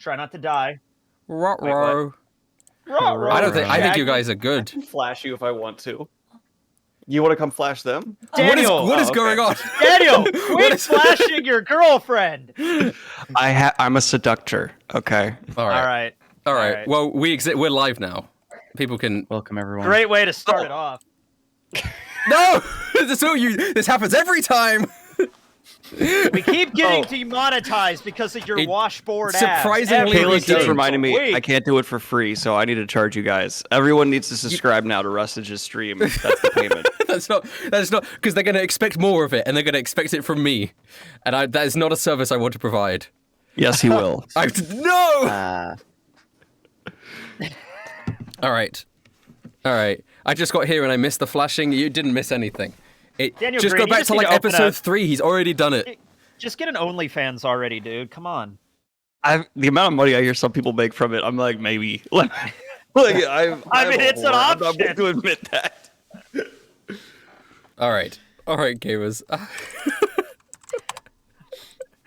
Try not to die. Ruh-roh. Ruh-roh. I think you guys are good. I can flash you if I want to. You want to come flash them? Daniel, What is going on? Daniel, quit flashing your girlfriend. I'm a seductor. Okay. All right. Well, we're live now. People can Welcome everyone. Great way to start it off. No, this happens every time. We keep getting demonetized because of your washboard ads. Surprisingly, Caleb just reminded me Wait. I can't do it for free, so I need to charge you guys. Everyone needs to subscribe now to Rustage's stream. That's the payment. That's not because they're going to expect more of it, and they're going to expect it from me, and that is not a service I want to provide. Yes, he will. No. All right. I just got here and I missed the flashing. You didn't miss anything. Daniel just Green, go back to like episode 3. He's already done it. Just get an OnlyFans already, dude. Come on. The amount of money I hear some people make from it, I'm like, maybe. I mean, it's an option. I'm not going to admit that. All right, gamers.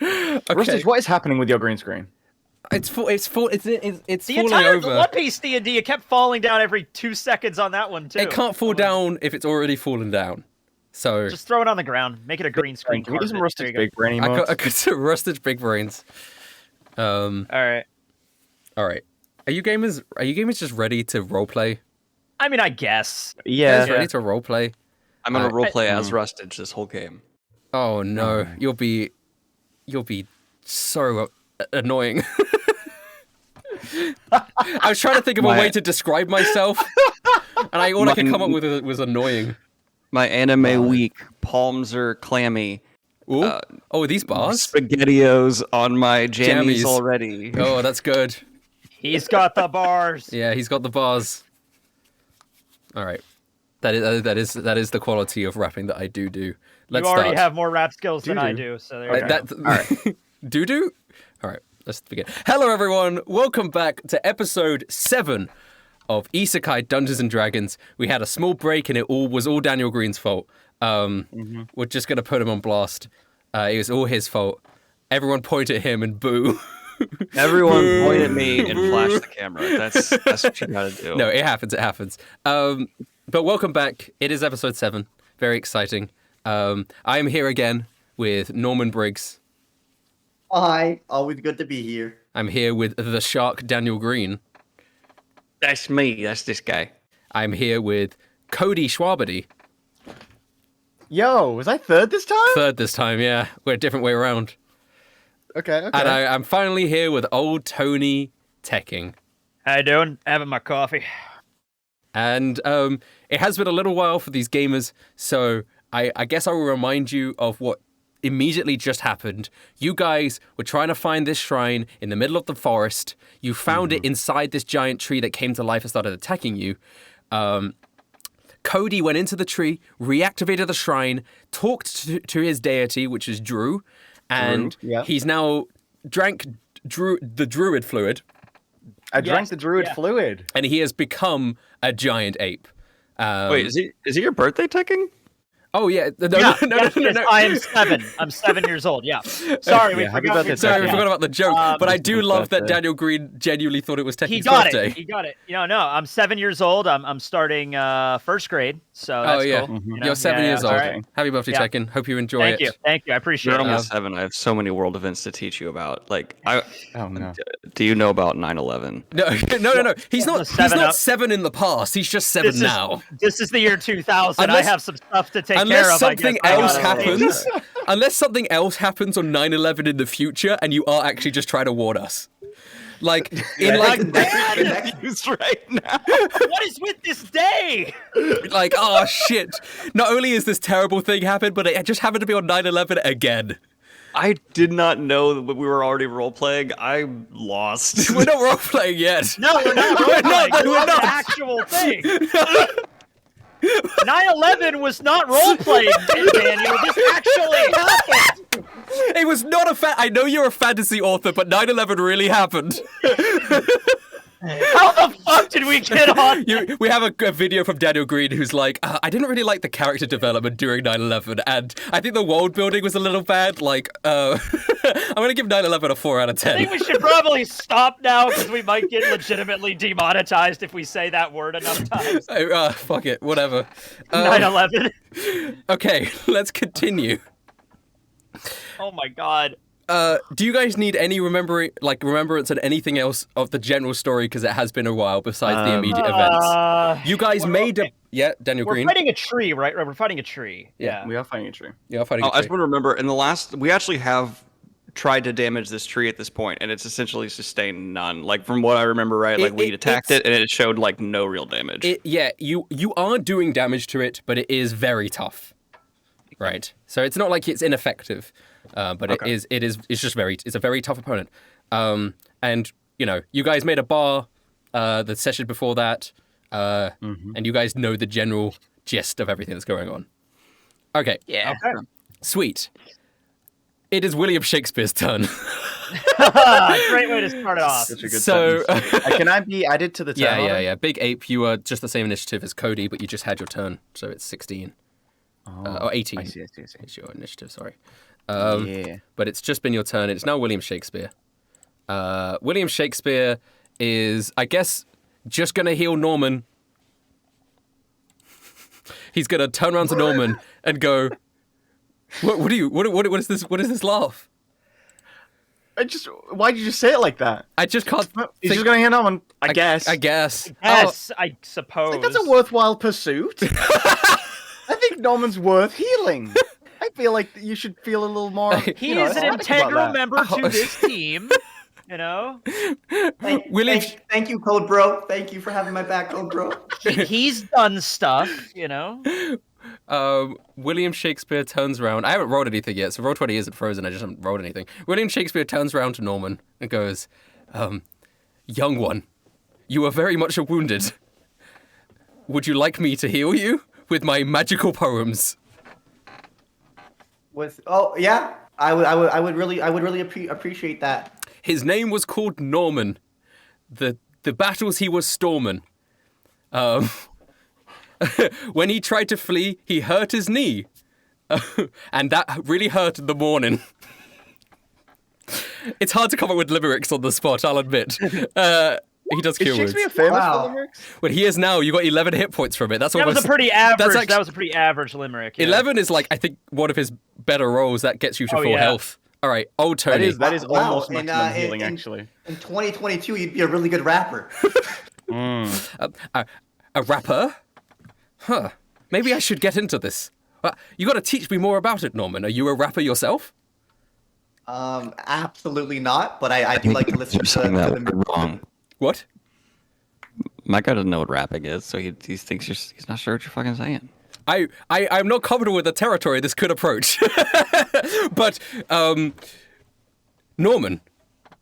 Okay. Rustage, what is happening with your green screen? It's falling The entire over. One Piece D&D, it kept falling down every 2 seconds on that one too. It can't fall down if it's already fallen down. So just throw it on the ground. Make it a green screen. Can we do some carpet. Rustage There you big brain emotes? I got some Rustage big brains. go. All right. Are you gamers just ready to roleplay? I mean, I guess. Yeah. Ready to roleplay? I'm going to roleplay as Rustage this whole game. Oh no, you'll be so annoying. I was trying to think of a way to describe myself, and all I could come up with was annoying. My anime week, palms are clammy. Ooh. Oh, these bars? SpaghettiOs on my jammies already. Oh, that's good. He's got the bars. Yeah, he's got the bars. All right, that is the quality of rapping that I do. Let's you already start. have more rap skills than I do, so there you go. All right. Do? All right, let's begin. Hello, everyone. Welcome back to episode 7 of Isekai Dungeons and Dragons. We had a small break, and it was all Daniel Green's fault. We're just gonna put him on blast. It was all his fault. Everyone point at him and boo. Everyone point at me and flash the camera. That's what you gotta do. No, it happens. But welcome back. It is episode 7. Very exciting. I am here again with Norman Briggs. Hi, always good to be here. I'm here with the shark Daniel Green. That's me. That's this guy. I'm here with Cody Schwabedy. Yo, was I third this time? Third this time, yeah. We're a different way around. Okay. And I'm finally here with old Tony Teching. How you doing? Having my coffee. And it has been a little while for these gamers, so I guess I will remind you of what immediately just happened. You guys were trying to find this shrine in the middle of the forest. You found it inside this giant tree that came to life and started attacking you. Cody went into the tree, reactivated the shrine, talked to his deity, which is Drew, and he's now drank the druid fluid. I drank the druid fluid. And he has become a giant ape. Wait, is it your birthday, Tekken? Oh yeah, no. I am 7. I'm 7 years old. Yeah. Sorry, we forgot. Sorry, we forgot about the joke. But I do love that Daniel Green genuinely thought it was Tekken's birthday. He got it. No, I'm 7 years old. I'm starting first grade, so that's cool. You're 7 years old. Right. Happy birthday, Tekken. Hope you enjoy it. Thank you. I appreciate You're it. almost 7. I have so many world events to teach you about. Like, Oh no. do you know about 9/11? No. He's not 7 in the past. He's just 7 now. This is the year 2000. I have some stuff to take care of. Unless something else happens on 9/11 in the future, and you are actually just trying to warn us. Like, Confused right now. What is with this day? Like, oh shit. Not only is this terrible thing happened, but it just happened to be on 9/11 again. I did not know that we were already role-playing. I'm lost. We're not role-playing yet. No, we're not. We're not. This is the actual thing. 9/11 was not role-playing, Daniel. This actually happened. It was not I know you're a fantasy author, but 9/11 really happened. How the fuck did we get on? We have a video from Daniel Green who's like, I didn't really like the character development during 9/11, and I think the world building was a little bad. Like, I'm gonna give 9/11 a 4 out of I 10. think we should probably stop now because we might get legitimately demonetized if we say that word enough times. Fuck it, whatever. 9/11. Okay, let's continue. Oh my god. Do you guys need any remembrance and anything else of the general story because it has been a while besides the immediate events? You guys made a Daniel We're Green. fighting a tree, right? We're fighting a tree. Yeah. We are fighting a tree. Yeah, fighting. Oh, a I just tree. want to remember in the last, we actually have tried to damage this tree at this point, and it's essentially sustained none. Like from what I remember, right? Like we attacked it, and it showed like no real damage. You are doing damage to it, but it is very tough. Right. So it's not like it's ineffective, but it's a very tough opponent. And you guys made a bar the session before that, and you guys know the general gist of everything that's going on. Okay. Yeah. Okay. Sweet. It is William Shakespeare's turn. Great way to start it off. Such a good So, sentence. Can I be added to the turn? yeah. Big Ape, you are just the same initiative as Cody, but you just had your turn, so it's 16. Or 18. I see. It's your initiative, sorry. Yeah. But it's just been your turn. It's now William Shakespeare. William Shakespeare is, I guess, just going to heal Norman. He's going to turn around to Norman and go, what is this laugh? Why'd you just say it like that? I just can't. He's just gonna hand on. I guess. I guess. Yes, I suppose. Like, that's a worthwhile pursuit. I think Norman's worth healing. I feel like you should feel a little more. He is an ecstatic about integral that. member to this team. William. Thank you, Code Bro. Thank you for having my back, Code Bro. He's done stuff, William Shakespeare turns around. I haven't rolled anything yet, so roll 20 isn't frozen. I just haven't rolled anything. William Shakespeare turns around to Norman and goes, young one, you are very much wounded. Would you like me to heal you with my magical poems? Yeah, I would really appreciate that. His name was called Norman. The battles he was storming. When he tried to flee, he hurt his knee. And that really hurt in the morning. It's hard to come up with limericks on the spot, I'll admit. He does cure Is words. Shakespeare famous Wow. for limericks? But he is now. You got 11 hit points from it. That's That almost. was a pretty average. That's That was a pretty average limerick. Yeah. 11 is like I think one of his better rolls that gets you to full yeah. health. All right, old Tony. That is Wow, almost and, maximum healing, actually. In 2022, you'd be a really good rapper. A rapper? Huh. Maybe I should get into this. You got to teach me more about it, Norman. Are you a rapper yourself? Absolutely not. But I do like to listen You're to saying that the wrong. What? My guy doesn't know what rapping is, so he thinks he's not sure what you're fucking saying. I'm not comfortable with the territory this could approach. But, Norman,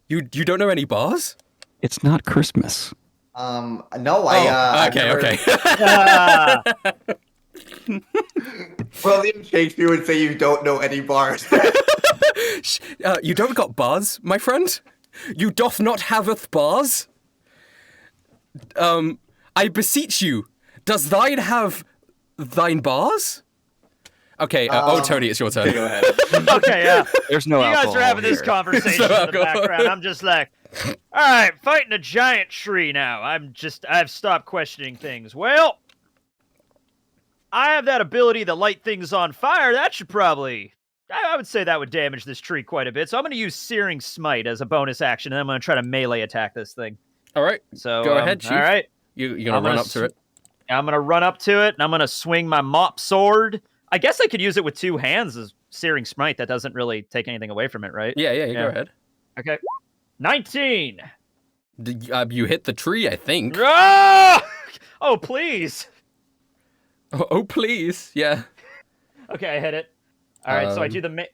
you don't know any bars? It's not Christmas. No, okay, okay. William Shakespeare would say you don't know any bars. You don't got bars, my friend? You doth not haveth bars? I beseech you, does thine have thine bars? Okay, Tony, it's your turn. Go ahead. Okay, yeah. There's no You guys alcohol are having this here. conversation in the background. I'm just like, all right, fighting a giant tree now. I've stopped questioning things. Well, I have that ability to light things on fire. That should probably, I would say that would damage this tree quite a bit. So I'm going to use Searing Smite as a bonus action, and I'm going to try to melee attack this thing. All right, So go ahead, Chief. All right. You're going to run up to it? I'm going to run up to it, and I'm going to swing my mop sword. I guess I could use it with two hands as Searing Smite. That doesn't really take anything away from it, right? Yeah, go ahead. Okay. 19. You hit the tree, I think. Ah! Oh, please. Oh, please. Yeah. Okay, I hit it. All right, so I do the...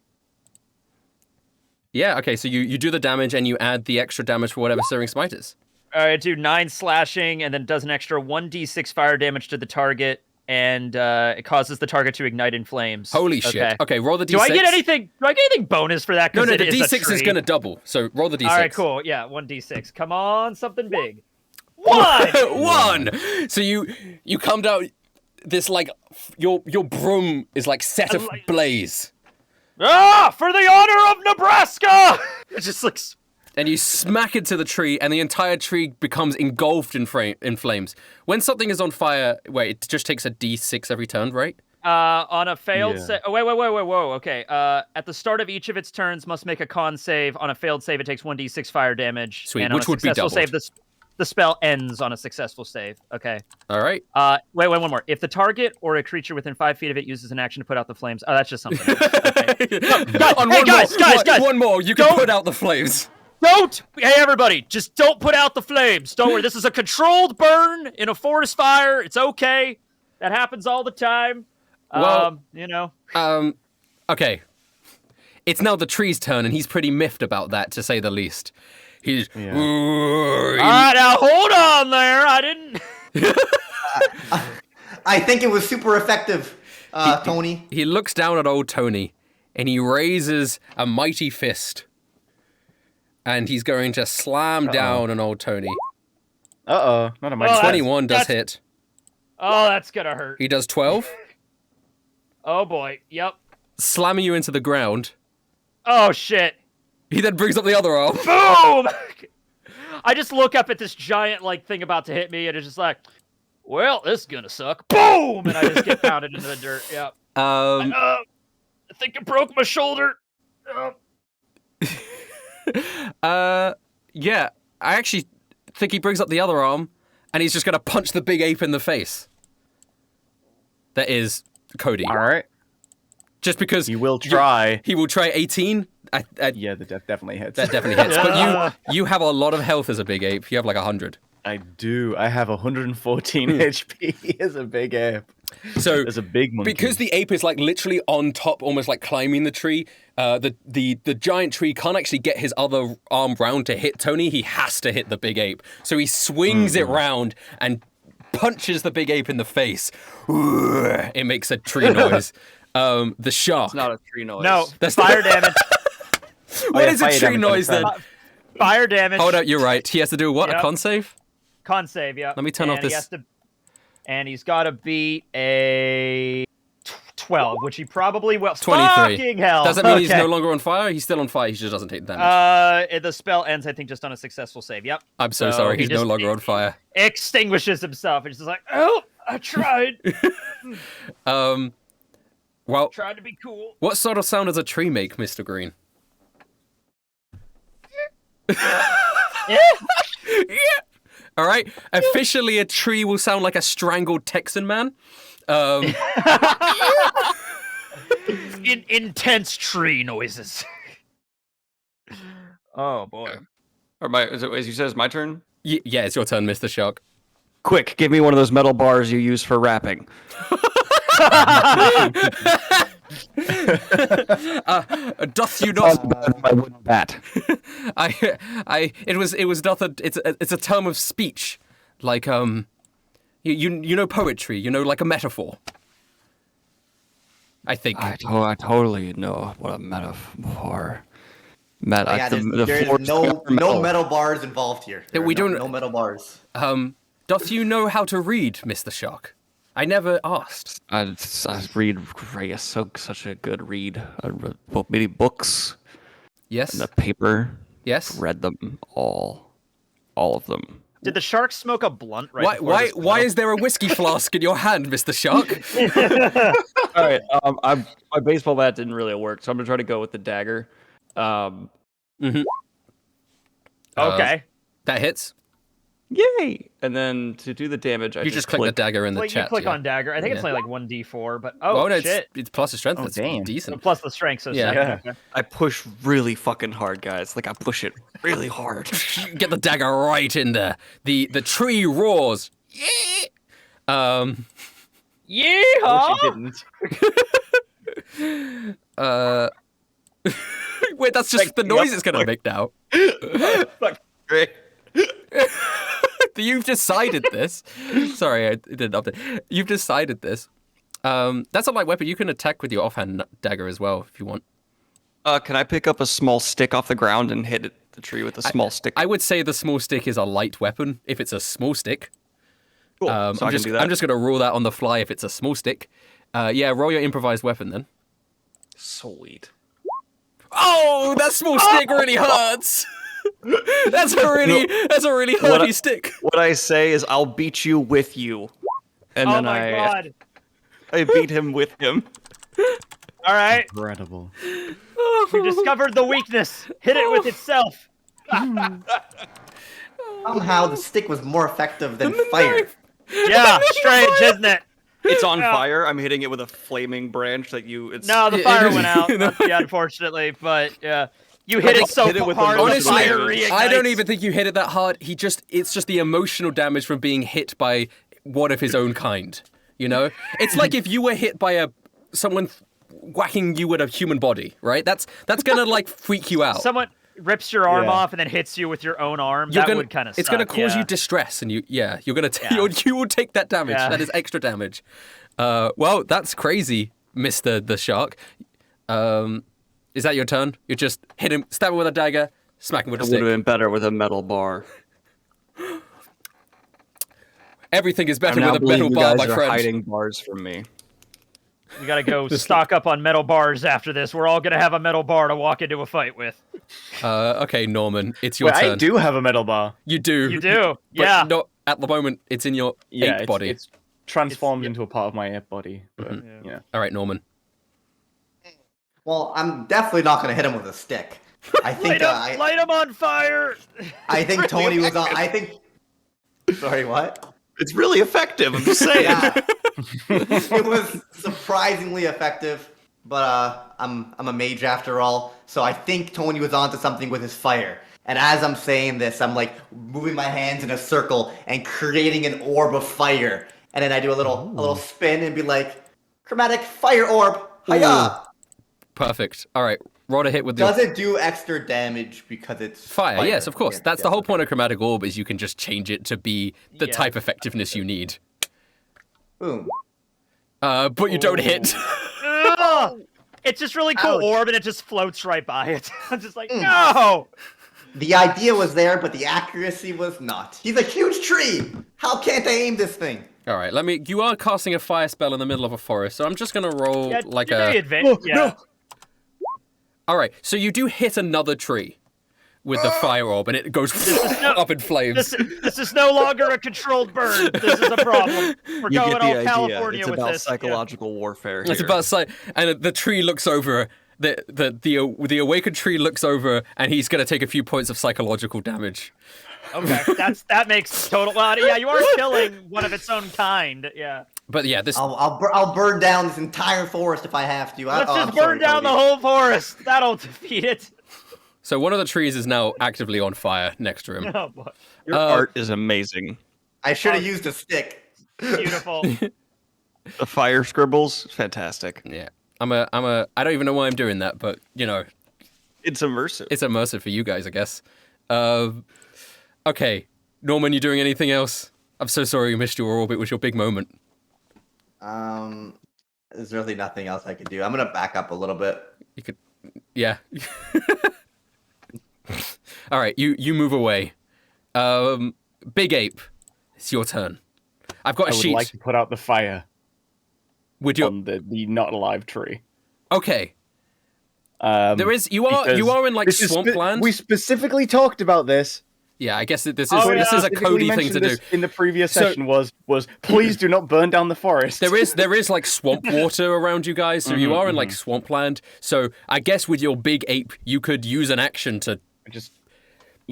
Yeah, okay, so you do the damage and you add the extra damage for whatever Searing Smite is. All right, I do 9 slashing, and then it does an extra 1d6 fire damage to the target, and it causes the target to ignite in flames. Holy shit. Okay, roll the d6. Do I get anything bonus for that? No, the it is a d6 is tree? going to double, so roll the d6. All right, cool. Yeah, 1d6. Come on, something big. 1! 1! So you come down, this, like, your broom is, like, set ablaze. Ah, for the honor of Nebraska! It just looks. And you smack into the tree, and the entire tree becomes engulfed in flames. When something is on fire, wait, it just takes a d6 every turn, right? On a failed Yeah. save. Oh, whoa. Okay. At the start of each of its turns, must make a con save. On a failed save, it takes 1d6 fire damage. Sweet, and on which a would be successful doubled. save, the spell ends on a successful save. Okay. All right. Wait, one more. If the target or a creature within 5 feet of it uses an action to put out the flames. Oh, that's just something else. Okay. Guys, One more. You can Don't- put out the flames. Don't! Hey, everybody, just don't put out the flames. Don't worry. This is a controlled burn in a forest fire. It's okay. That happens all the time. Well, you know. Okay. It's now the tree's turn, and he's pretty miffed about that, to say the least. He's. Yeah. All right, now hold on there. I didn't. I think it was super effective, Tony. He looks down at old Tony, and he raises a mighty fist. And he's going to slam down on old Tony. Not a mic. Well, 21 does that's- hit. Oh, that's gonna hurt. He does 12, Oh boy. Yep. slamming you into the ground. Oh shit. He then brings up the other arm. Boom! I just look up at this giant thing about to hit me, and it's just like, well, this is gonna suck. Boom! And I just get pounded into the dirt. Yep. I think I broke my shoulder. Yeah, I actually think he brings up the other arm, and he's just going to punch the big ape in the face. That is Cody. All right. Just because You will try. he will try 18. Yeah, that definitely hits. That definitely hits. Yeah. But you have a lot of health as a big ape. You have like 100. I do. I have 114 HP as a big ape. So As a big monkey. because the ape is literally on top, almost like climbing the tree, the giant tree can't actually get his other arm round to hit Tony. He has to hit the big ape. So he swings it round and punches the big ape in the face. It makes a tree noise. The shark. It's not a tree noise. No, That's fire damage. What yeah, is a fire tree damage noise then? on Fire damage. Hold up, you're right. He has to do what? A Yep. con save? Con save, yeah. Let me turn off this- And he's got to beat a 12, which he probably will. 23. Fucking hell. Does that mean he's Okay. no longer on fire? He's still on fire. He just doesn't take damage. The spell ends, I think, just on a successful save. Yep. I'm so so sorry. he He's no just- longer on fire. Extinguishes himself. It's just like, oh, I tried. Well, Tried to be cool. what sort of sound does a tree make, Mr. Green? All right. Officially, a tree will sound like a strangled Texan man. Intense tree noises. Oh, boy. Or as you said, it's my turn? Yeah, it's your turn, Mr. Shark. Quick, give me one of those metal bars you use for rapping. Doth you not? My wooden bat. It's a term of speech, like you know poetry, like a metaphor. I think. I totally know what a metaphor. Yeah, there's no metal bars involved here. There we are no, don't- no metal bars. Doth you know how to read, Mr. Shark? I never asked. I read great, such a good read. I read many books Yes. and the paper. Yes. Read them all of them. Did the shark smoke a blunt right before this Why battle? is there a whiskey flask in your hand, Mr. Shark? All right, my baseball bat didn't really work, so I'm gonna try to go with the dagger. Okay. That hits. Yay! And then to do the damage, I You just click the dagger in the You chat. click yeah. on dagger. I think it's Yeah. only like 1d4, but Oh, no, shit. it's plus the strength. Oh, That's damn. decent. Plus the strength, so Yeah. second. Okay. I push really fucking hard, guys. Like I push it really hard. Get the dagger right in there. The tree roars. Yeehaw! She didn't. Wait, that's just the noise it's gonna make now. Fuck, great. You've decided this. Sorry, I didn't update. You've decided this. That's a light weapon. You can attack with your offhand dagger as well if you want. Can I pick up a small stick off the ground and hit the tree with a small stick? I would say the small stick is a light weapon if it's a small stick. Cool. I'm so I just can do that. I'm just gonna rule that on the fly if it's a small stick. Yeah, roll your improvised weapon then. Sweet. Oh, that small stick really hurts. That's a really hurty stick. What I say is, I'll beat you with you, and Oh then my god. I beat him with him. All right. Incredible. We discovered the weakness. Hit it with itself. Somehow the stick was more effective than fire. Yeah, strange, isn't it? It's on Yeah. fire. I'm hitting it with a flaming branch that you. It's No, the fire went out. Yeah, unfortunately, but yeah, you hit it so hit it with hard. a The Honestly, fire reignites. I don't even think you hit it that hard. It's just the emotional damage from being hit by one of his own kind. You know, it's like if you were hit by someone whacking you with a human body, right? That's gonna like freak you out. Someone rips your arm Yeah. off and then hits you with your own arm. You're That gonna, would kind of. it's gonna cause you distress, and you're gonna you will take that damage. Yeah. That is extra damage. Well, that's crazy, Mr. the Shark. Is that your turn? You just hit him, stab him with a dagger, smack him with a It would stick. have been better with a metal bar. Everything is I better now with a believe metal you bar, guys my are friend. hiding bars from me. We gotta go stock up on metal bars after this. We're all gonna have a metal bar to walk into a fight with. Okay, Norman, it's your Wait, turn. I do have a metal bar. You do. You do, But yeah. not at the moment. It's in your Yeah, ape body. it's transformed It's- into a part of my ape body. But, yeah. All right, Norman. Well, I'm definitely not gonna hit him with a stick. I think Light him on fire. I think Tony was on. I think. Sorry, what? It's really effective. I'm just saying. Yeah, it was surprisingly effective. But I'm a mage after all, so I think Tony was onto something with his fire. And as I'm saying this, I'm like moving my hands in a circle and creating an orb of fire. And then I do a little spin and be like, chromatic fire orb. Hiya! Perfect. All right, roll a hit with the Does it do extra damage because it's fire. Yes, of course. Yeah, That's the whole point of chromatic orb is you can just change it to be the Yeah. type effectiveness you need. Boom. But you don't hit. Ugh. It's just really cool Ouch. orb and it just floats right by it. I'm just like, no. The idea was there, but the accuracy was not. He's a huge tree. How can't I aim this thing? All right, you are casting a fire spell in the middle of a forest, so I'm just gonna roll Yeah, like you're a. very advanced. Yeah. All right, so you do hit another tree with the fire orb, and it goes up in flames. This is no longer a controlled burn. This is a problem. We're You going get all the idea. California It's with about this. psychological warfare here. It's about and the tree looks over. The awakened tree looks over, and he's gonna take a few points of psychological damage. Yeah. Okay, that makes total. Yeah, you are killing one of its own kind. Yeah. But yeah, this I'll burn down this entire forest if I have to. Let's just burn down the whole forest. That'll defeat it. so one of the trees is now actively on fire next to him. Oh boy. Your art is amazing. I should have used a stick. Beautiful. The fire scribbles, fantastic. Yeah, I don't even know why I'm doing that, but you know, It's immersive. it's immersive for you guys, I guess. Okay, Norman, you doing anything else? I'm so sorry you missed your orb. It was your big moment. There's really nothing else I could do. I'm gonna back up a little bit. You could, yeah. All right, you move away. Big Ape, it's your turn. I've got I a would sheet. like to put out the fire Would you? on the not alive tree. Okay. There is you are in like this is swampland. we specifically talked about this. Yeah, I guess this is Oh, this yeah. is a Specifically Cody thing to mentioned do. this in the previous So- session was please do not burn down the forest. There is like swamp water around you guys, so you are in like swampland. So I guess with your big ape, you could use an action to.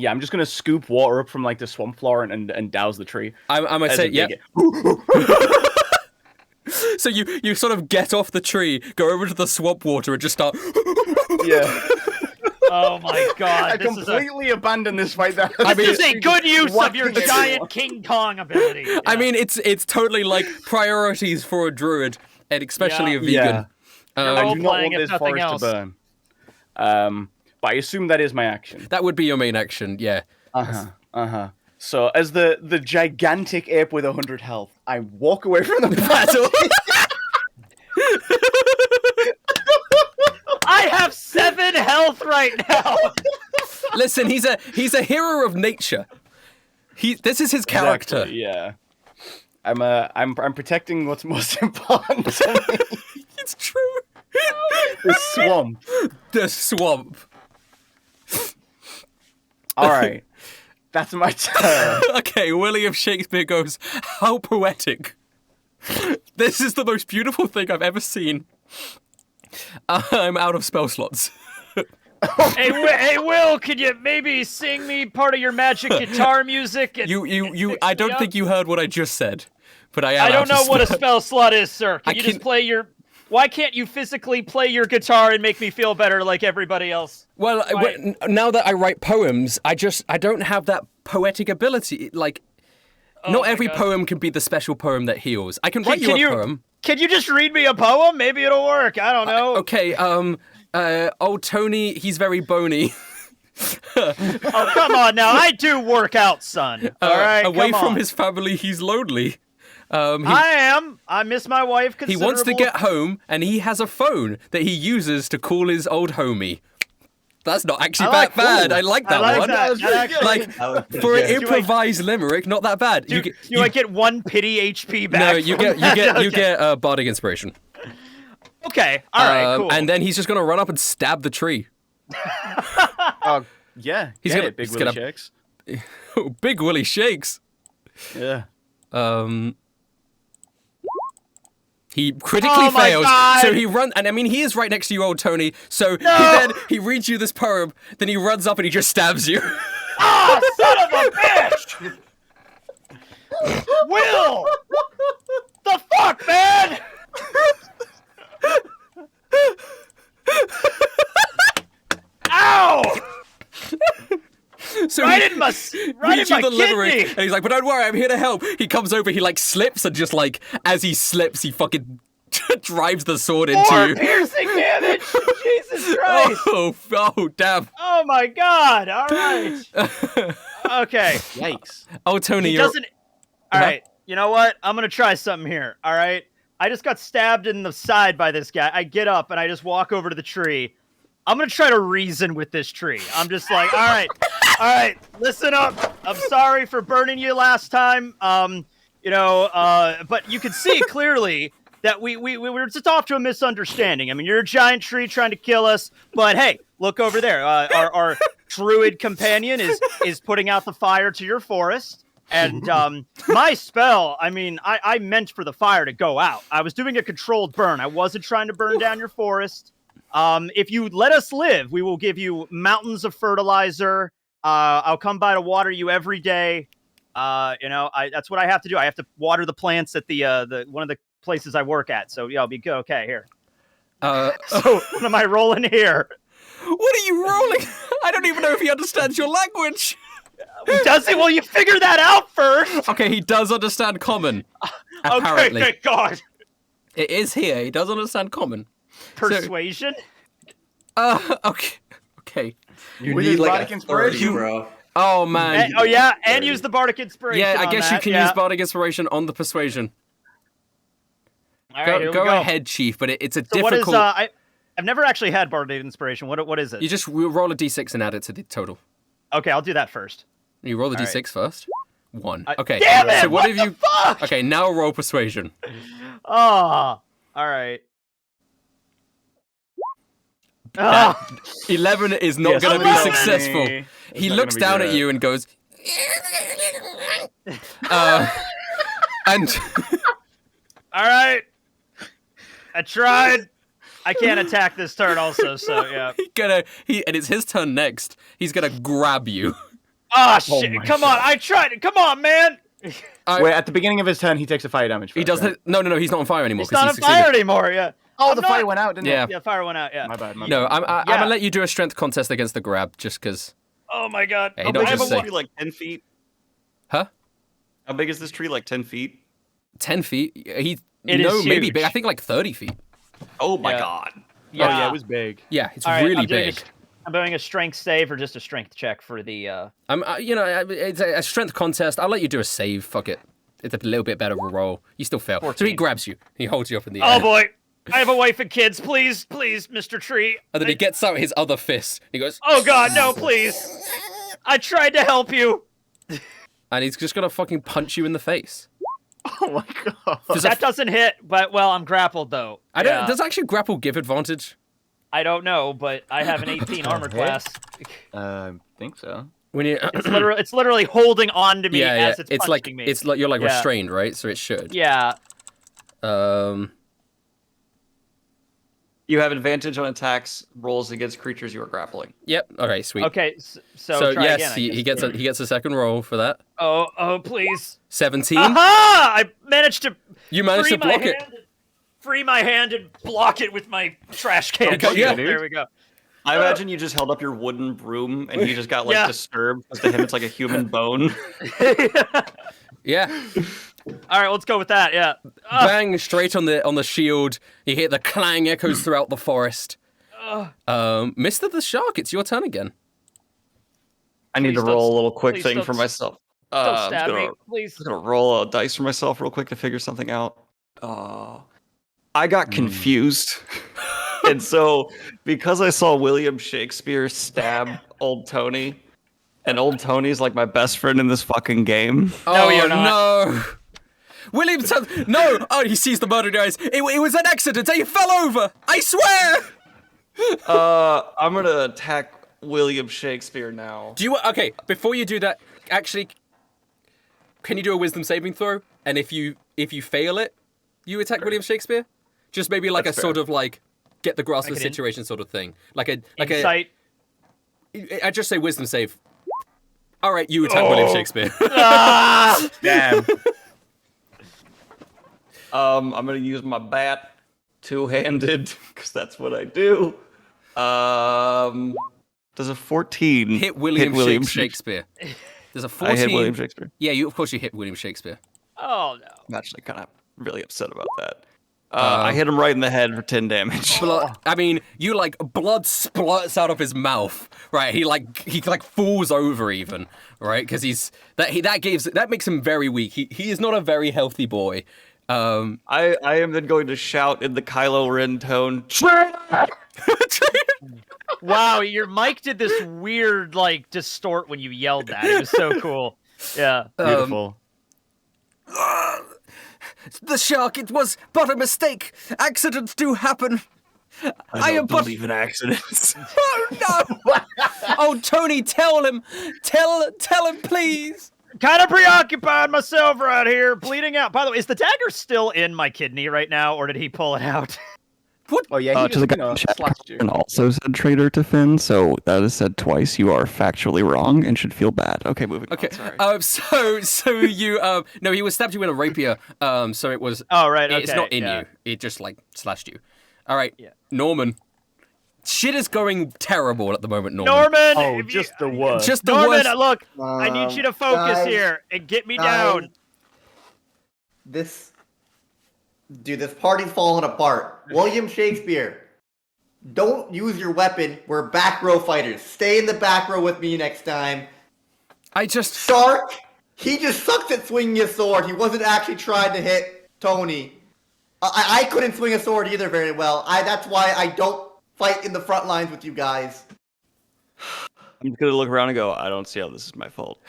I'm just gonna scoop water up from like the swamp floor and douse the tree. I might As say, a yeah. big- So you sort of get off the tree, go over to the swamp water, and just start. Yeah. Oh my god. I This is a completely abandoned this fight there. this is a good use of your Whacking giant everyone. King Kong ability. Yeah. I mean, it's totally like priorities for a druid, and especially a vegan. I Role do not playing want if this nothing forest else. to burn. But I assume that is my action. That would be your main action, yeah. So as the gigantic ape with 100 health, I walk away from the battle. I have 7 health right now. Listen, he's a hero of nature. This is his character. Exactly, yeah. I'm protecting what's most important to me. It's true. The swamp. The swamp. All right. That's my turn. Okay, William Shakespeare goes, how poetic. This is the most beautiful thing I've ever seen. I'm out of spell slots. Hey, Will, could you maybe sing me part of your magic guitar music? And I don't think you heard what I just said, but I am I don't out of know what a spell- spell slot is, sir. Can I you can- just play your... Why can't you physically play your guitar and make me feel better like everybody else? Well, now that I write poems, I don't have that poetic ability. Like, not my every God. poem can be the special poem that heals. I can write you a poem. Can you just read me a poem? Maybe it'll work. I don't know. Okay, old Tony, he's very bony. Oh, come on now. I do work out, son. All right, Away come from on. his family, he's lonely. I am. I miss my wife He considerable. wants to get home, and he has a phone that he uses to call his old homie. That's not actually I like- that bad. ooh, I like that I like one. that. was pretty actually- Like, That was pretty for an good. improvised limerick, not that bad. Do I get 1 pity HP back? no, you from get that? you Okay. get bardic inspiration. Okay. All right. Cool. And then he's just gonna run up and stab the tree. Oh, yeah. He's Get gonna- it, Big he's Willie gonna- Shakes. Big Willie shakes. Yeah. He critically Oh my fails, God. so he runs, and I mean he is right next to you, old Tony. So he reads you this poem, then he runs up and he just stabs you. Oh, son of a bitch! Will! The fuck, man! Ow! So Right he in my reads you kidney! the limerick, and he's like, "But don't worry, I'm here to help." He comes over, he like slips, and just like as he slips, he fucking drives the sword into More you. piercing damage! Jesus Christ! Oh, damn! Oh my God! All right. Okay. Yikes. Oh, Tony, He you're doesn't. All right. You know what? I'm gonna try something here. All right. I just got stabbed in the side by this guy. I get up and I just walk over to the tree. I'm gonna try to reason with this tree. I'm just like, all right, listen up. I'm sorry for burning you last time. But you can see clearly that we were just off to a misunderstanding. I mean, you're a giant tree trying to kill us, but hey, look over there. Our druid companion is putting out the fire to your forest. And my spell, I mean, I meant for the fire to go out. I was doing a controlled burn. I wasn't trying to burn down your forest. If you let us live, we will give you mountains of fertilizer. I'll come by to water you every day. That's what I have to do. I have to water the plants at the one of the places I work at. So yeah, I'll be good. Okay, here. So what am I rolling here? What are you rolling? I don't even know if he understands your language. Does it? Well, you figure that out first. Okay, he does understand common. Apparently, Okay, thank God. it is here. He does understand common. Persuasion. Okay. You With need his like bardic a inspiration? 30, bro. Oh man. And, oh yeah, and use the bardic inspiration. Yeah, I on guess you that, can yeah. use bardic inspiration on the persuasion. All right, here we Go go. ahead, Chief. But it's a So what is difficult. I've never actually had bardic inspiration. What is it? You just roll a d6 and add it to the total. Okay, I'll do that first. You roll the All d6 first. 1. Okay. Damn it! So what have the you? Fuck? Okay, now roll persuasion. Oh, all right. Ah, 11 is not Yes, going to be 11. successful. It's He not looks gonna be down at good. you and goes. And all right. I tried. I can't attack this turn also, so yeah. and it's his turn next. He's gonna grab you. Oh shit! my Come on, I tried it. Come on, man. Wait, at the beginning of his turn, he takes a fire damage. He first, doesn't. right? No, he's not on fire anymore. It's 'cause not he on fire succeeded. anymore. Yeah. Oh, I'm the not- fire went out, didn't Yeah. it? Yeah, fire went out. Yeah. My bad. No, I'm Yeah. gonna let you do a strength contest against the grab, just because. Oh my god. Hey, How don't big just is this say. tree? Like 10 feet? Huh? How big is this tree? Like 10 feet? 10 feet? It no, is maybe huge. big. I think like 30 feet. Oh my Yeah. god. Oh yeah, it was big. Yeah, it's All right, really I'm doing big. I'm doing a strength save or just a strength check for the. It's a strength contest. I'll let you do a save. Fuck it. It's a little bit better of a roll. You still fail. So he 14. grabs you. He holds you up in the Oh air. boy, I have a wife and kids. Please, please, Mr. Tree. And then he gets out his other fist. He goes, Oh god, no, please. I tried to help you. and he's just gonna fucking punch you in the face. Oh my god. Does That doesn't hit, but well, I'm grappled though. I don't. Yeah. Does actually grapple give advantage? I don't know, but I have an 18 armor class. I think so. When you, It's literally holding on to me as it's it's punching like me. it's like you're like Yeah. restrained, right? So it should. Yeah. You have advantage on attacks rolls against creatures you are grappling. Yep. Okay. Sweet. Okay. So try yes, again, I he guess. gets a second roll for that. Oh, please. 17. Aha! I managed to. You managed to free my block it. hand and- Free my hand and block it with my trash can. Okay, yeah. There we go. I imagine you just held up your wooden broom and he just got like Yeah. disturbed because to him it's like a human bone. Yeah. All right, let's go with that. Yeah. Bang straight on the shield. You hear the clang echoes throughout the forest. Mr. the Shark, it's your turn again. I need Please to don't- roll a little quick please thing don't- for myself. Don't I'm stab me, gonna, please. I'm gonna roll a dice for myself real quick to figure something out. I got confused. And so, because I saw William Shakespeare stab old Tony, and old Tony's like my best friend in this fucking game. No, you're not. No. William says, no. Oh, he sees the murder guys. It was an accident. He fell over. I swear. I'm gonna attack William Shakespeare now. Do you okay? Before you do that, actually, can you do a wisdom saving throw? And if you fail it, you attack William Shakespeare. Just maybe like That's a sort of like get the grasp of the Like an situation sort of thing. Like a Insight. I just say wisdom save. All right, you attack William Shakespeare. Damn. I'm gonna use my bat, two-handed, because that's what I do. Does a 14 hit William Shakespeare? Shakespeare. There's a 14. I hit William Shakespeare. Yeah, of course you hit William Shakespeare. Oh no. I'm actually kind of really upset about that. I hit him right in the head for 10 damage. I mean, you like blood splurts out of his mouth, right? He falls over even, right? Because that makes him very weak. He is not a very healthy boy. I am then going to shout in the Kylo Ren tone. Wow, your mic did this weird like distort when you yelled that. It was so cool. Yeah. Beautiful. The shark, it was but a mistake. Accidents do happen. I don't believe in accidents. Oh no! Oh, Tony, tell him. Tell him, please. Kind of preoccupied myself right here, bleeding out. By the way, is the dagger still in my kidney right now, or did he pull it out? Oh yeah, he To the just, guy in chat, slashed you. and also said traitor to Finn, so that is said twice. You are factually wrong and should feel bad. Okay, moving Okay. on. Sorry. So you no, he was stabbed you with a rapier. So it was. Oh right, okay. It's not in yeah. you. It just like slashed you. All right. Yeah. Norman. Shit is going terrible at the moment, Norman. Norman! Oh, if you- just the worst. Just the Norman, worst. look, I need you to focus guys, here and get me guys. down. This party's falling apart. William Shakespeare, don't use your weapon. We're back row fighters. Stay in the back row with me next time. Shark, he just sucks at swinging his sword. He wasn't actually trying to hit Tony. I couldn't swing a sword either very well. That's why I don't fight in the front lines with you guys. I'm just gonna look around and go, I don't see how this is my fault.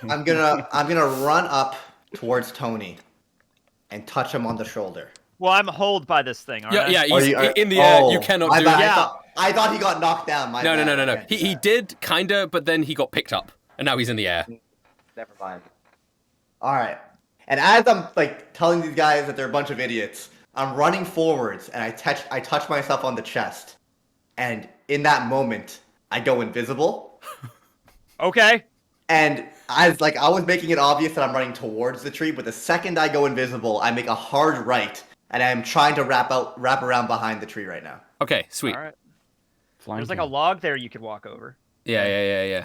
I'm gonna run up towards Tony and touch him on the shoulder. Well, I'm holed by this thing, aren't Yeah, I? yeah. Are He's you- in the air. You oh, cannot my do. bad. Yeah. I thought he got knocked down. My No. bad. I can't do He that. did kinda, but then he got picked up, and now he's in the air. Never mind. All right. And as I'm like telling these guys that they're a bunch of idiots, I'm running forwards and I touch myself on the chest, and in that moment I go invisible. Okay. And as like I was making it obvious that I'm running towards the tree, but the second I go invisible, I make a hard right, and I am trying to wrap around behind the tree right now. Okay, sweet. All right. Flying There's like a log there you could walk over. Yeah.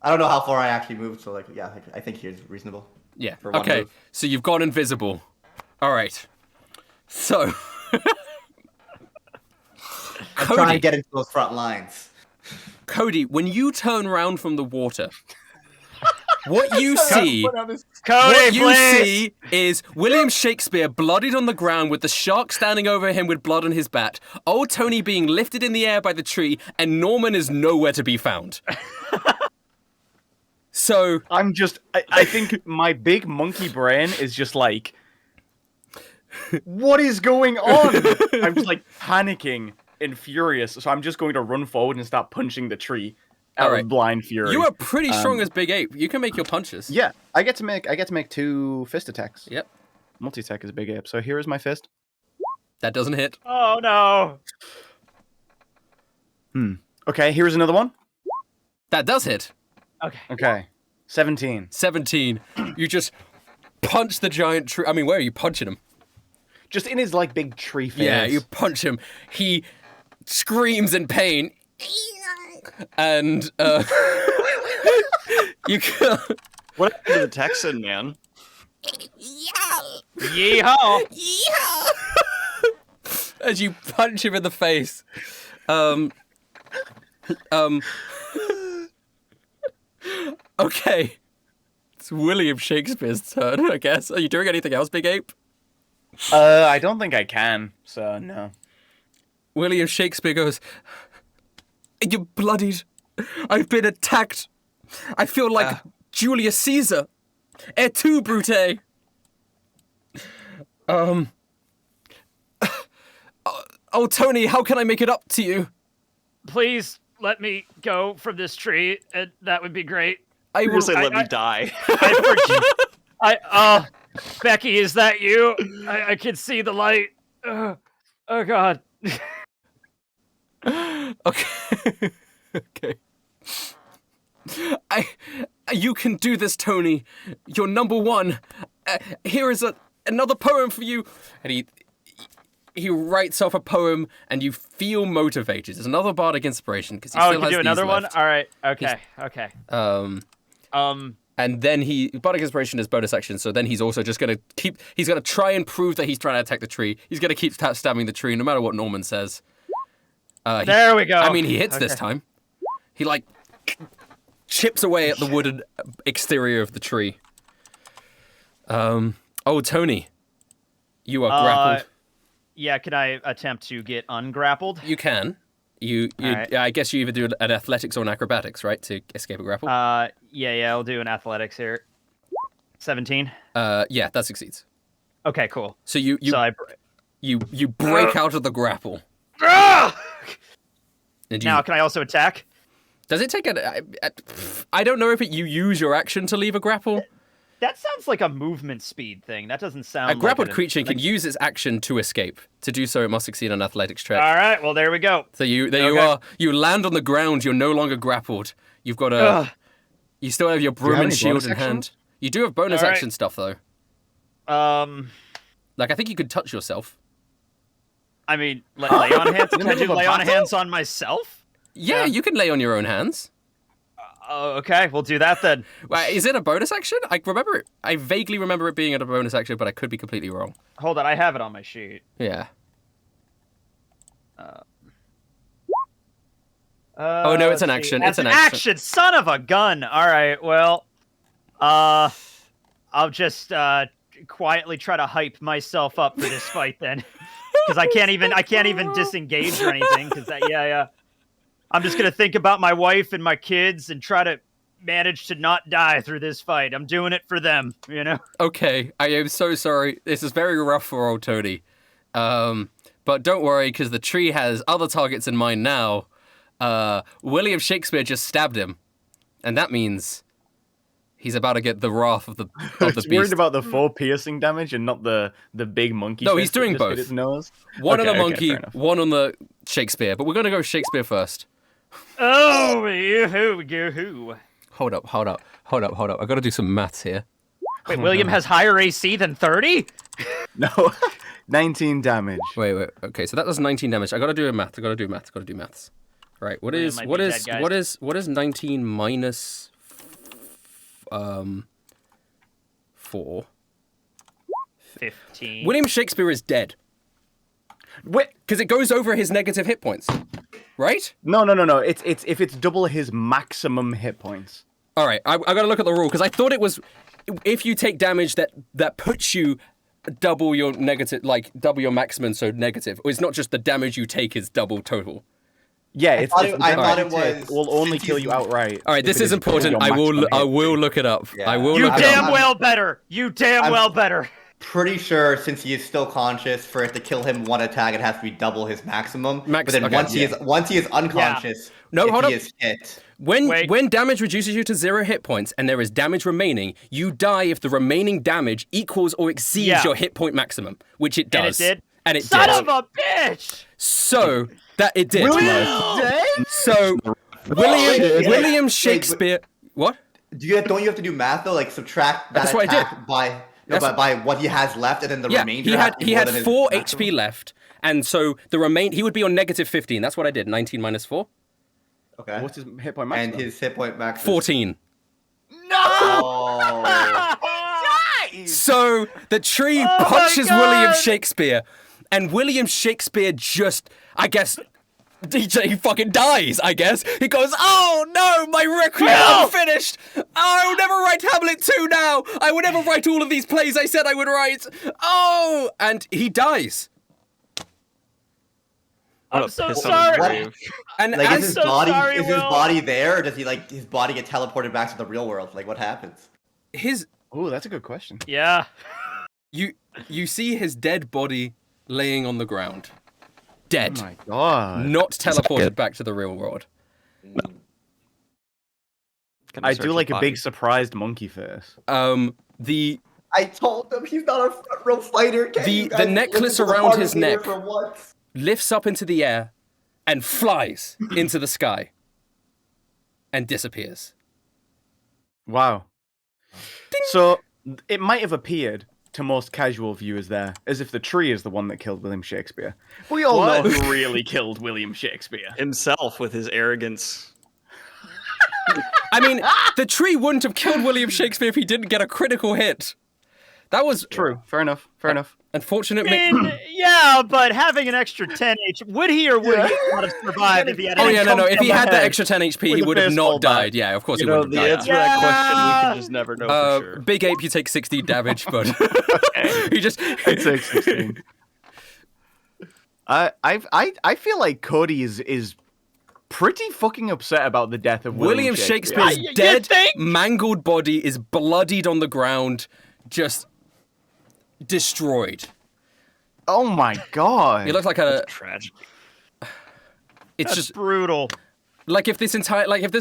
I don't know how far I actually moved, so like yeah, I think here's reasonable. Yeah. For one Okay. move. So you've gone invisible. All right. So. I'm trying to get into those front lines. Cody, when you turn around from the water, what you see, Cody, what you please! see is William Shakespeare bloodied on the ground with the shark standing over him with blood on his bat, old Tony being lifted in the air by the tree, and Norman is nowhere to be found. So I'm just. I think my big monkey brain is just like, what is going on? I'm just like panicking and furious, so I'm just going to run forward and start punching the tree out Alright. of blind fury. You are pretty strong as Big Ape. You can make your punches. Yeah, I get to make 2 fist attacks. Yep. Multi-attack is Big Ape. So here is my fist. That doesn't hit. Oh no. Okay, here's another one. That does hit. Okay. Okay, 17. 17. You just punch the giant tree. I mean, where are you punching him? Just in his like big tree face. Yeah, you punch him. He screams in pain. And you can... What happened to the Texan, man? Yeehaw. As you punch him in the face. Okay. It's William Shakespeare's turn, I guess. Are you doing anything else, Big Ape? I don't think I can. So no. William Shakespeare goes, "You bloodied. I've been attacked. I feel like Julius Caesar. Et tu, Brute? Oh, Tony, how can I make it up to you? Please let me go from this tree, and that would be great. I You're will gonna say, let me die. Becky, is that you? I can see the light. Oh God. Okay. Okay. You can do this, Tony. You're number one. Here is another poem for you. And he writes off a poem, and you feel motivated. There's another bardic inspiration because he still you has can do these another one. left. All right. Okay. Okay. And then bardic inspiration is bonus action. So then he's also just gonna He's gonna try and prove that he's trying to attack the tree. He's gonna keep stabbing the tree, no matter what Norman says. There we go. I mean, he hits this time. He like chips away at the wooden exterior of the tree. Oh, Tony, you are grappled. Yeah, can I attempt to get ungrappled? You can. Alright. I guess you either do an athletics or an acrobatics, right, to escape a grapple? Yeah, I'll do an athletics here. 17. Yeah, that succeeds. Okay, cool. So you break out of the grapple. And Now, can I also attack? Does it take I don't know if you use your action to leave a grapple. That sounds like a movement speed thing. That doesn't sound A grappled like creature can use its action to escape. To do so, it must succeed an athletics check. All right, well, there we go. So you are. You land on the ground. You're no longer grappled. You've got You still have your broom and shield in hand. You do have bonus action stuff though. Like I think you could touch yourself. I mean, lay on hands. Can I do lay on hands on myself? Yeah, you can lay on your own hands. Okay, we'll do that then. Is it a bonus action? I vaguely remember it being a bonus action, but I could be completely wrong. Hold on, I have it on my sheet. Yeah. Oh no, it's an action. It's an action. Son of a gun. All right, well, I'll just quietly try to hype myself up for this fight then, because I can't even disengage or anything. Because yeah. I'm just gonna think about my wife and my kids and try to manage to not die through this fight. I'm doing it for them, you know? Okay, I am so sorry. This is very rough for old Tony. But don't worry, because the tree has other targets in mind now. William Shakespeare just stabbed him. And that means he's about to get the wrath of the beast. Worried about the 4 piercing damage and not the big monkey. No, he's doing just both. hit His nose. One on the Okay, monkey, fair enough. one on the Shakespeare. But we're going to go Shakespeare first. Oh, who? Hold up. I got to do some maths here. Wait, William has higher AC than 30? No, 19 damage. Wait. Okay, so that does 19 damage. I got to do maths. Right. What William is might what be is dead, guys. what is 19 minus 4? 15. William Shakespeare is dead. Wait, Because it goes over his negative hit points, right? no. It's if it's double his maximum hit points. All right, I got to look at the rule because I thought it was if you take damage that puts you double your negative, like double your maximum, so negative. It's not just the damage you take is double total. Yeah, it's thought the it- I thought damage it you take was will only since kill he's- you outright. All right, if this it is double important. your I maximum will hit look it up. Yeah. I will You look it damn up. well better. You damn well better. pretty sure since he is still conscious, for it to kill him one attack, it has to be double his maximum. Max- but then okay, once he is unconscious, No, if hold he up. is hit. When Wait. damage reduces you to 0 hit points and there is damage remaining, you die if the remaining damage equals or exceeds your hit point maximum, which it does. And it did? And it Son did. of a bitch! So that it did. Dead? So William Shakespeare. What? Don't you have to do math though? Like subtract that That's what I did. attack by what he has left, and then the Yeah, remainder. he has to be had more than his 4 maximum? HP left, and so he would be on negative 15. That's what I did. 19 minus 4. Okay. What's his hit point max? And his hit point max. is- 14. Oh. So the tree my punches God! William Shakespeare, and William Shakespeare just, I guess, he fucking dies, I guess. He goes, oh no, my Requiem No! unfinished. I will never write Hamlet 2 now. I will never write all of these plays I said I would write. Oh, and he dies. I'm What a so piss on sorry. the grave. And Like, as is his so body sorry, is his Will. body there, or does he like his body get teleported back to the real world? Like, what happens? his Oh, that's a good question. Yeah. you see his dead body laying on the ground. Dead. Oh my god. Not teleported back to the real world. Can I search do his like a body? big surprised monkey face. The I told him he's not a front row fighter. Can't you The guys necklace listen to the around heart his of the ear neck. for once? lifts up into the air and flies into the sky and disappears. Wow. So it might have appeared to most casual viewers there as if the tree is the one that killed William Shakespeare. We all What? know who really killed William Shakespeare. Himself with his arrogance. I mean, the tree wouldn't have killed William Shakespeare if he didn't get a critical hit. That was True. Fair enough. Fair enough. unfortunate. I mean, yeah, but having an extra 10 HP, would he or would he not have survived if he had Oh any yeah, no. If he had that head extra 10 HP, with he a would have baseball not bat. died. Yeah, of course You he know, would the have died. answer to that question we can just never know for sure. Big Ape, you take 60 damage, but he just. I'd say 16. I feel like Cody is pretty fucking upset about the death of William Shakespeare's You dead, think? mangled body is bloodied on the ground, just destroyed. Oh my god. It looks like a. Tragic. It's That's just brutal. like if this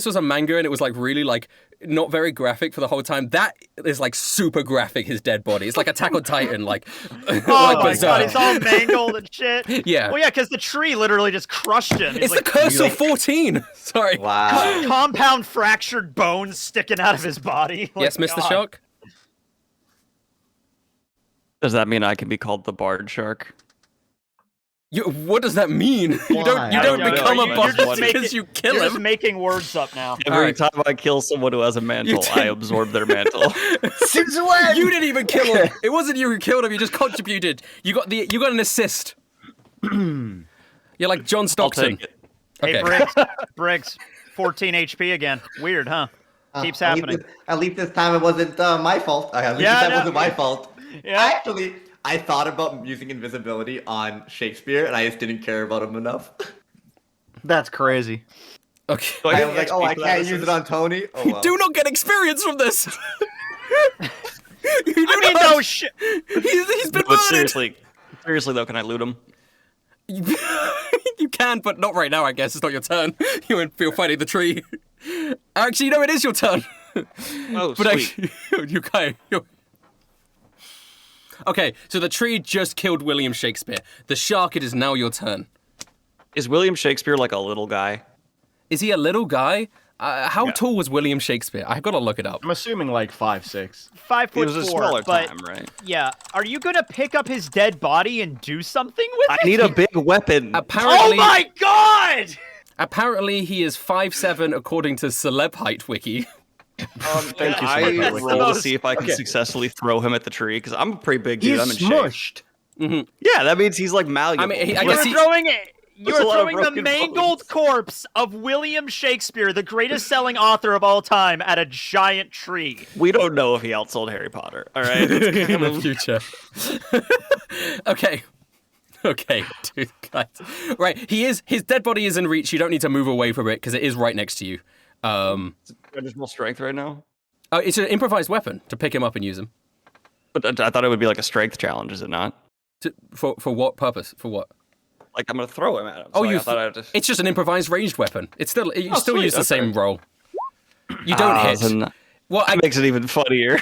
was a manga and it was like really like not very graphic for the whole time. That is like super graphic. His dead body. It's like Attack on Titan. Like, Oh like my Berserk. god, he's all mangled and shit. Yeah. Well, yeah, because the tree literally just crushed him. He's It's like the curse of 14. Sorry. Wow. compound fractured bones sticking out of his body. Like, Yes, Mr. God. Shark. Does that mean I can be called the Bard Shark? What does that mean? You don't I become know, a you're bard just making- because you kill You're just him. making words up now. Every Alright. time I kill someone who has a mantle, did- I absorb their mantle. Since when? You didn't even kill him. It wasn't you who killed him. You just contributed. You got an assist. You're like John I'll Stockton. take it. Hey, Okay. Briggs, 14 HP again. Weird, huh? Keeps At least happening. At least this time it wasn't my fault. At least Yeah, this time no. wasn't my fault. Yeah. Actually, I thought about using invisibility on Shakespeare, and I just didn't care about him enough. That's crazy. Okay. Do I I get was like, XP oh, I for that can't use assist? it on Tony. Oh, well. Do not get experience from this. You do I mean, not. no shit. He's been But murdered. seriously though, can I loot him? You can, but not right now. I guess it's not your turn. You're fighting the tree. Actually, no, it is your turn. Oh, But sweet. actually, Okay, so the tree just killed William Shakespeare. The shark, it is now your turn. Is William Shakespeare like a little guy? Is he a little guy? How tall was William Shakespeare? I've got to look it up. I'm assuming like 5'6". 5 It foot was a 4, smaller but time, right? yeah, are you gonna pick up his dead body and do something with I it? need a big weapon. Apparently, Oh my god! apparently he is 5'7" according to Celeb Height Wiki. Thank you so I much. That's the roll to most- see if I can successfully throw him at the tree because I'm a pretty big dude. He's I'm in shape. smushed. Yeah, that means he's like malleable. I mean, I You're guess he- throwing it. You're a lot of throwing the broken mangled bones. corpse of William Shakespeare, the greatest selling author of all time, at a giant tree. we don't know if he outsold Harry Potter. All right, it's in kind the of future. Okay, dude, guys. Right, his dead body is in reach. You don't need to move away from it because it is right next to you. I just roll strength right now. Oh, it's an improvised weapon to pick him up and use him. But I thought it would be like a strength challenge, is it not? For what purpose? For what? Like I'm gonna throw him at him. Oh, so you. I thought I'd just... It's just an improvised ranged weapon. It's still you still sweet, use the okay. same roll. You don't hit. Then Well, that makes it even funnier.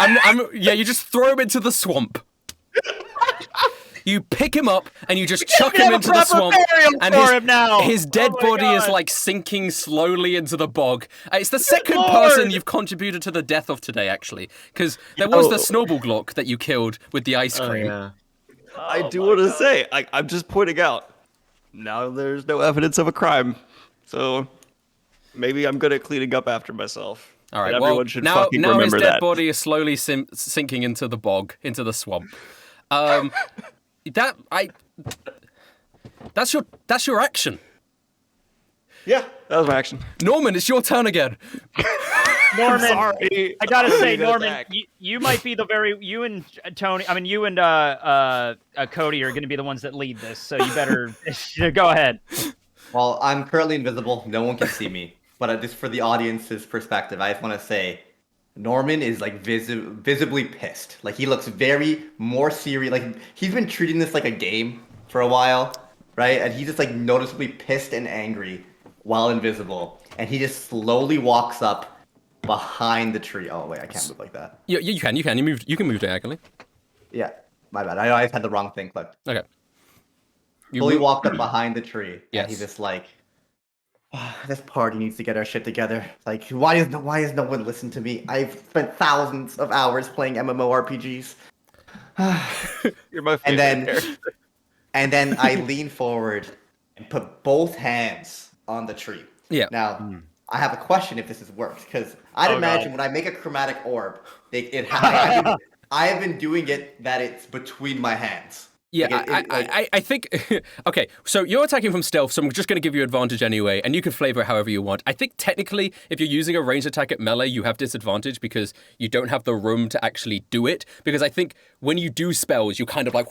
yeah, you just throw him into the swamp. You pick him up and you just chuck him into the swamp, and his dead body is like sinking slowly into the bog. It's the second person you've contributed to the death of today, actually, because there was the Snowball that you killed with the ice cream. Yeah. I do want to say, I'm just pointing out. Now there's no evidence of a crime, so maybe I'm good at cleaning up after myself. All right, And well, everyone should now fucking his remember dead that. body is slowly sinking into the bog, into the swamp. That's your action. Yeah, that was my action. Norman, it's your turn again. Norman, Sorry. I gotta say, didn't Norman, attack. you might be you and Tony, I mean, you and Cody are gonna be the ones that lead this, so you better go ahead. Well, I'm currently invisible. No one can see me. But just for the audience's perspective, I just want to say, Norman is like visibly pissed. Like he looks very more serious. Like he's been treating this like a game for a while, right? And he's just like noticeably pissed and angry while invisible. And he just slowly walks up behind the tree. Oh wait, I can't move like that. You can. You can move diagonally. Yeah, my bad. I always had the wrong thing clicked. Okay. You Fully move- walked up behind the tree. Yes. And he's just like, this party needs to get our shit together. Like, why is no one listen to me? I've spent thousands of hours playing MMORPGs. You're my favorite And then- character. And then I lean forward and put both hands on the tree. Yeah. Now, I have a question if this has worked, because I'd Oh, imagine God. when I make a chromatic orb, I have been doing it that it's between my hands. Yeah, Like, I think. Okay, so you're attacking from stealth, so I'm just going to give you advantage anyway, and you can flavor it however you want. I think technically, if you're using a ranged attack at melee, you have disadvantage because you don't have the room to actually do it. Because I think when you do spells, you kind of like.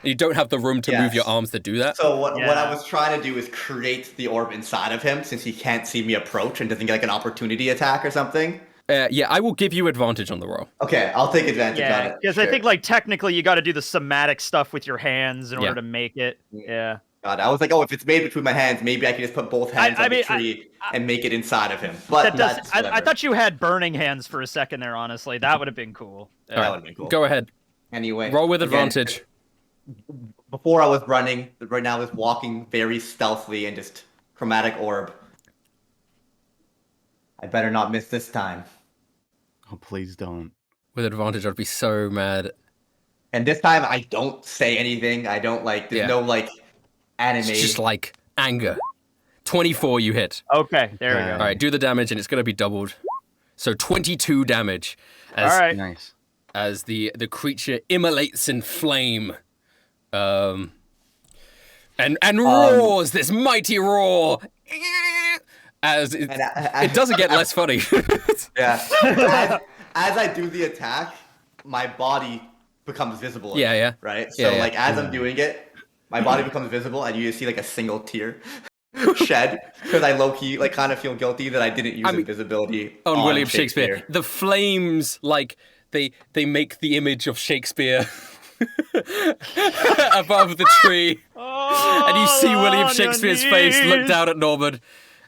You don't have the room to move Yes. your arms to do that. So what Yeah. I was trying to do is create the orb inside of him, since he can't see me approach and doesn't get like an opportunity attack or something. Yeah, I will give you advantage on the roll. Okay, I'll take advantage on Yeah, it. because I think like technically you got to do the somatic stuff with your hands in order to make it. Yeah. God, I was like, oh, if it's made between my hands, maybe I can just put both hands I on mean, the tree and make it inside of him. But That does. that's I whatever. thought you had burning hands for a second there. Honestly, that would have been cool. that would have been cool. Go ahead. Anyway, Roll with again, advantage. Before I was running, right now I was walking very stealthily and just chromatic orb. I better not miss this time. Oh, please don't. With advantage, I'd be so mad. And this time I don't say anything. I don't like. There's Yeah. no like anime. It's just like anger. 24 you hit. Okay, there we Okay. go. All right, do the damage, and it's going to be doubled. So 22 damage All as right. Nice. as the creature immolates in flame. And roars this mighty roar. As it, And I- it doesn't get less funny. Yeah. as I do the attack, my body becomes visible. Yeah, yeah. Right. Yeah, So yeah. like as I'm doing it, my body becomes visible, and you just see like a single tear shed because I low key like kind of feel guilty that I didn't use mean, invisibility on William Shakespeare. The flames, like they make the image of Shakespeare above the tree, and you see William Shakespeare's face look down at Norman,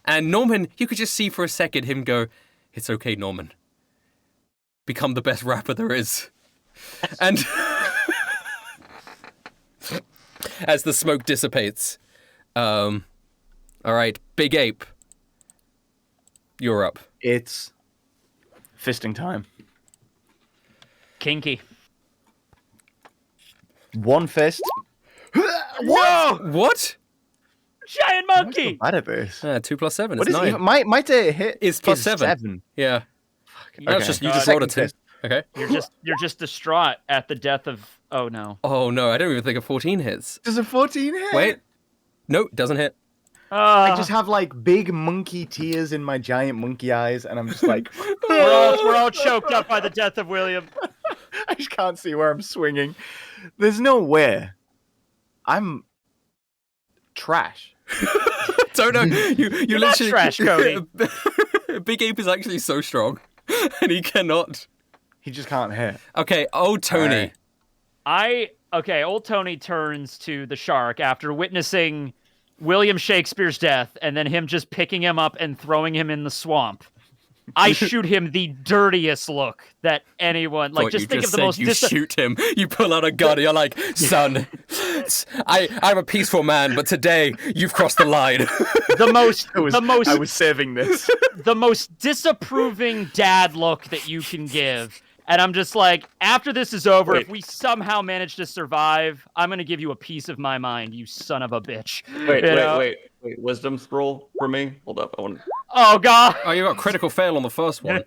and Norman, you could just see for a second him go, "It's okay, Norman. Become the best rapper there is," and as the smoke dissipates, all right, Big Ape, you're up. It's fisting time. Kinky. One fist. Whoa! What? Giant I'm monkey. so bad at this. 2 plus 7 What is is 9. even, my data hit It's plus is 7. Yeah. That's Okay. just you God. just rolled a Second 2. fist. Okay. You're just distraught at the death of. Oh no. Oh no, I don't even think a 14 hits. Does a 14 hit? Wait. Nope, doesn't hit. I just have like big monkey tears in my giant monkey eyes, and I'm just like, we're all choked up by the death of William. I just can't see where I'm swinging. There's no way. I'm trash. Don't know. You not literally trash, Cody. Big Ape is actually so strong, and he cannot. He just can't hit. Okay, old Tony. Alright. Old Tony turns to the shark after witnessing William Shakespeare's death and then him just picking him up and throwing him in the swamp. I shoot him the dirtiest look that anyone like. Thought Just you think just of the said most. you shoot him. You pull out a gun. And you're like, son, I'm a peaceful man, but today you've crossed the line. I was saving this. The most disapproving dad look that you can give. And I'm just like, after this is over, if we somehow manage to survive, I'm gonna give you a piece of my mind, you son of a bitch. Wait. Wisdom scroll for me. Hold up. Oh god. Oh, you got a critical fail on the first one.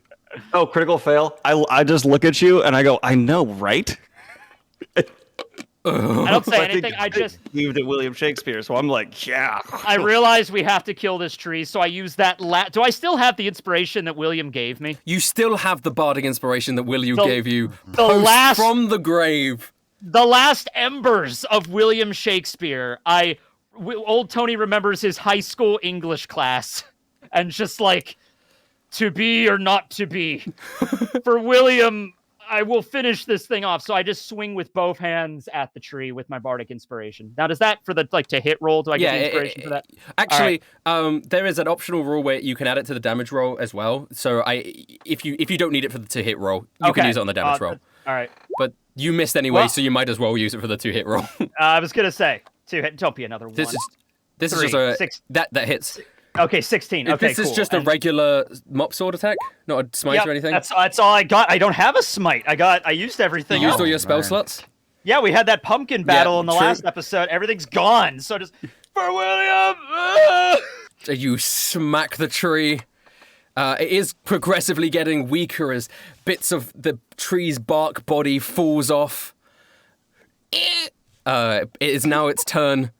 Oh, critical fail. I just look at you and I go, I know, right? I don't say I anything. think I just believed in William Shakespeare, so I'm like, yeah. I realize we have to kill this tree, so I use that. Do I still have the inspiration that William gave me? You still have the bardic inspiration that William gave you. last from the grave. The last embers of William Shakespeare. Old Tony remembers his high school English class, and just like, to be or not to be. For William, I will finish this thing off. So I just swing with both hands at the tree with my bardic inspiration. Now, does that for the to hit roll? Do I get the inspiration for that? Actually, there is an optional rule where you can add it to the damage roll as well. So if you don't need it for the to hit roll, you can use it on the damage roll. All right. But you missed anyway, so you might as well use it for the 2-hit roll. I was gonna say 2 hit. Don't be another one. This is Three, just a six. that hits. Okay, 16. Okay, This is cool. just a regular mop sword attack, not a smite or anything. That's all I got. I don't have a smite. I used everything. You used else. all your spell slots. Yeah, we had that pumpkin battle in the true. last episode. Everything's gone. So just for William. You smack the tree. It is progressively getting weaker as bits of the tree's bark body falls off. It is now its turn.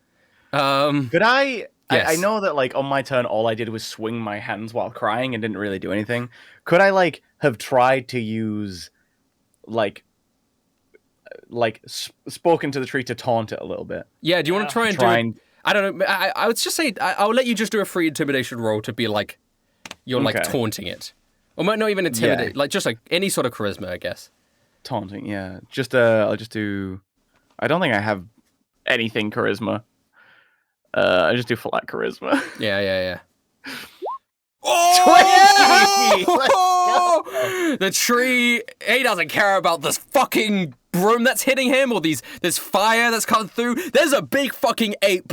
Could I? Yes. I know that like on my turn, all I did was swing my hands while crying and didn't really do anything. Could I like have tried to use spoken to the tree to taunt it a little bit? Yeah, do you want to try and do it? I don't know. I would just say I'll let you just do a free intimidation roll to be like you're like taunting it, or might not even intimidate, like just like any sort of charisma, I guess. Taunting, yeah. I'll just do. I don't think I have anything charisma. I just do flat charisma. Yeah. Oh! The tree, he doesn't care about this fucking broom that's hitting him or this fire that's come through. There's a big fucking ape.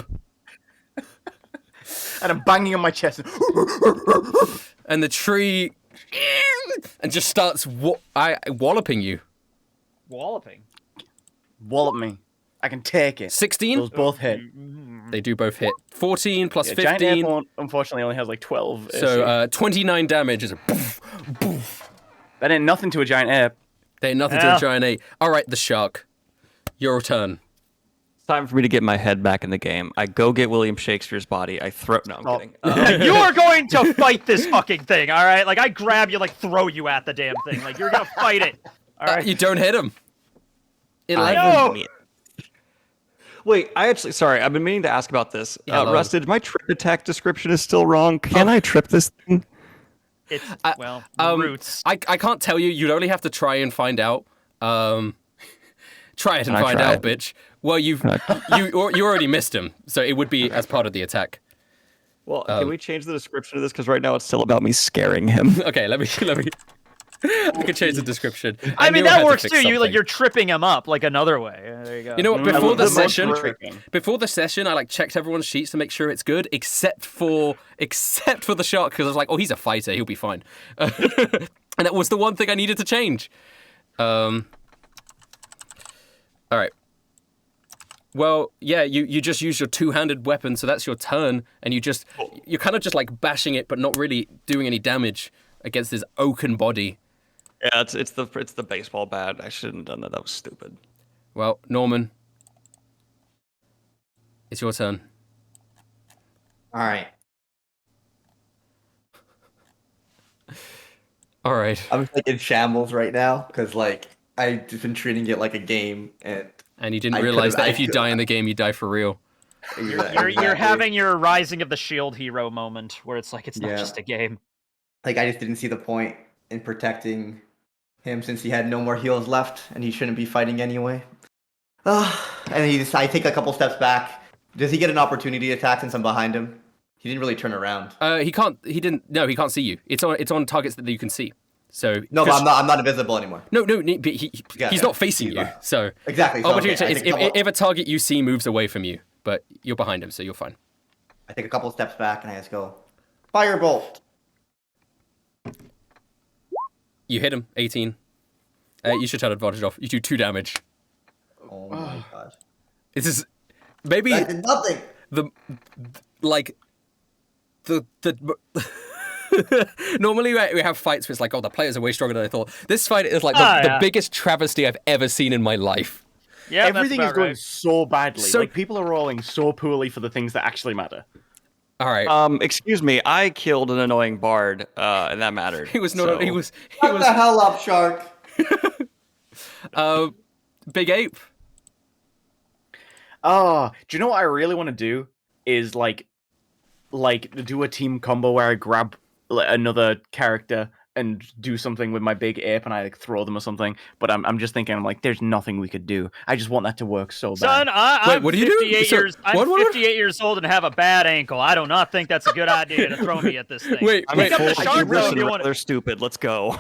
And I'm banging on my chest. And the tree and just starts walloping you. Walloping. Wallop me. I can take it. 16? Those both hit. They do both hit. 14 plus Giant 15. ape unfortunately only has like 12. So 29 damage is a poof, poof. That ain't nothing to a giant ape. They ain't nothing to a giant ape. All right, the shark. Your turn. It's time for me to get my head back in the game. I go get William Shakespeare's body. I throw. No, I'm kidding. You are going to fight this fucking thing, all right? Like I grab you, like throw you at the damn thing. Like you're gonna fight it. All right. You don't hit him. 11. No. Wait, sorry, I've been meaning to ask about this. Hello. Rusted, my trip attack description is still wrong. Can I trip this thing? It's roots. I can't tell you. You'd only have to try and find out. Try it and I find try out, it? bitch. Well, you already missed him, so it would be as part of the attack. Well, can we change the description of this? Because right now it's still about me scaring him. Okay, let me. I can change the description. I mean knew I had that to works fix too. something. You're tripping him up like another way. There you go. You know what? Before the session, I like checked everyone's sheets to make sure it's good, except for the shark, because I was like, oh, he's a fighter, he'll be fine. And that was the one thing I needed to change. All right. Well, yeah, you just use your two-handed weapon, so that's your turn, and you're kind of just like bashing it, but not really doing any damage against this oaken body. Yeah, it's the baseball bat. I shouldn't have done that. That was stupid. Well, Norman, it's your turn. All right. All right. I'm like in shambles right now because like I've just been treating it like a game, and you didn't realize that if you die in the game, you die for real. You're having your Rising of the Shield hero moment where it's like it's not just a game. like I just didn't see the point in protecting him since he had no more heals left and he shouldn't be fighting anyway. I take a couple steps back. Does he get an opportunity attack since I'm behind him? He didn't really turn around. He can't. He didn't. No, he can't see you. It's on targets that you can see. So no, but I'm not invisible anymore. No, but he's not facing you. So exactly. So, if a target you see moves away from you, but you're behind him, so you're fine. I take a couple steps back and I just go, firebolt. You hit him, 18. You should turn advantage off. You do 2 damage. Oh my god. This is maybe that did nothing. Normally we have fights where it's like, oh, the players are way stronger than I thought. This fight is like the biggest travesty I've ever seen in my life. Yeah, everything is going right. so badly. So, like people are rolling so poorly for the things that actually matter. All right. Excuse me. I killed an annoying bard, and that mattered. He was not. So. He was. Shut the hell up, Shark. Big Ape. Oh, do you know what I really want to do? Is like do a team combo where I grab another character and do something with my big ape and I like throw them or something. But I'm just thinking, I'm like, there's nothing we could do. I just want that to work so bad. Son, I'm what do you do? 58 years old and have a bad ankle. I do not think that's a good idea to throw me at this thing. Pick up the shark, though. They're stupid. Let's go.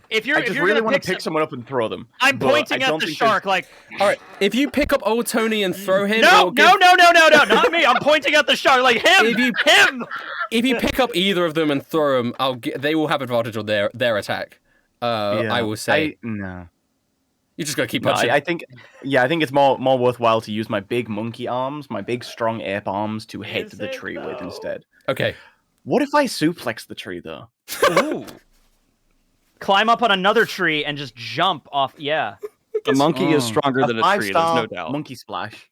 If you're I just really want to pick someone up and throw them. I'm pointing at the shark like. All right, if you pick up old Tony and throw him. No, not me. I'm pointing at the shark like him. Him. If you pick up either of them and throw them, they will have advantage on their attack. I will say. No. You just gotta keep punching. I think it's more worthwhile to use my big monkey arms, my big strong ape arms, to hit the tree with instead. Okay. What if I suplex the tree though? Ooh. Climb up on another tree and just jump off. Yeah. The monkey is stronger than a tree. There's no doubt. Monkey splash.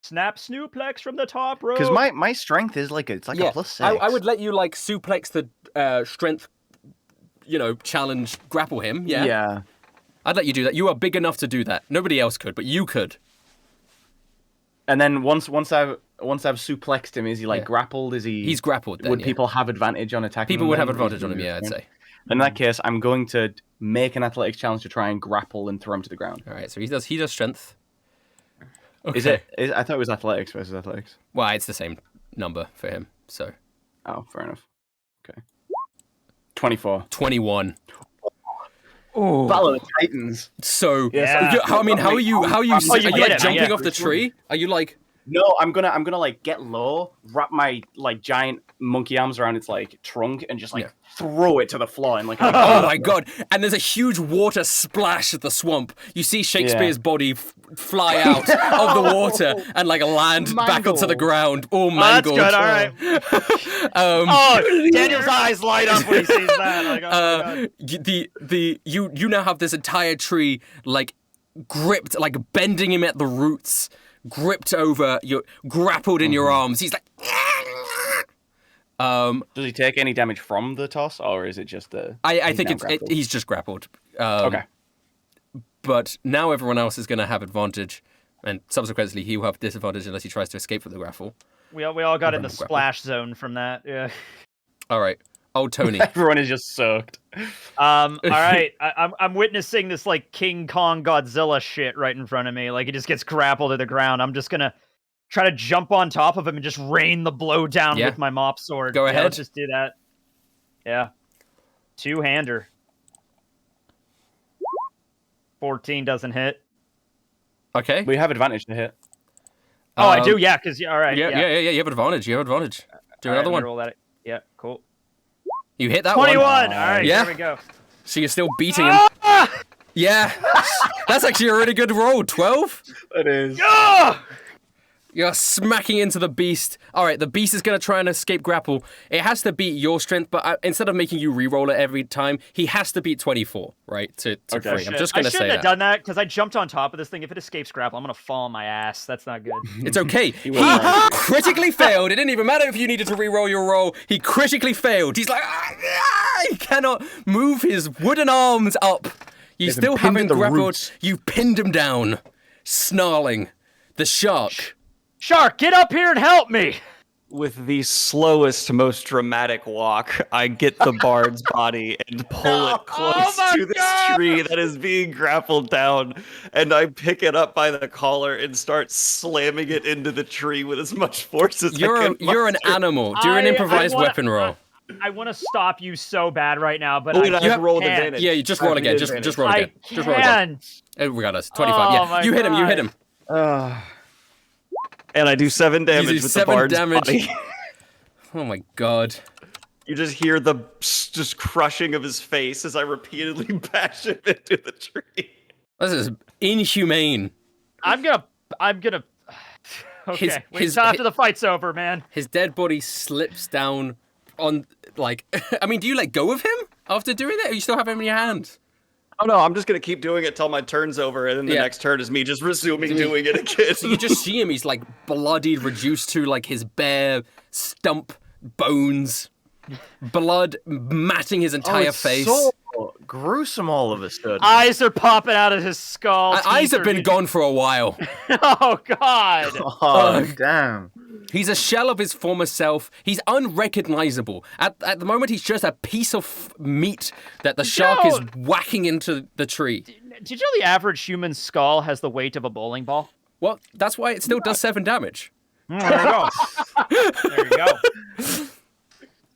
Snap snooplex from the top rope. Because my strength is like a +6. I would let you like suplex the strength, challenge, grapple him. Yeah. Yeah. I'd let you do that. You are big enough to do that. Nobody else could, but you could. And then once I've suplexed him, is he grappled? Is he? He's grappled. Then, would people have advantage on attacking? People would have advantage on him. Yeah, I'd say. In that case, I'm going to make an athletics challenge to try and grapple and throw him to the ground. All right. So he does strength. Okay. Is it? I thought it was athletics versus athletics. Well, it's the same number for him. So. Oh, fair enough. Okay. 24. 21. Oh, Battle of the Titans. So, yeah. How are you are you jumping off the tree? Are you like? No, I'm gonna like get low, wrap my giant monkey arms around its trunk, and just throw it to the floor and oh my god! And there's a huge water splash at the swamp. You see Shakespeare's body fly out of the water and land back onto the ground, all mangled. That's good. All right. Daniel's eyes light up when he sees that. You now have this entire tree gripped, bending him at the roots. Gripped over, you're grappled in your arms. He's like, does he take any damage from the toss, or is it just the? I think he's just grappled. Okay. But now everyone else is going to have advantage, and subsequently he will have disadvantage unless he tries to escape from the grapple. We all got in the splash zone from that. Yeah. All right. Old Tony. Everyone is just soaked. All right. I'm witnessing this King Kong Godzilla shit right in front of me. He just gets grappled to the ground. I'm just gonna try to jump on top of him and just rain the blow down with my mop sword. Go ahead. Let's just do that. Yeah. 2-hander. 14 doesn't hit. Okay. We have advantage to hit. Oh, I do. Yeah. Because all right. Yeah. You have advantage. Do another one. Roll that. Yeah. Cool. You hit that 21. one. 21! Alright, yeah. Here we go. So you're still beating him. Yeah. That's actually a really good roll. 12? It is. You're smacking into the beast. All right, the beast is going to try and escape grapple. It has to beat your strength, but instead of making you re-roll it every time, he has to beat 24, right, to free. I'm just going to say that. I shouldn't have done that, because I jumped on top of this thing. If it escapes grapple, I'm going to fall on my ass. That's not good. It's okay. He critically failed. It didn't even matter if you needed to re-roll your roll. He critically failed. He's like, he cannot move his wooden arms up. You still haven't grappled. You pinned him down, snarling. The shark. Shark, get up here and help me! with the slowest, most dramatic walk, I get the bard's body and pull it close to this tree that is being grappled down, and I pick it up by the collar and start slamming it into the tree with as much force as I can. You're an animal. Do an improvised weapon roll. I want to stop you so bad right now, but Wait, I have to roll with can't. advantage. Yeah, you just roll again. Just roll again. Just roll again. Regardless, 25. Oh Yeah, my you hit him. You God. hit him. And I do 7 damage do with 7 the bard's damage. body. Oh my god. You just hear the just crushing of his face as I repeatedly bash him into the tree. This is inhumane. I'm gonna. Okay, wait until after the fight's over, man. His dead body slips down on, like, I mean, do you let go of him after doing that, or you still have him in your hand? Oh no, I'm just gonna keep doing it till my turn's over, and then the next turn is me just resuming doing it again. So you just see him, he's like bloodied, reduced to like his bare stump bones, blood matting his entire face. So gruesome all of a sudden. Eyes are popping out of his skull. Eyes have been gone for a while. Oh God. Oh, damn. He's a shell of his former self. He's unrecognizable. At the moment, he's just a piece of meat that the shark is whacking into the tree. Did you know the average human skull has the weight of a bowling ball? Well, that's why it still does 7 damage. There you go. There you go.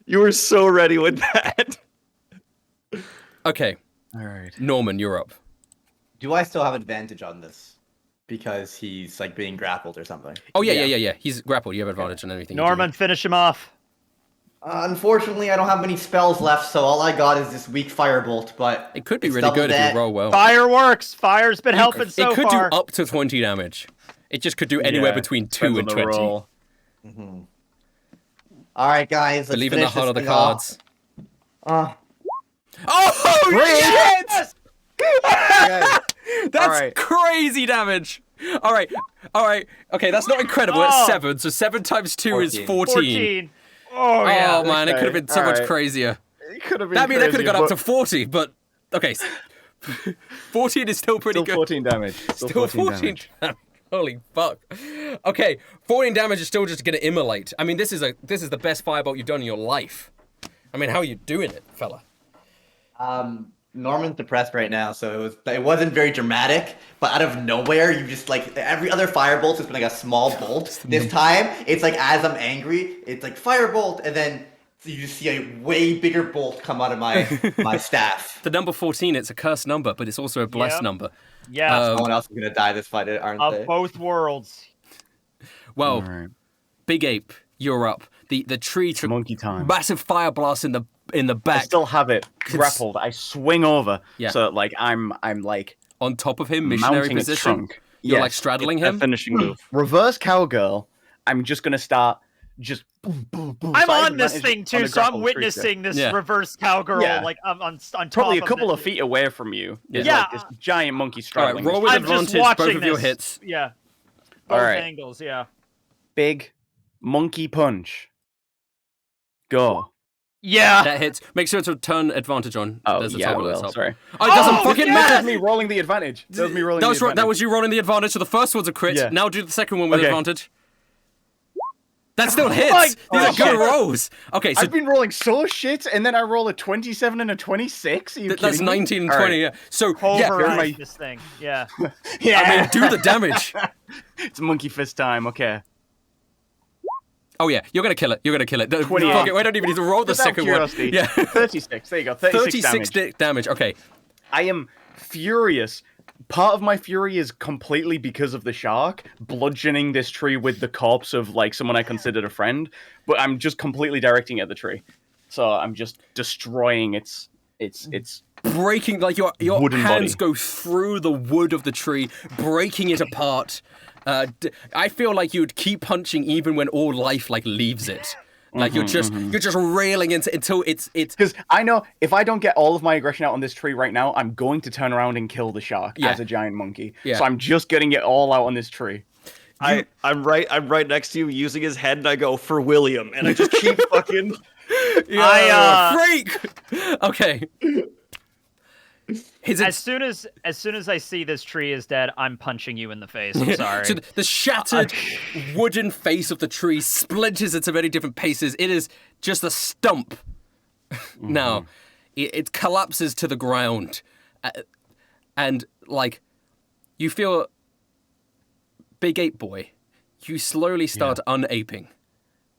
You were so ready with that. Okay. All right. Norman, you're up. Do I still have advantage on this? Because he's like being grappled or something. Oh, yeah. He's grappled. You have advantage on anything. Norman, finish him off. Unfortunately, I don't have many spells left, so all I got is this weak firebolt, but... It could be it's really good if double you roll well. Fireworks. Fire's been helping so far. It could do up to 20 damage. It just could do anywhere between 2 and 20. Mm-hmm. All right, guys, let's Believe in the finish heart this of the thing off. cards. Oh, yes! That's Alright. crazy damage. All right. Okay, that's not incredible. It's 7. So 7 times 2 is 14. 14. Oh, yeah. Oh man, it could have been so much crazier. It could have been. That could have crazier, got up but to 40, but okay. 14 is still pretty still good. 14 damage. Still 14 damage. Holy fuck. Okay, 14 damage is still just gonna immolate. I mean, this is the best firebolt you've done in your life. I mean, how are you doing it, fella? Norman's depressed right now, so it wasn't very dramatic, but out of nowhere, you just like every other firebolt has been like a small bolt. This time, it's like as I'm angry, it's like firebolt, and then you just see a way bigger bolt come out of my staff. The number 14, it's a cursed number, but it's also a blessed number. Yeah. Someone else is gonna die this fight, aren't they? Of both worlds. Well, Alright. Big Ape, you're up. The tree took Monkey time. massive fire blast in the back. I still have it grappled. I swing over, Yeah. so like I'm like on top of him, missionary mounting its position. trunk. You're Yes. like straddling That him. finishing move. Reverse cowgirl. I'm just gonna start just. Boom, boom, boom. I'm So I have on this advantage thing on too, the so I'm grappled creature. witnessing this Yeah. reverse cowgirl Yeah. like on top Probably a of couple the- of feet away from you. There's Yeah. like this giant monkey All straddling. right, roll this with I'm just advantage. watching Both of your this. hits. Yeah. Both Alright. angles, yeah. big monkey punch. Go. Yeah. That hits. Make sure to turn advantage on. Oh, There's a yeah, I toggle at the will. top. Sorry. Oh, it doesn't Oh, fucking yes! matter. That was me rolling the advantage. That was me rolling That was the right. That advantage. was you rolling the advantage. So the first one's a crit. Yeah. Now do the second one with Okay. advantage. That still hits. my These are God. good rolls. Okay, so I've been rolling so shit, and then I roll a 27 and a 26. Are you that's kidding me? 19 and All 20. right. Yeah. So Pulverize my- this thing. Yeah. Yeah. I mean, do the damage. It's monkey fist time. Okay. Oh yeah, you're gonna kill it. You're gonna kill it. 28. Fuck it, we don't even need to roll the Just out of second one. curiosity. Yeah. 36. There you go. 36 damage. damage. Okay. I am furious. Part of my fury is completely because of the shark bludgeoning this tree with the corpse of like someone I considered a friend, but I'm just completely directing at the tree. So I'm just destroying its Breaking, like your Wooden hands body. go through the wood of the tree, breaking it apart. I feel like you'd keep punching even when all life like leaves it. Like you're just railing into until it's because I know if I don't get all of my aggression out on this tree right now, I'm going to turn around and kill the shark Yeah. as a giant monkey. Yeah. So I'm just getting it all out on this tree. I'm right next to you using his head, and I go for William, and I just keep fucking. freak. Okay. As soon as I see this tree is dead, I'm punching you in the face. I'm sorry. So the shattered wooden face of the tree splinters into many different pieces. It is just a stump. Now, it collapses to the ground. And, like, you feel... Big ape boy, you slowly start unaping.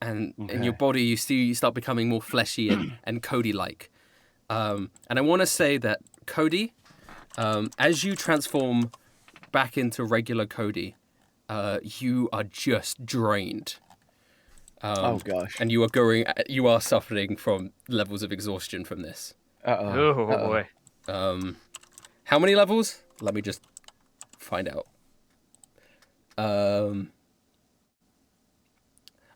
And in your body, you start becoming more fleshy and Cody-like. And I want to say that Cody, as you transform back into regular Cody, you are just drained. Oh gosh. And you are suffering from levels of exhaustion from this. Oh boy. How many levels? Let me just find out.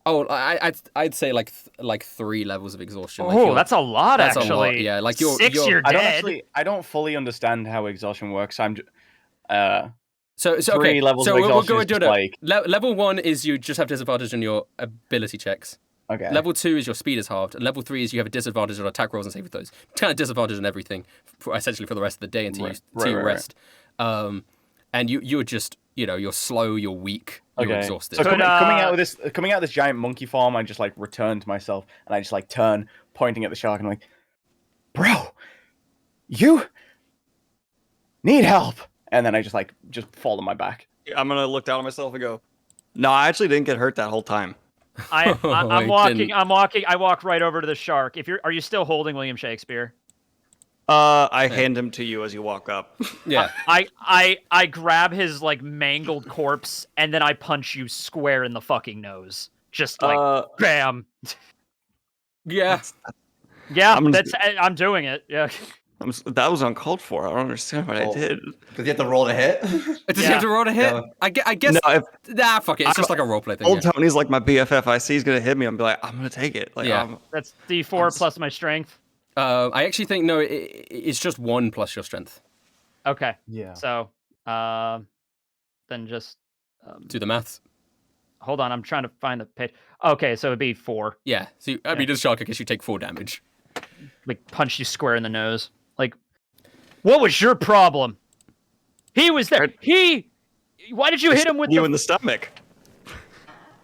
I'd say like 3 levels of exhaustion. Oh, that's a lot, that's actually. A lot, yeah, like you're you're dead. I don't fully understand how exhaustion works. So 3 okay. levels So of we'll exhaustion go is and do just it. Level 1 is you just have disadvantage on your ability checks. Okay. Level 2 is your speed is halved, and level 3 is you have a disadvantage on attack rolls and save throws. Kind of disadvantage on everything, essentially for the rest of the day until you rest. And you're just, you're slow, you're weak, you're exhausted. So coming out of this giant monkey form, I just like return to myself, and I just like turn, pointing at the shark, and I'm like, "Bro, you need help!" And then I just fall on my back. I'm gonna look down at myself and go, "No, I actually didn't get hurt that whole time." I'm walking. I walk right over to the shark. Are you still holding William Shakespeare? I hand him to you as you walk up. Yeah. I grab his like mangled corpse and then I punch you square in the fucking nose. Just like bam. Yeah. Yeah, I'm doing it. Yeah. That was uncalled for. I don't understand what I did. Because you have to roll to hit. Does he have to roll to hit? Yeah. I guess. No, fuck it. It's just like a roleplay thing. Old Tony's like my BFF. I see he's gonna hit me. I'm like, I'm gonna take it. Like, Yeah. That's D4 plus my strength. I actually think no. It's just 1 plus your strength. Okay. Yeah. So, then just Do the maths. hold on. I'm trying to find the page. Okay, so it'd be 4. Yeah. So I mean, as shark, I guess you take 4 damage. Like punch you square in the nose. Like, what was your problem? He was there. Why did you hit him with you in the stomach?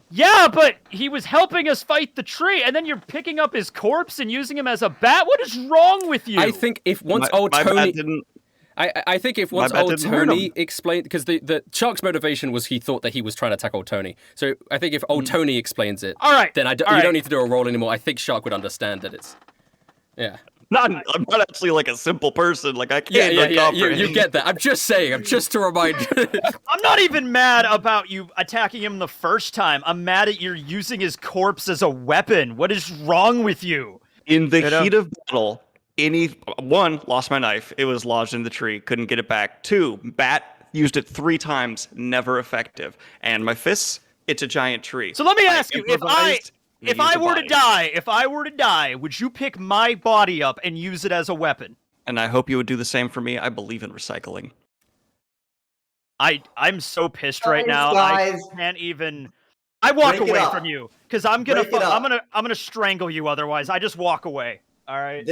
Yeah, but he was helping us fight the tree, and then you're picking up his corpse and using him as a bat. What is wrong with you? I think if once old Tony explained, because the shark's motivation was he thought that he was trying to attack old Tony. So I think if old Tony explains it, all right, then you don't need to do a roll anymore. I think Shark would understand that it's, yeah. I'm not actually like a simple person. Like I can't. You get that. I'm just saying. I'm just to remind you. I'm not even mad about you attacking him the first time. I'm mad at you're using his corpse as a weapon. What is wrong with you? In the heat of battle, one, lost my knife. It was lodged in the tree. Couldn't get it back. 2, bat used it 3 times. Never effective. And my fists, it's a giant tree. So let me ask you, if I were to die, would you pick my body up and use it as a weapon? And I hope you would do the same for me. I believe in recycling. I'm so pissed right now. Guys. I can't even. I walk Break it away up. from you because I'm gonna Break it up. I'm gonna strangle you otherwise. I just walk away. All right.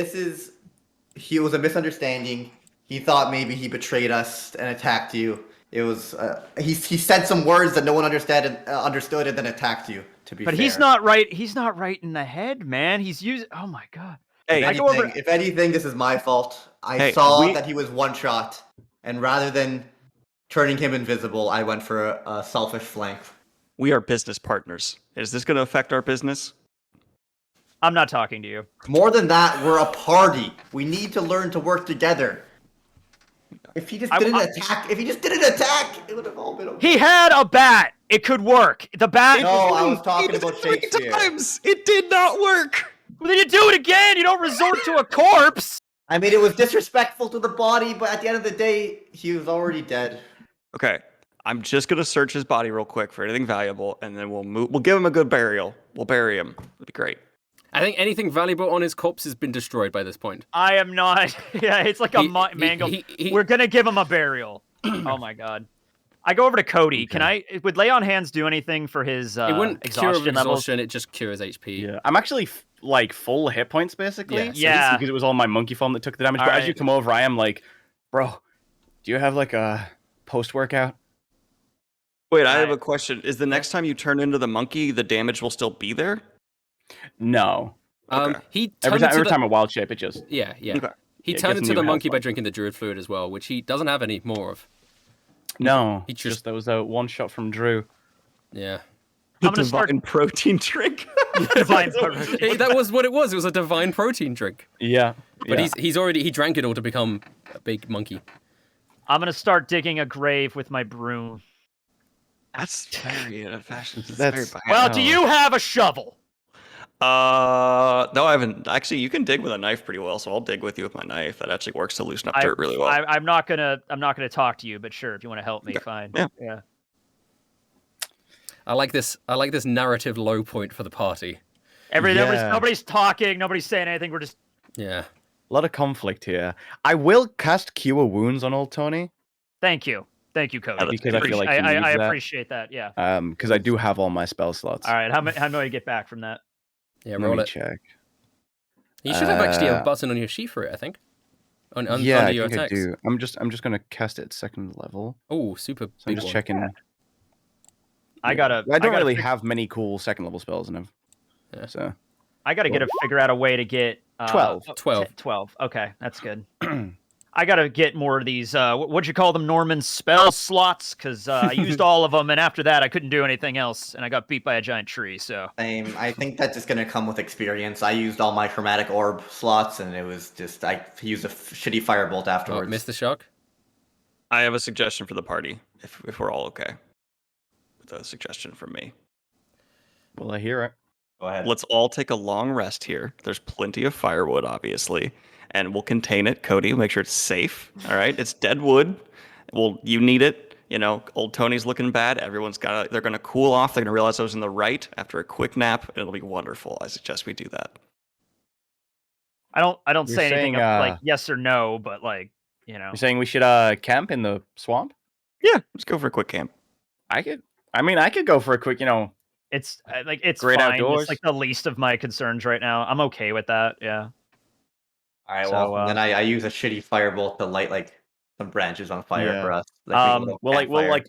He was a misunderstanding. He thought maybe he betrayed us and attacked you. It was he said some words that no one understood and then attacked you. To be But fair. he's not right. He's not right in the head, man. He's using. Oh my god. Hey, If anything, this is my fault. I saw that he was one shot, and rather than turning him invisible, I went for a selfish flank. we are business partners. Is this going to affect our business? I'm not talking to you. More than that, we're a party. We need to learn to work together. If he just didn't attack, it would have all been okay. He had a bat. It could work. The bat. No, I was talking about Shakespeare. 3 times. It did not work. Well, then you do it again. You don't resort to a corpse. I mean, it was disrespectful to the body, but at the end of the day, he was already dead. Okay, I'm just gonna search his body real quick for anything valuable, and then we'll give him a good burial. We'll bury him. It'll be great. I think anything valuable on his corpse has been destroyed by this point. I am not. Yeah, it's like a mango. We're gonna give him a burial. Oh my god. I go over to Cody. Okay. Would lay on hands do anything for his it wouldn't cure exhaustion levels? Exhaustion, it just cures HP. Yeah, I'm actually like full hit points basically. Yeah. Because it was all my monkey form that took the damage. All but right. as you come over, I am like Bro, do you have like a post-workout? Wait, I have a question. Is the next time you turn into the monkey, the damage will still be there? No. Okay. He Every turned time into I wild shape, it just yeah. Okay. He Yeah, turned gets into new the health monkey by bar. drinking the druid fluid as well, which he doesn't have any more of. no. He It's just- just there was a one shot from Drew. Yeah. The I'm gonna start divine protein drink. divine That's what it protein. Hey, that was what it was. It was a divine protein drink. Yeah. But he drank it all to become a big monkey. I'm gonna start digging a grave with my broom. That's very fashion. That's- Very Well, do you have a shovel? No, I haven't. Actually, you can dig with a knife pretty well, so I'll dig with you with my knife. That actually works to loosen up dirt really well. I'm not gonna talk to you, but sure, if you want to help me, fine. Yeah. I like this narrative low point for the party. Nobody's talking, nobody's saying anything. We're just Yeah. A lot of conflict here. I will cast Cure Wounds on old Tony. thank you, Cody. Because I feel like he I needs that. appreciate that. Yeah. Because I do have all my spell slots. All right. How do I get back from that? Yeah, Let roll me it. check. You should have actually a Uh, button on your sheet for it, I think. Under yeah, your I think I attacks. do. I'm just gonna cast it at second level. Oh, super So I'm big just one. checking. I gotta don't really fig- have many cool second level spells in him. Yeah. So I gotta figure out a way to get 12. 12. 12. Okay, that's good. I gotta get more of these. What'd you call them, Norman? Spell slots? Because I used all of them, and after that, I couldn't do anything else, and I got beat by a giant tree. So Same. I think that's just gonna come with experience. I used all my chromatic orb slots, and it was just I used a shitty firebolt Oh, afterwards. missed the shock. I have a suggestion for the party, if we're all okay. With a suggestion from me. will I hear it? Go ahead. Let's all take a long rest here. There's plenty of firewood, obviously, and we'll contain it. Cody, make sure it's safe. All right, it's dead wood. Well, you need it. You know, old Tony's looking bad. They're gonna cool off. They're gonna realize I was in the right after a quick nap, and it'll be wonderful. I suggest we do that. I don't You're say anything saying, like yes or no, but like You're saying we should camp in the swamp? Yeah, let's go for a quick camp. I could go for a quick, it's it's Great fine. outdoors. It's like the least of my concerns right now. I'm okay with that. Yeah. All right. So, Well, then I use a shitty firebolt to light like some branches on fire Yeah. for us. Like, we can we'll campfire.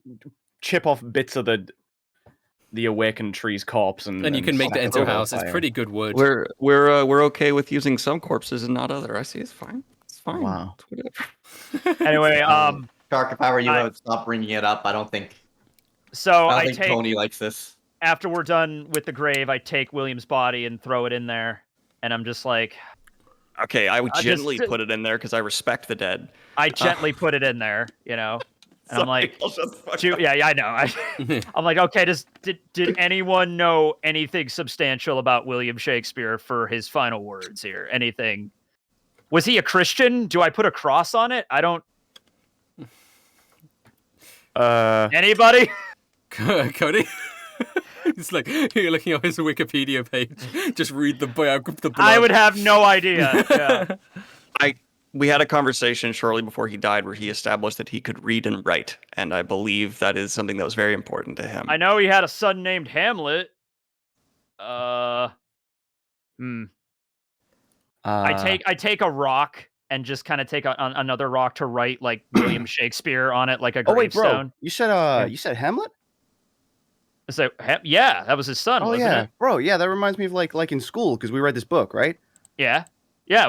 chip off bits of the awakened tree's corpse and And you can make set that it into a on house. It's fire. pretty good wood. We're okay with using some corpses and not other. I see. It's fine. It's fine. Wow. It's whatever. Anyway, Shark, if I were you, I- I would stop bringing it up. I don't think so I I don't think take Tony likes this. after we're done with the grave, I take William's body and throw it in there, and I'm just like, Okay, I would I just- gently put it in there because I respect the dead. I gently put it in there, And I'm like, I'll shut the fuck Ju- up. yeah, I know. I'm like, okay, did anyone know anything substantial about William Shakespeare for his final words here? Anything? Was he a Christian? Do I put a cross on it? I don't. Anybody? Cody? It's like you're looking at his Wikipedia page. Just read the blood. I would have no idea. Yeah. We had a conversation shortly before he died where he established that he could read and write, and I believe that is something that was very important to him. I know he had a son named Hamlet. I take a rock and just kind of take another rock to write like William Shakespeare on it, like a Oh wait, gravestone. bro! You said Hamlet? So yeah, that was his son, Oh wasn't yeah, it? bro. Yeah, that reminds me of like in school because we read this book, right? Yeah,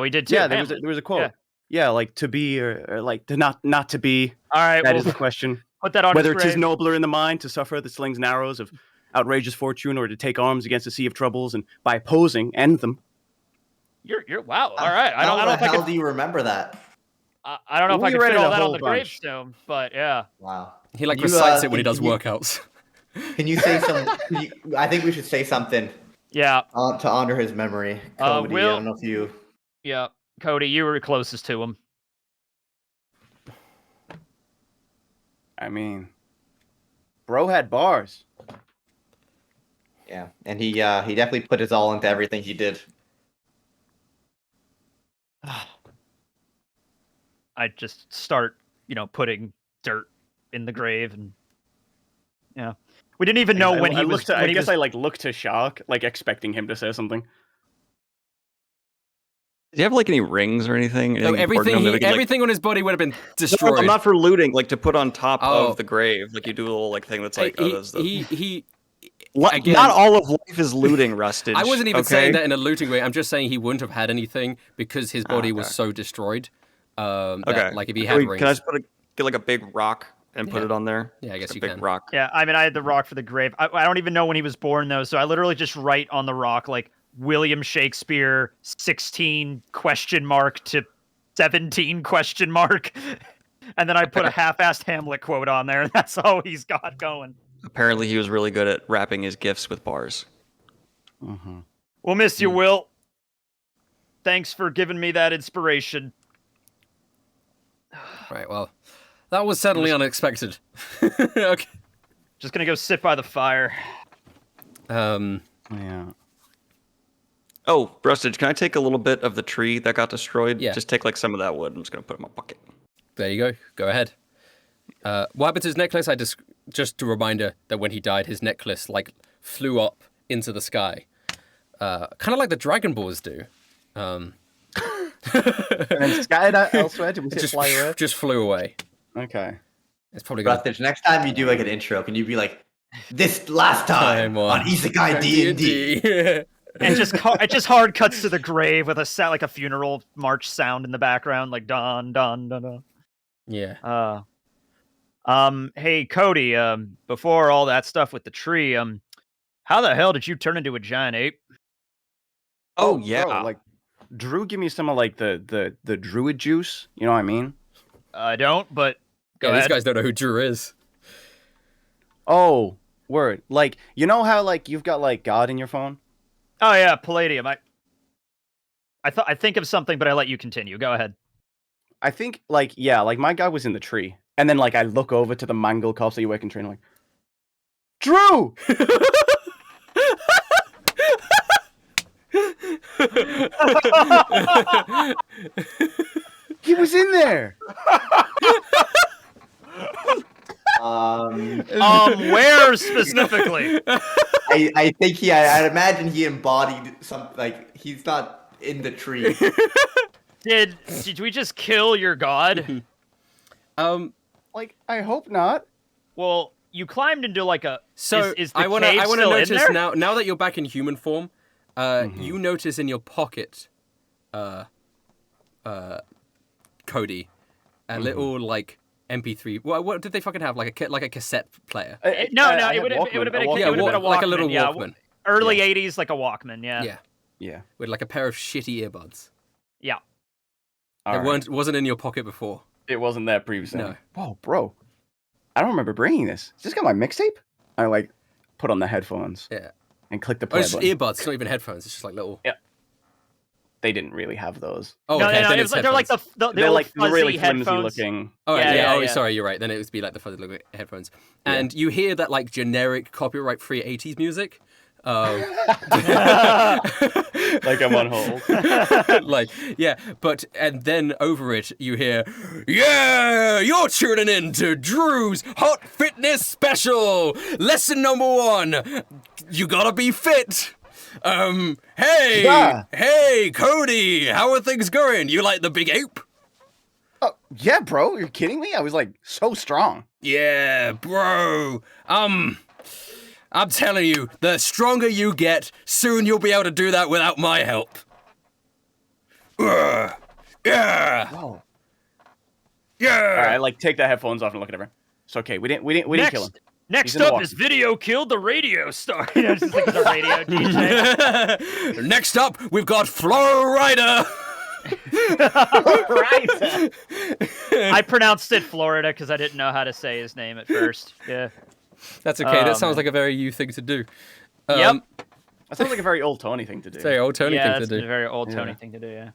we did too. Yeah, there Hamlet. was a quote. Yeah. Yeah, like to be or like to not to be. All right, That well, is the question. put that on Whether his it is grave. nobler in the mind to suffer the slings and arrows of outrageous fortune, or to take arms against a sea of troubles and by opposing end them. You're wow. All right, I How don't know if the I hell can. do you remember that? I don't know if I We can read fit it all a that on whole the bunch. gravestone, but yeah. Wow. He like Can you, recites it when he can does you- workouts. Can you say some? I think we should say something Yeah, to honor his memory. Cody, I don't know if you. yeah. Cody, you were closest to him. I mean, bro had bars. Yeah, and he definitely put his all into everything he did. I just start, putting dirt in the grave, and yeah, we didn't even know when he was. I guess I like looked to Shark, like expecting him to say something. Does he have like any rings or anything? No, Anything important to him that we can, like- everything on his body would have been No, destroyed. not for looting, like to put on top Oh. of the grave. Like you do a little like thing that's like, oh, that's the... he again- Not all of life is looting, Rustage. I wasn't even okay? saying that in a looting way. I'm just saying he wouldn't have had anything because his body was okay. so destroyed. That, Okay. like if he had rings. Can I just get like a big rock and put Yeah. it on there? Yeah, I guess Just a you big can. rock. Yeah, I mean, I had the rock for the grave. I don't even know when he was born though, so I literally just write on the rock like William Shakespeare 16 question mark to 17 question mark, and then I put a half-assed Hamlet quote on there, and that's all he's got going. Apparently, he was really good at wrapping his gifts with bars. Mm-hmm. We'll miss you, Will. Thanks for giving me that inspiration. Right, well, that was certainly unexpected. Okay. Just gonna go sit by the fire. Yeah. Oh, Rustage, can I take a little bit of the tree that got destroyed? Yeah. Just take like some of that wood. I'm just gonna put it in my bucket. There you go. Go ahead. What happened to his necklace? Just a reminder that when he died, his necklace like flew up into the sky, kind of like the Dragon Balls do. And then scattered out elsewhere. Did we see it fly away? Just flew away. Okay. It's probably gonna Rustage, next time you do like an intro, can you be like, this last time on Isekai D&D? And it just hard cuts to the grave with like a funeral march sound in the background, like dun dun dun dun. Yeah. Hey Cody, before all that stuff with the tree, how the hell did you turn into a giant ape? Oh yeah. Bro, like, Drew, give me some of like the druid juice. You know what I mean? I don't, but go These ahead. guys don't know who Drew is. Oh, word. Like, you know how like you've got like God in your phone? Oh yeah, Palladium. I think of something, but I let you continue. Go ahead. I think like yeah, like my guy was in the tree, and then like I look over to the mangled corpse of your waking tree, and I'm like, Drew. He was in there. Where specifically? I think I'd imagine he embodied some, like, he's not in the tree. Did we just kill your god? Like, I hope not. Well, you climbed into like a. So is the I want to cave still in notice there? now that you're back in human form, you notice in your pocket, Cody, a little like MP3. What did they fucking have? Like a cassette player? No, it would have been a Walkman, like a little yeah. Walkman. Early '80s, like a Walkman. Yeah. Yeah, Yeah. with like a pair of shitty earbuds. Yeah. It wasn't in your pocket before. It wasn't there previously. No. Whoa, bro. I don't remember bringing this. Is this got my mixtape? I like put on the headphones. Yeah. And click the Oh, play it's just button. earbuds. It's not even headphones. It's just like little. Yeah. They didn't really have those. Oh, No, okay. no, Then it it's was like they're like headphones. the They're old like the fuzzy really flimsy headphones. looking. Oh, Yeah, yeah. yeah. Sorry, you're right. Then it would be like the fuzzy little headphones. And you hear that like generic copyright-free 80s music. Like I'm on hold. Like, yeah, and then over it, you hear, yeah, you're tuning in to Drew's Hot Fitness Special. Lesson number 1, you gotta be fit. Hey, Yeah. hey, Cody, how are things going? You like the big ape? Oh, yeah, bro. You're kidding me? I was like so strong. Yeah, bro. I'm telling you, the stronger you get, soon you'll be able to do that without my help. Yeah. Whoa. Yeah. All right, like take the headphones off and look at everyone. It's okay. We didn't kill him. Next He's in the up is Video Killed the Radio Star. You know, just like the radio DJ. Next up, we've got Flow Rider. Right. I pronounced it Florida because I didn't know how to say his name at first. Yeah. That's okay. That sounds like a very you thing to do. Yep. That sounds like a very old Tony thing to do. It's a very old Tony Yeah, thing that's to a do. very old Tony thing to do. Yeah.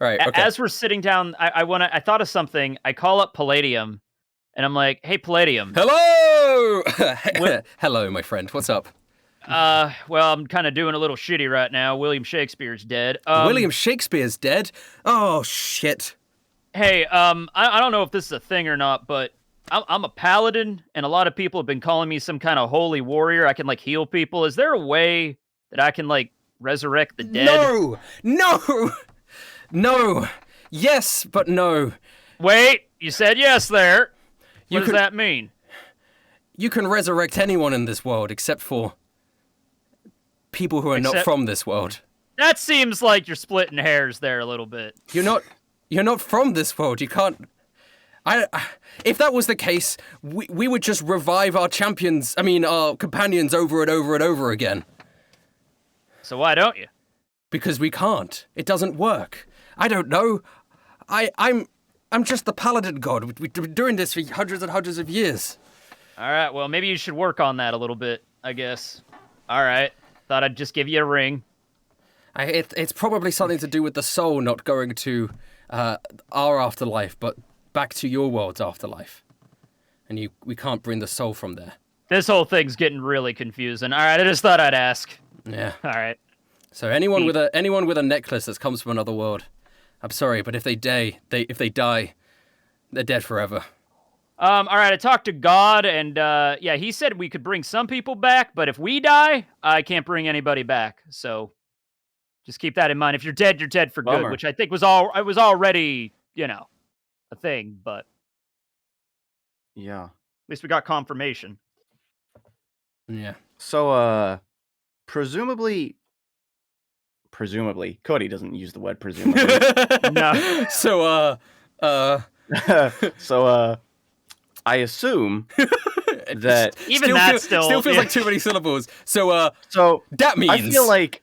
Right. Okay. As we're sitting down, I thought of something. I call up Palladium, and I'm like, "Hey, Palladium." Hello. Hello, my friend. What's up? Well, I'm kind of doing a little shitty right now. William Shakespeare's dead. William Shakespeare's dead. Oh shit. Hey, I don't know if this is a thing or not, but I'm a paladin, and a lot of people have been calling me some kind of holy warrior. I can like heal people. Is there a way that I can like resurrect the dead? No! No! No! Yes, but no. Wait, you said yes there. You What does could- that mean? You can resurrect anyone in this world except for people who are not Except- from this world. That seems like you're splitting hairs there a little bit. You're not from this world. You can't. If that was the case, we would just revive our champions. I mean, our companions over and over and over again. So why don't you? Because we can't. It doesn't work. I don't know. I'm just the paladin god. We've been doing this for hundreds and hundreds of years. All right, well, maybe you should work on that a little bit, I guess. All right. Thought I'd just give you a ring. It's probably something to do with the soul not going to our afterlife, but back to your world's afterlife. And we can't bring the soul from there. This whole thing's getting really confusing. All right, I just thought I'd ask. Yeah. All right. So anyone with a necklace that comes from another world, I'm sorry, but if they die, they're dead forever. All right, I talked to God, and yeah, he said we could bring some people back, but if we die, I can't bring anybody back. So just keep that in mind. If you're dead for good, Bummer. which I think was already, a thing, but Yeah. at least we got confirmation. Yeah. So, presumably, Cody doesn't use the word presumably. No. So, So, I assume that. Even that still feels yeah. like too many syllables. So, So that means I feel like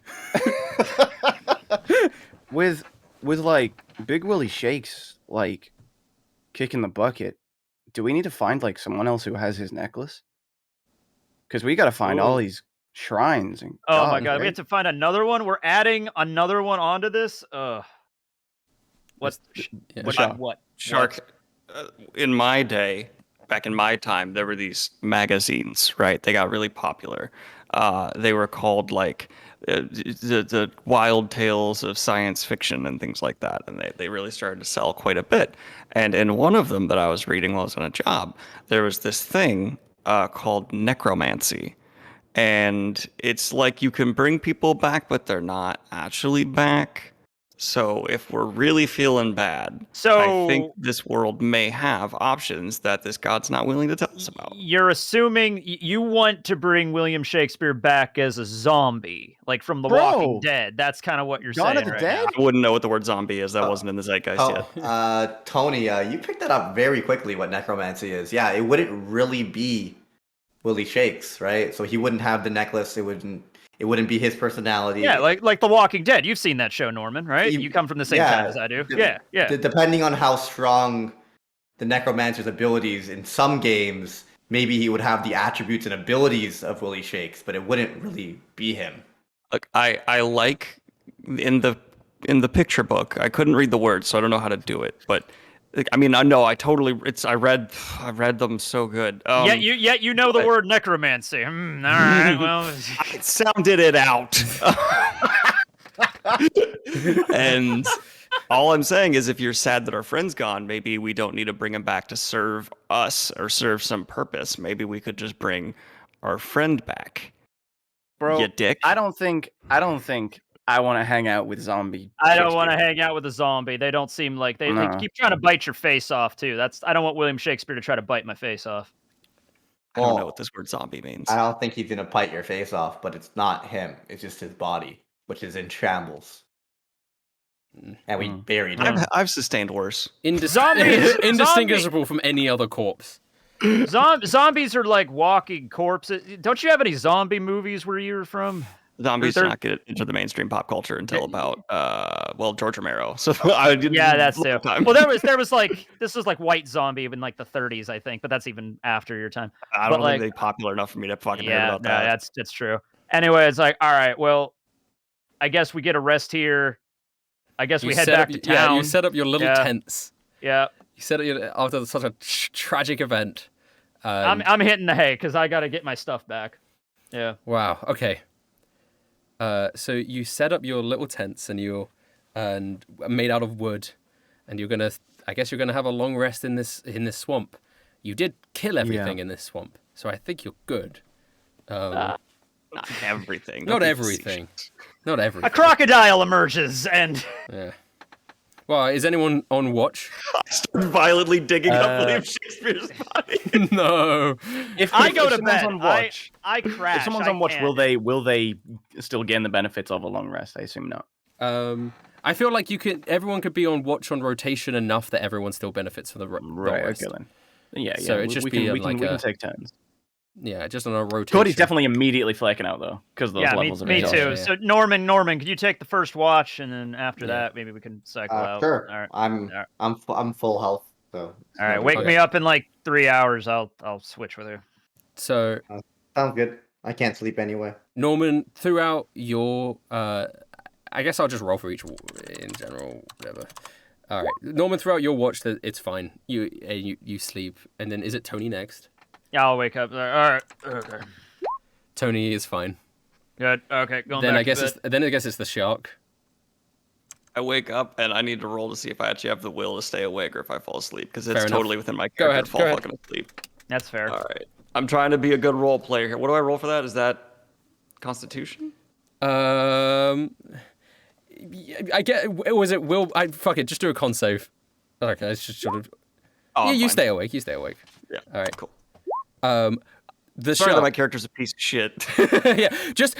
with like Big Willie Shakes like kicking the bucket, do we need to find like someone else who has his necklace? Because we got to find all these shrines and. Oh my gods, god, we right? have to find another one. We're adding another one onto this. What? Yeah. What? Shark, in my day, back in my time, there were these magazines, right? They got really popular. They were called like the Wild Tales of Science Fiction and things like that. And they really started to sell quite a bit. And in one of them that I was reading while I was on a job, there was this thing called necromancy. And it's like you can bring people back, but they're not actually back. So if we're really feeling bad, I think this world may have options that this god's not willing to tell us about. You're assuming you want to bring William Shakespeare back as a zombie, like from The Walking Dead. That's kind of what you're Dawn saying of the right Dead? now. I wouldn't know what the word zombie is. That wasn't in the zeitgeist yet. Tony, you picked that up very quickly. What necromancy is? Yeah, it wouldn't really be Willie Shakes, right? So he wouldn't have the necklace. It wouldn't be his personality. Yeah, like The Walking Dead. You've seen that show, Norman, right? You come from the same time as I do. Yeah. Depending on how strong the necromancer's abilities in some games, maybe he would have the attributes and abilities of Willie Shakes, but it wouldn't really be him. Look, I like in the picture book. I couldn't read the words, so I don't know how to do it. But I mean, I know I read them so good. You know the word necromancy. All right, well, I sounded it out. And all I'm saying is if you're sad that our friend's gone, maybe we don't need to bring him back to serve us or serve some purpose. Maybe we could just bring our friend back. Bro, You dick. I don't think I want to hang out with zombie. I don't want to hang out with a zombie. They don't seem like they keep trying to bite your face off too. I don't want William Shakespeare to try to bite my face off. I don't know what this word zombie means. I don't think he's gonna bite your face off, but it's not him. It's just his body, which is in shambles. And we buried him. I've sustained worse. Zombies- Indistinguishable from any other corpse. Zombies are like walking corpses. Don't you have any zombie movies where you're from? Zombies did not get into the mainstream pop culture until about George Romero. So I didn't. Yeah, that's too. Well, there was like this was like White Zombie in like the 30s, I think, but that's even after your time. I don't think they're popular enough for me to fucking hear about that. That's true. Anyway, it's like, all right, well, I guess we get a rest here. I guess we head back to town. Yeah, you set up your little tents. Yeah. You set up after such a tragic event. I'm hitting the hay because I got to get my stuff back. Yeah. Wow. Okay. So you set up your little tents and made out of wood, and I guess you're gonna have a long rest in this swamp. You did kill everything in this swamp, so I think you're good. Not everything. Not Don't be everything. facetious. Not A everything. crocodile emerges, and Yeah. Well, is anyone on watch? I start violently digging up William Shakespeare's body. No. If I go to someone's bed. on watch, I crash. if someone's I on watch, can't. will they still gain the benefits of a long rest? I assume not. I feel like everyone could be on watch on rotation enough that everyone still benefits from the Right. rest. Okay then. Yeah. So Yeah. it'd just we be can, on we can, like we a- can take turns. Yeah, just on a rotation. Cody's definitely immediately flaking out though, because those Yeah, levels me are too. Yeah. So Norman, could you take the first watch, and then after Yeah. that, maybe we can cycle out. Sure. All right. I'm I'm full health, so. it's All no right. big Wake deal. me up in like 3 hours. I'll switch with her. So Sounds good. I can't sleep anyway. Norman, throughout your, I guess I'll just roll for each in general, whatever. All right, Norman, throughout your watch, it's fine. You sleep, and then is it Tony next? Yeah, I'll wake up. All right. Okay. Tony is fine. Good. Okay. Going Then back I guess to bed. it's the shark. I wake up and I need to roll to see if I actually have the will to stay awake or if I fall asleep because Fair it's enough. totally within my Go character ahead, to go fall ahead. fucking asleep. That's fair. All right. I'm trying to be a good role player here. What do I roll for that? Is that Constitution? I get. Was it will? I fuck it. Just do a con save. Okay, it's just sort of. Oh, Yeah, I'm you fine. stay awake. You stay awake. Yeah. All right. Cool. The Sorry that shark. my character's a piece of shit. Yeah,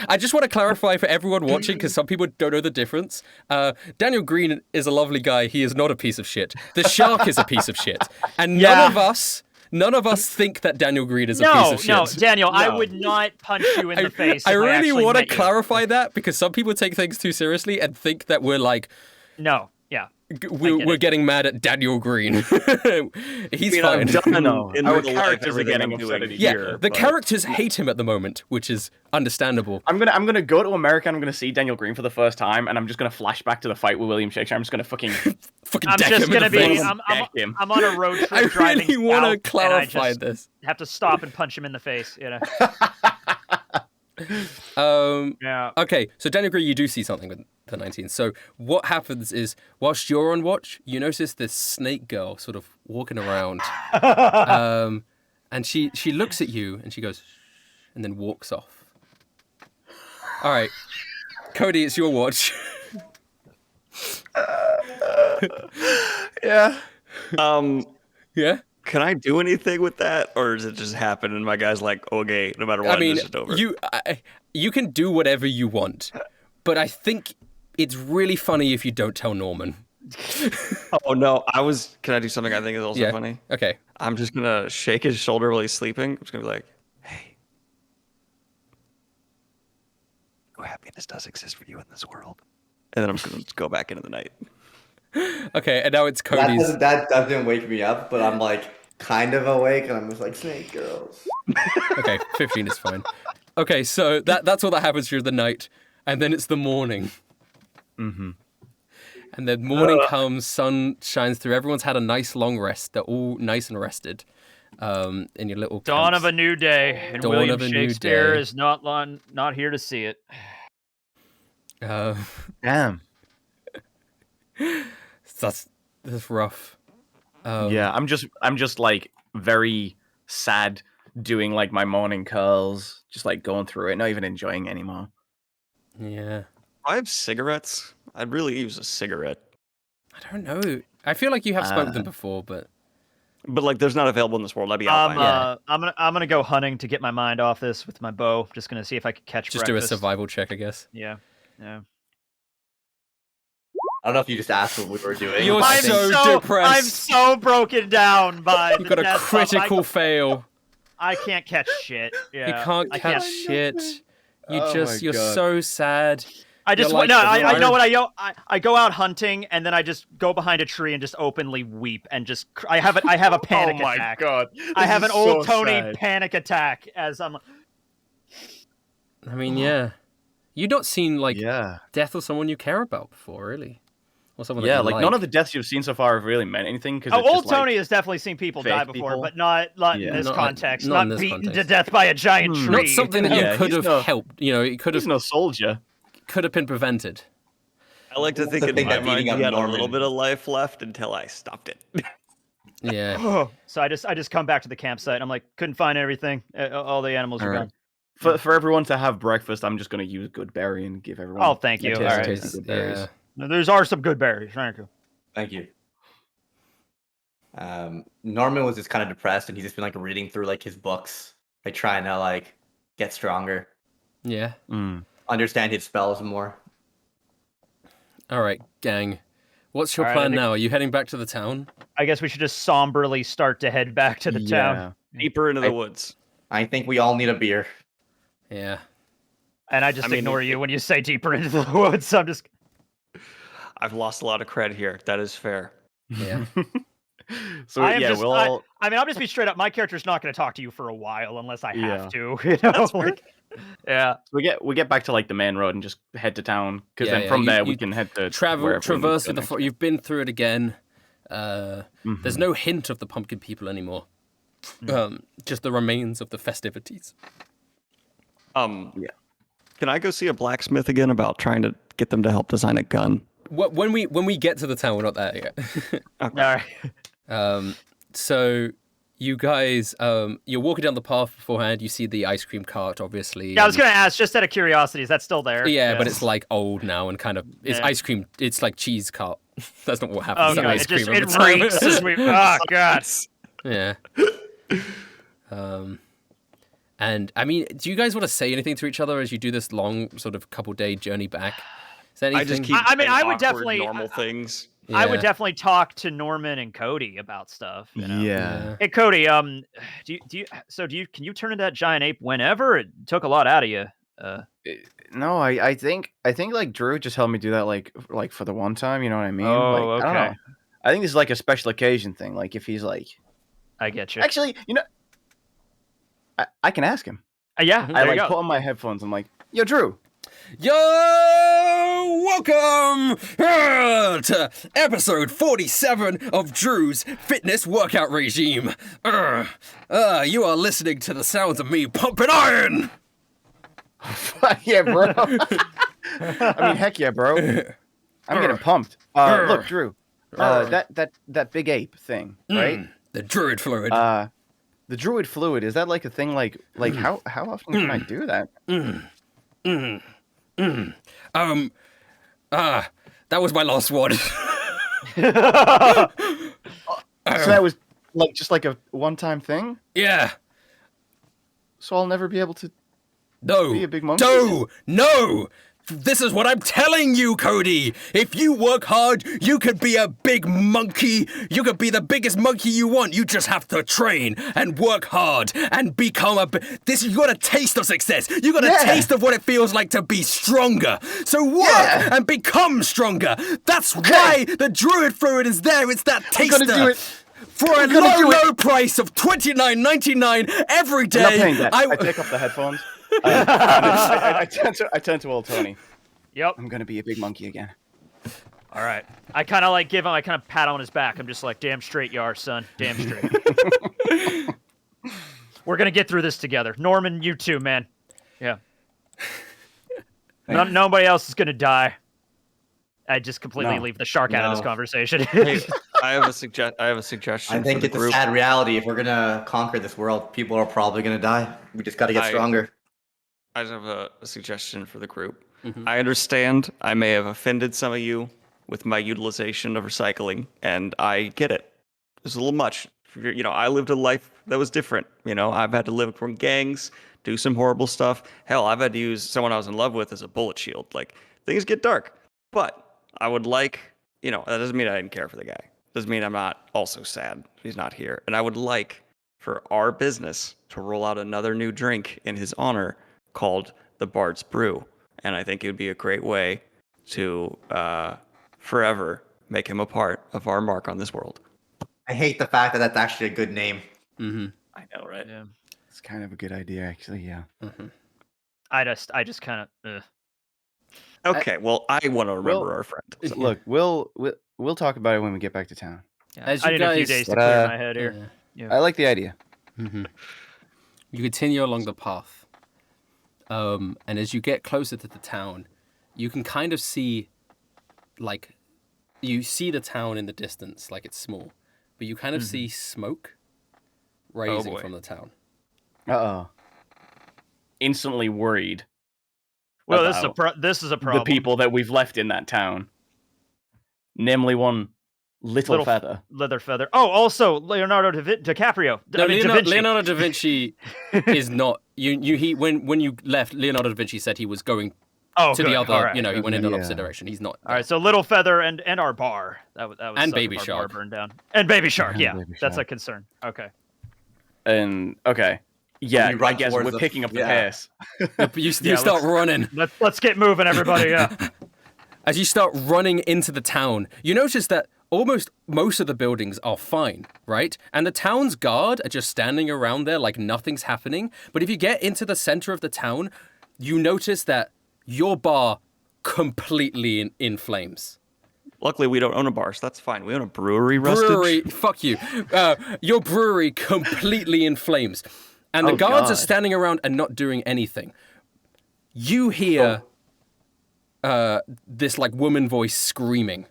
I just want to clarify for everyone watching because some people don't know the difference. Daniel Green is a lovely guy. He is not a piece of shit. The shark is a piece of shit, and none of us think that Daniel Green is a piece of shit. No, Daniel, I would not punch you in the face. I if really actually want to met you. clarify that because some people take things too seriously and think that we're like No. Yeah. we're getting mad at Daniel Green. He's I mean, fine. I've done No, in our real life characters are everything getting I'm upset doing at each Yeah, here, the but- characters hate him at the moment, which is understandable. I'm gonna go to America. And I'm gonna see Daniel Green for the first time, and I'm just gonna flash back to the fight with William Shakespeare. I'm just gonna fucking Fucking I'm deck just him in gonna the be. face. I'm on a road trip I driving really want to south, and I clarify just this. have to stop and punch him in the face. You know. Yeah. Okay, so Daniel Green, you do see something with the 19. So what happens is, whilst you're on watch, you notice this snake girl sort of walking around, and she looks at you and she goes, and then walks off. All right, Cody, it's your watch. yeah. Yeah. Can I do anything with that, or does it just happen and my guy's like, okay, no matter what, I mean, it's just over? you can do whatever you want, but I think it's really funny if you don't tell Norman. Oh no, Can I do something I think is also Yeah. funny? Okay. I'm just gonna shake his shoulder while he's sleeping. I'm just gonna be like, hey, no happiness does exist for you in this world. And then I'm just gonna go back into the night. Okay, and now it's Cody's. That doesn't wake me up, but I'm like kind of awake, and I'm just like snake girls. Okay, 15 is fine. Okay, so that's all that happens during the night, and then it's the morning. Mm-hmm. And then morning comes, sun shines through. Everyone's had a nice long rest. They're all nice and rested. In your little Dawn camps. of a new day, and Dawn William of a new Shakespeare day. is not here to see it. Damn. That's rough. Yeah, I'm just like very sad doing like my morning curls, just like going through it, not even enjoying it anymore. Yeah. I have cigarettes. I'd really use a cigarette. I don't know. I feel like you have smoked them before, but But like, there's not available in this world. I'd be out by now. I'm gonna go hunting to get my mind off this with my bow. Just gonna see if I can catch just breakfast. do a survival check, I guess. Yeah. I don't know if you just asked what we were doing. You're I so think- depressed. I'm so broken down by You the got a death of- critical fail. I can't catch shit. Yeah. You can't I catch can't. shit. Oh my You're God. so sad. I just You're like no. I the know what I go out hunting and then I just go behind a tree and just openly weep and just I have a panic Oh my attack. god. I have an This is old so Tony sad. panic attack as I'm. I mean, yeah. You've not seen like Yeah. death of someone you care about before, really, or someone. Yeah, that you like none of the deaths you've seen so far have really meant anything because Oh, old Tony has definitely seen people die fake before, people. but not Yeah. in this Not- context. not Not, in this beaten to context. death by a giant tree. Not something that Yeah, you could he's have no- helped. You know, it could He's have no soldier. been prevented. I like to think the in thing my that mind beating up he had a Norman- little bit of life left until I stopped it. Yeah. So I just come back to the campsite. I'm like, couldn't find everything. All the animals are Alright. gone. For everyone to have breakfast, I'm just gonna use good berry and give everyone. Oh, thank you. a taste All of right. tasty good berries. Yeah. No, there's are some good berries. Thank you. Thank you. Norman was just kind of depressed, and he's just been like reading through like his books, like trying to like get stronger, Yeah. understand his spells more. All right, gang. What's your All right, I plan think- now? Are you heading back to the town? I guess we should just somberly start to head back to the town. Deeper into the woods. I think we all need a beer. Yeah. And I just I mean, ignore you when you say deeper into the woods. I'm just. I've lost a lot of cred here. That is fair. Yeah. So I am yeah, just, we'll all. I mean, I'll just be straight up. My character's not going to talk to you for a while unless I Yeah. have to. You know, That's fair. like, yeah. We get back to like the main road and just head to town because Yeah, then yeah, from there we you can head to Travel, wherever we need to traverse go through the next. forest. You've been through it again. There's no hint of the pumpkin people anymore. Just the remains of the festivities. Yeah. Yeah. Can I go see a blacksmith again about trying to get them to help design a gun? When we get to the town, we're not there yet. All right. So you guys, you're walking down the path beforehand. You see the ice cream cart, obviously. Yeah, I was and- going to ask, just out of curiosity, is that still there? Yeah, but it's like old now and kind of it's Yeah. ice cream. It's like cheese cart. That's not what Oh, happens. to God. ice It just cream it all the time. reeks as we. Oh, God. Yeah. And I mean, do you guys want to say anything to each other as you do this long sort of couple day journey back? Is there anything? I just keep I mean, saying I would awkward, definitely- normal things. I would Yeah. definitely talk to Norman and Cody about stuff. You know? Yeah. Hey, Cody. Can you turn into that giant ape whenever? It took a lot out of you. No, I think like Drew just helped me do that like for the one time. You know what I mean? Oh, like, I don't okay. know. I think this is like a special occasion thing. Like if he's like, I get you. actually, you know, I can ask him. Yeah, Mhm. there I you like go. put on my headphones. I'm like, yo, Drew. Yo, welcome to episode 47 of Drew's fitness workout regime. You are listening to the sounds of me pumping iron. Yeah, bro. I mean, heck yeah, bro. I'm getting pumped. Look, Drew. That big ape thing, right? The druid fluid. The druid fluid, is that like a thing? Like how often can I do that? That was my last one. So that was like just like a one-time thing. Yeah. So I'll never be able to. No. Be a big monkey? No. This is what I'm telling you, Cody. If you work hard, you could be a big monkey. You could be the biggest monkey you want. You just have to train and work hard and become you got a taste of success. You got a taste of what it feels like to be stronger. So work and become stronger. That's why the druid fluid is there. It's that taster. I'm gonna do it. For a low price of $29.99 every day. I'm not paying that. I take off the headphones. I turn to old Tony. Yep. I'm gonna be a big monkey again. All right. I kind of like give him. I kind of pat on his back. I'm just like, damn straight you are, son. Damn straight. We're gonna get through this together. Norman, you too, man. Yeah. Nobody else is gonna die. I just completely leave the shark out of this No. conversation. Hey, I have a suggestion. I think for it's the a group. sad reality. If we're gonna conquer this world, people are probably gonna die. We just gotta get stronger. I just have a suggestion for the group. Mm-hmm. I understand I may have offended some of you with my utilization of recycling, and I get it. It's a little much. You know, I lived a life that was different. You know, I've had to live from gangs, do some horrible stuff. Hell, I've had to use someone I was in love with as a bullet shield. Like, things get dark. But I would like, you know, that doesn't mean I didn't care for the guy. Doesn't mean I'm not also sad he's not here. And I would like for our business to roll out another new drink in his honor called the Bard's Brew. And I think it would be a great way to forever make him a part of our mark on this world. I hate the fact that that's actually a good name. Mm-hmm. I know, right? Yeah. It's kind of a good idea, actually. Yeah. Mm-hmm. I just kind of. Okay, well, I want to remember Well, our friend. So, look, we'll talk about it when we get back to town. Yeah. As I you need a few guys- days to But, clear my head here. Yeah. I like the idea. Mm-hmm. You continue along the path. And as you get closer to the town, you can kind of see, like, you see the town in the distance, like it's small, but you kind of see smoke rising boy. from the town. Uh-oh. instantly worried. Well, about this is a problem. the people that we've left in that town, namely one little feather. Leather feather. Oh, also Leonardo DiCaprio. No, I mean, Da Vinci. Leonardo da Vinci is not. When you left, Leonardo da Vinci said he was going Oh, to good. the other. All right. You know, he went in the Yeah. opposite direction. He's not. All right, so Little Feather and our bar. That was And sucked Baby if our Shark. bar burned down. And Baby Shark, And yeah. Baby That's a Shark. concern. Okay. And okay, yeah, we run I guess towards we're the- picking up the yeah. pace. You Yeah, start running. Let's get moving, everybody. Yeah. As you start running into the town, you notice that almost most of the buildings are fine, right? And the town's guard are just standing around there like nothing's happening. But if you get into the center of the town, you notice that your bar completely in flames. Luckily, we don't own a bar, so that's fine. We own a brewery, Rustage. Brewery, fuck you. Your brewery completely in flames. And the Oh, guards are God. standing around and not doing anything. You hear this like woman voice screaming.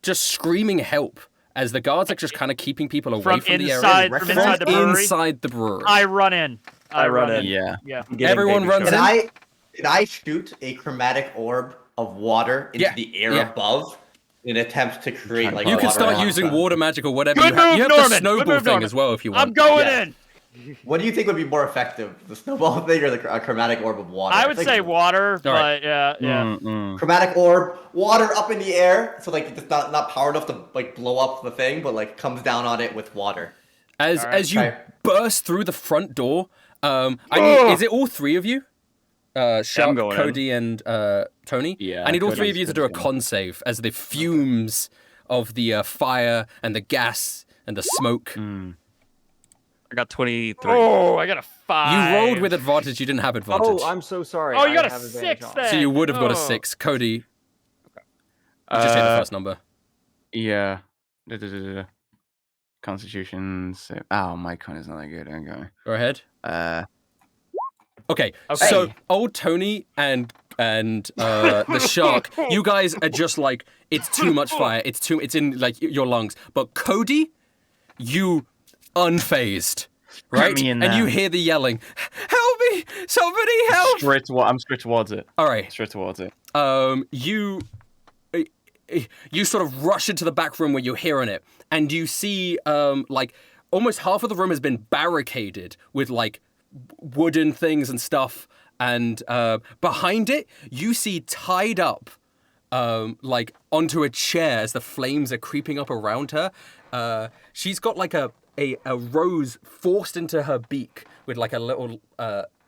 Just screaming help as the guards are just kind of keeping people away From from the inside, area. from inside the brewery. Inside the brewery. I run in. I run in. Yeah. Yeah. I'm getting Everyone Baby runs Shark. in. Did I shoot a chromatic orb of water into Yeah, the air yeah. above in an attempt to create like You can water start monster? using water magic or whatever. Good You have, move, you have Norman. the Good snowball move, thing Norman. as well if you want. I'm going Yeah. in. What do you think would be more effective, the snowball thing or a chromatic orb of water? I would think say water, All right. but yeah. chromatic orb, water up in the air, so like it's not power enough to like blow up the thing, but like comes down on it with water. As you Okay. burst through the front door, is it all three of you? Shark, going in. Cody, and Tony? Yeah, I need all Cody's three of you to do a good. con save as the fumes of the fire and the gas and the smoke. I got 23. Oh, I got a 5. You rolled with advantage, you didn't have advantage. Oh, I'm so sorry. Oh, you I got a have advantage 6 on. then. So you would have got a Oh. 6. Cody, you just hit the first number. Yeah. Constitution. Oh, my con is not that good. Okay. Go ahead. Okay, Okay. so old Tony and the shark, you guys are just like, it's too much fire. It's in like your lungs. But Cody, you unfazed, right? me in and you there. hear the yelling, "Help me! Somebody help!" I'm straight towards it. All right. Straight towards it. You sort of rush into the back room where you're hearing it, and you see like almost half of the room has been barricaded with like wooden things and stuff, and behind it you see tied up like onto a chair as the flames are creeping up around her. She's got like a rose forced into her beak with like a little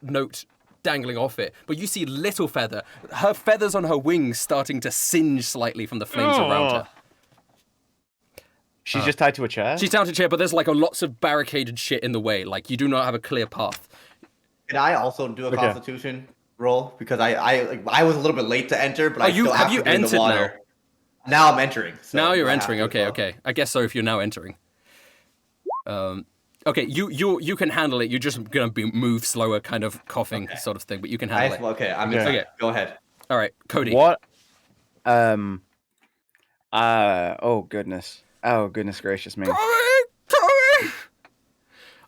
note dangling off it, but you see Little Feather, her feathers on her wings starting to singe slightly from the flames around her. She's just tied to a chair. She's down to a chair, but there's like lots of barricaded shit in the way. Like you do not have a clear path. Can I also do a Okay. Constitution roll because I was a little bit late to enter, but Oh, I you- still have have you to be in the entered water. Now I'm entering. So Now you're I have entering. to Okay, as well. okay. I guess so if you're now entering. Okay, you can handle it. You're just gonna move slower, kind of coughing sort of thing, but you can handle it. Okay, I'm Okay. inside. Okay. Go ahead. All right, Cody. What? Oh goodness. Oh goodness gracious me.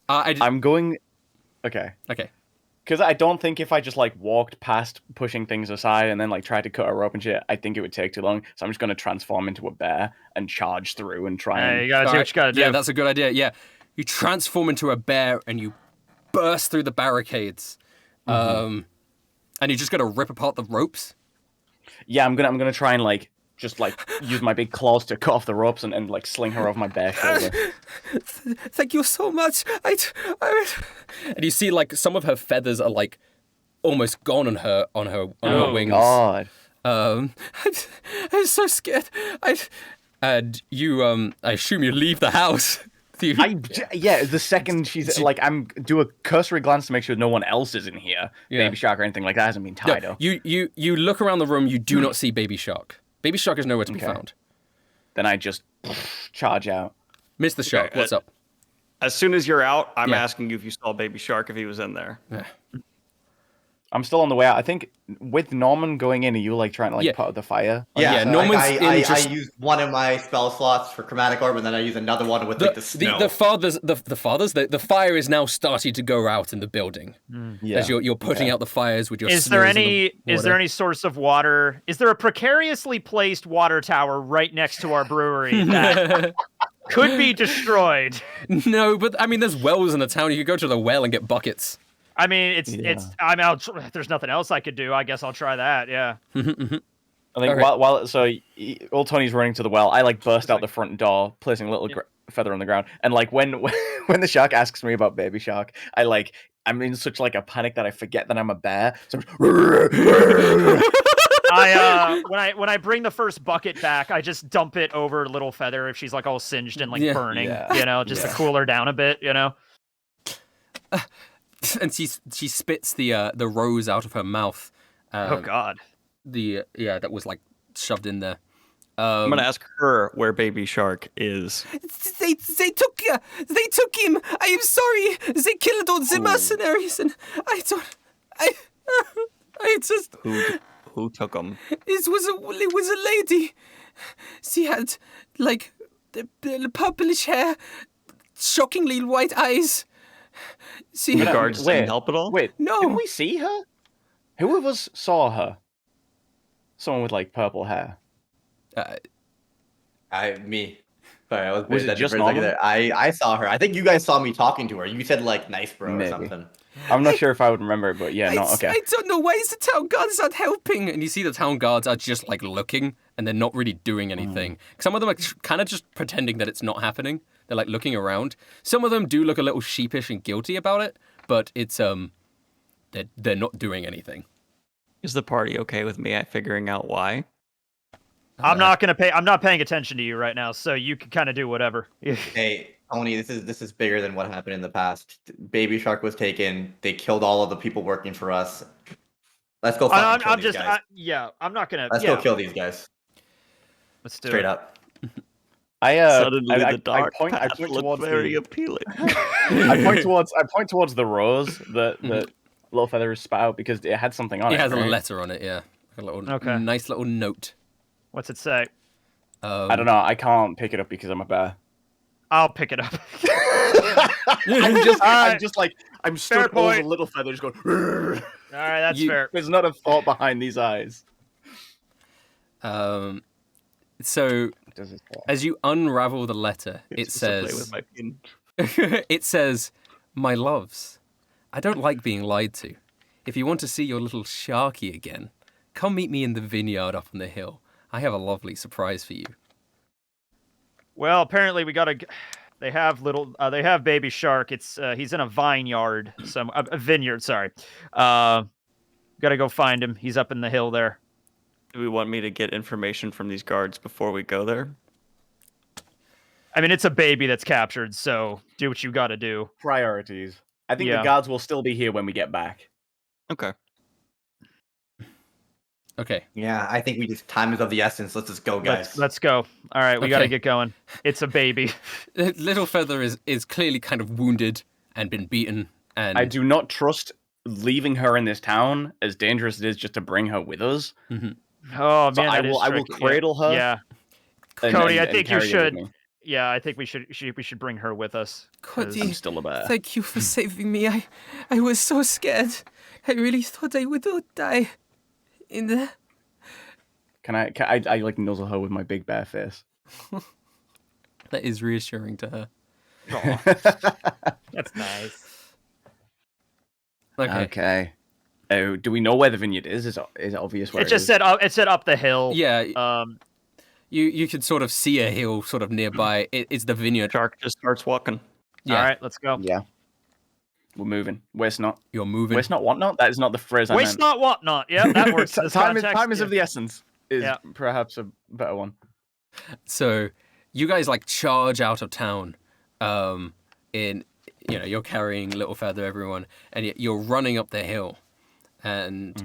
I'm going. Okay. Okay. Because I don't think if I just like walked past pushing things aside and then like tried to cut a rope and shit, I think it would take too long. So I'm just gonna transform into a bear and charge through and try Hey, and. you gotta do All what right. you gotta do. Yeah, that's a good idea. Yeah, you transform into a bear and you burst through the barricades. And you're just gonna rip apart the ropes. Yeah, I'm gonna try and like just like use my big claws to cut off the ropes and like sling her over my bare shoulder. Thank you so much. And you see like some of her feathers are like almost gone on her wings. God. I'm so scared. And you I assume you leave the house. Yeah, the second she's like, I'm do a cursory glance to make sure no one else is in here. Yeah. Baby Shark or anything like that hasn't been tied up. You look around the room. You do not see Baby Shark. Baby Shark is nowhere to be Okay. found. Then I just charge out. Mr. Shark, what's up? As soon as you're out, I'm Yeah. asking you if you saw Baby Shark if he was in there. I'm still on the way out. I think with Norman going in, are you like trying to like put out the fire? Yeah, so, Norman's like, in I just- used one of my spell slots for chromatic orb, and then I use another one with like the snow. The fire is now starting to go out in the building as you're putting out the fires with your. Is there snows and any? the Is there water. any source of water? Is there a precariously placed water tower right next to our brewery that could be destroyed? No, but I mean, there's wells in the town. You could go to the well and get buckets. I mean, it's. I'm out. There's nothing else I could do. I guess I'll try that. Yeah. I think Alright. while old Tony's running to the well, I like burst out the front door, placing a little feather on the ground, and like when the shark asks me about baby shark, I'm in such like a panic that I forget that I'm a bear. So When I bring the first bucket back, I just dump it over Little Feather if she's like all singed and like burning, you know, just to cool her down a bit, you know. And she spits the rose out of her mouth. Oh God. That was like shoved in there. I'm gonna ask her where Baby Shark is. They took him. I am sorry. They killed all the mercenaries, and I just. Who took him? It was a lady. She had like the purplish hair, shockingly white eyes. The guards didn't help at all? Wait, No. did we see her? Who of us saw her? Someone with like purple hair. Me. Sorry, I was Was it that just for a second Norman? there. I saw her. I think you guys saw me talking to her. You said like nice bro Maybe. or something. I'm not sure if I would remember, but yeah, no, okay. I don't know why is the town guards not helping. And you see the town guards are just like looking, and they're not really doing anything. Some of them are kind of just pretending that it's not happening. They're like looking around. Some of them do look a little sheepish and guilty about it, but it's they're not doing anything. Is the party okay with me at figuring out why? I'm not paying attention to you right now, so you can kind of do whatever. Hey, Tony, this is bigger than what happened in the past. Baby Shark was taken. They killed all of the people working for us. Let's go. I'm just, I'm not gonna. Let's go kill these guys. Let's do Straight it. up. Suddenly, I the dark point path looked towards very the, appealing. I point towards the rose that Little Feather is spat out because it had something on it. It has a right? letter on it, yeah. A little, Okay. nice little note. What's it say? I don't know. I can't pick it up because I'm a bear. I'll pick it up. I'm Fair stood over point. Little Feather, just going. "Rrrr." All right, that's fair. There's not a thought behind these eyes. So Does it? as you unravel the letter, it Just to play says, with my pin. it says, "My loves, I don't like being lied to. If you want to see your little sharky again, come meet me in the vineyard up on the hill. I have a lovely surprise for you." Well, apparently we gotta. They have Baby Shark. It's he's in a vineyard, a vineyard. Sorry. Gotta go find him. He's up in the hill there. Do we want me to get information from these guards before we go there? I mean, it's a baby that's captured, so do what you gotta do. Priorities. I think Yeah. the guards will still be here when we get back. Okay. Okay. Yeah, I think we just time is of the essence. Let's just go, guys. Let's go. All right, we gotta Okay. get going. It's a baby. Little Feather is clearly kind of wounded and been beaten. And I do not trust leaving her in this town, as dangerous it is just to bring her with us. Oh man, So I that is will tricky. cradle her. Yeah. and- Cody, and- I think and you carry her with should. me. Yeah, I think we should bring her with us. 'cause- Cody, I'm still a bear. thank you for saving me. I was so scared. I really thought I would die in there. Can I like nuzzle her with my big bear face? That is reassuring to her. That's nice. Okay. Okay. Oh, do we know where the vineyard is? Is it obvious where It just said it said up the hill. Yeah. You could sort of see a hill sort of nearby. It's the vineyard. Shark just starts walking. Yeah. All right, let's go. Yeah. We're moving. Waste not. You're moving. Waste not, what not? That is not the phrase I Waste meant. not, what not. Yeah, that works. in this time context, is yeah. of the essence. Is Yeah. perhaps a better one. So you guys like charge out of town. You're carrying Little Feather, everyone, and you're running up the hill, and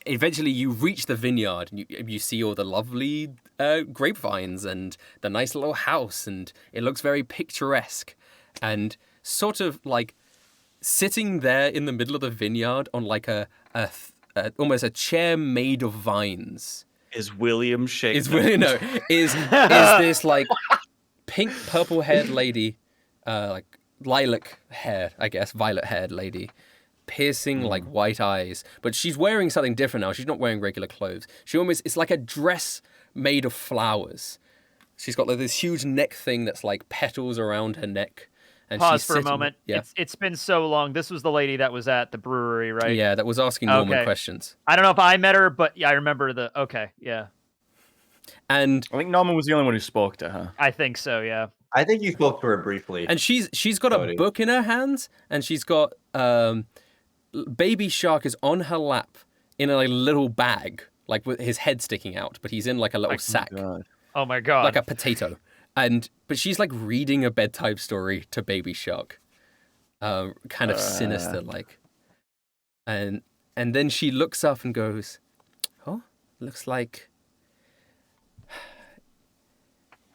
eventually you reach the vineyard. And you see all the lovely grapevines and the nice little house, and it looks very picturesque. And sort of like sitting there in the middle of the vineyard on like almost a chair made of vines. Is William Shakespeare? Is this like pink purple haired lady, like lilac hair, I guess, violet haired lady, piercing like white eyes, but she's wearing something different now. She's not wearing regular clothes. It's like a dress made of flowers. She's got like this huge neck thing that's like petals around her neck. And Pause she's for a sitting, moment. Yeah. It's been so long. This was the lady that was at the brewery, right? Yeah, that was asking Norman Okay. questions. I don't know if I met her, but yeah, I remember yeah. And I think Norman was the only one who spoke to her. I think so, yeah. I think you spoke to her briefly. she's got a Cody. book in her hands, and she's got baby shark is on her lap in a little bag, like with his head sticking out, but he's in like a little sack, Oh my god. like a potato. But she's like reading a bedtime story to baby shark, kind of sinister like. And then she looks up and goes, "Oh, looks like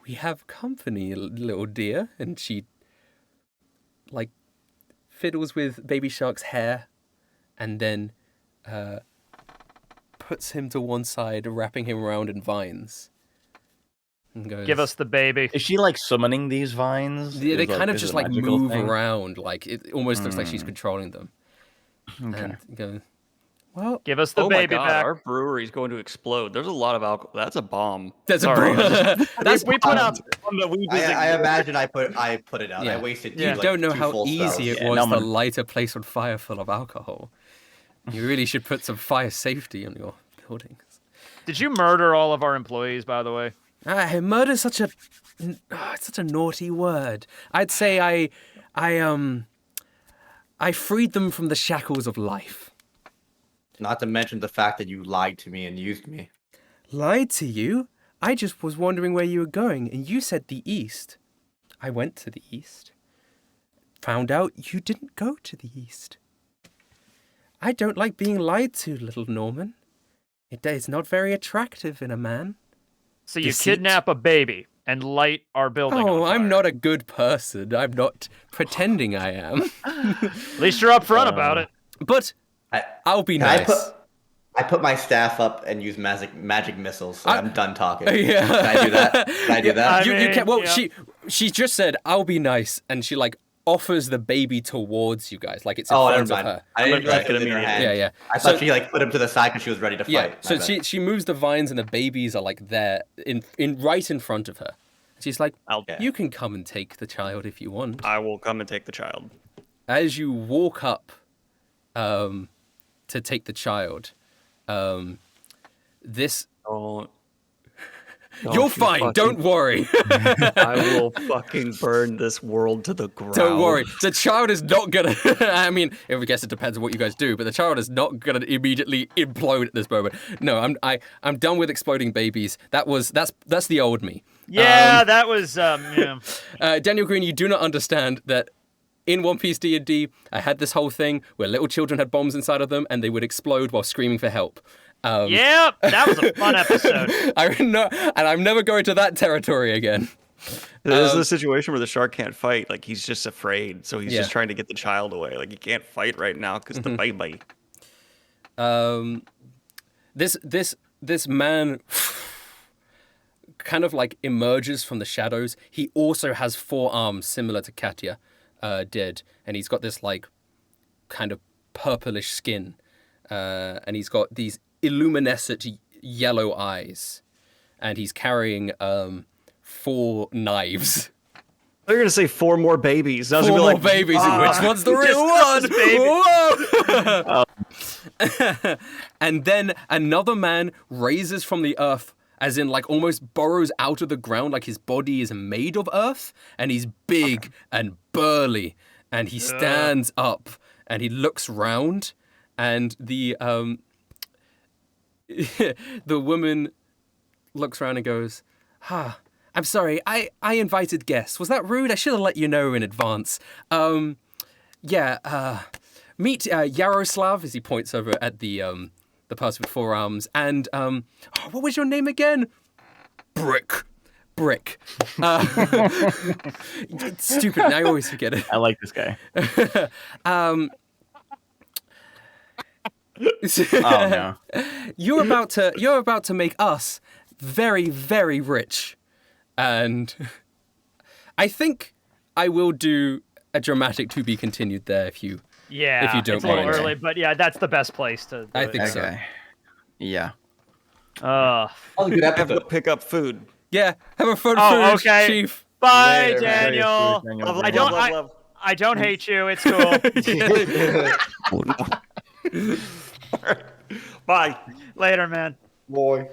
we have company, little dear." And she like fiddles with baby shark's hair and then puts him to one side, wrapping him around in vines. And goes, Give us the baby. Is she like summoning these vines? Yeah, they Is, kind of is it just a like magical move thing? around. Like it almost looks like she's controlling them. Okay. And goes, well, Give us the Oh my baby god, back. our brewery's going to explode. There's a lot of alcohol. That's a bomb. that's a Sorry. that's we put out I imagine I put it out. Yeah. I wasted Yeah. You don't know two how full easy spells. it Yeah, was no, to man. light a place on fire full of alcohol. You really should put some fire safety on your buildings. Did you murder all of our employees, by the way? Murder's it's such a naughty word. I'd say I freed them from the shackles of life. Not to mention the fact that you lied to me and used me. Lied to you? I just was wondering where you were going, and you said the east. I went to the east. Found out you didn't go to the east. I don't like being lied to, little Norman. It's not very attractive in a man. So you Deceit. kidnap a baby and light our building on Oh, fire. I'm not a good person. I'm not pretending I am. At least you're upfront about it. But I'll be Can nice. I put my staff up and use magic missiles. So I'm done talking. Yeah. Can I do that? Can I do that? I you mean, can. Well, yeah. she just said, "I'll be nice," and she like offers the baby towards you guys, like it's in Oh, front never of mind. her. I didn't Look realize at it was him in her immediately. hand. Yeah, yeah. I thought she like put him to the side because she was ready to fight. Yeah. My So bad. she moves the vines and the babies are like there in right in front of her. She's like, Okay. "You can come and take the child if you want." I will come and take the child. As you walk up to take the child, this Oh, you're fine. Don't worry. I will fucking burn this world to the ground. Don't worry. The child is not gonna. I mean, I guess it depends on what you guys do, but the child is not gonna immediately implode at this moment. No, I'm done with exploding babies. That's the old me. Yeah, that was yeah. Daniel Green, you do not understand that. In One Piece D&D, I had this whole thing where little children had bombs inside of them and they would explode while screaming for help. Yep, that was a fun episode. I'm never going to that territory again. This is a situation where the shark can't fight. Like, he's just afraid. So he's Yeah. just trying to get the child away. Like, he can't fight right now because the baby. This man kind of like emerges from the shadows. He also has 4 arms similar to Katya did, and he's got this like kind of purplish skin, and he's got these illuminescent yellow eyes, and he's carrying 4 knives. They're going to say 4 more babies. I was 4 gonna more be like, babies. Which one's the real one? Whoa! And then another man raises from the earth, as in like almost burrows out of the ground, like his body is made of earth, and he's big and burly, and he stands up and he looks round, and the the woman looks around and goes, I'm sorry, I invited guests. Was that rude? I should have let you know in advance. Meet Yaroslav, as he points over at the person with 4 arms. And what was your name again? Brick. brick. Stupid. I always forget it. I like this guy. Oh no. You're about to make us very, very rich, and I think I will do a dramatic to be continued there if you. Yeah, If you don't it's a little mind. early, but yeah, that's the best place to do I it. think so. Okay. Yeah. That was a good I have to episode. pick up food. Yeah, have a fun Oh, food, okay. Chief. Bye, Later, man. Daniel. Love, I don't. love, love. I don't hate you. It's cool. Bye. Later, man. Boy.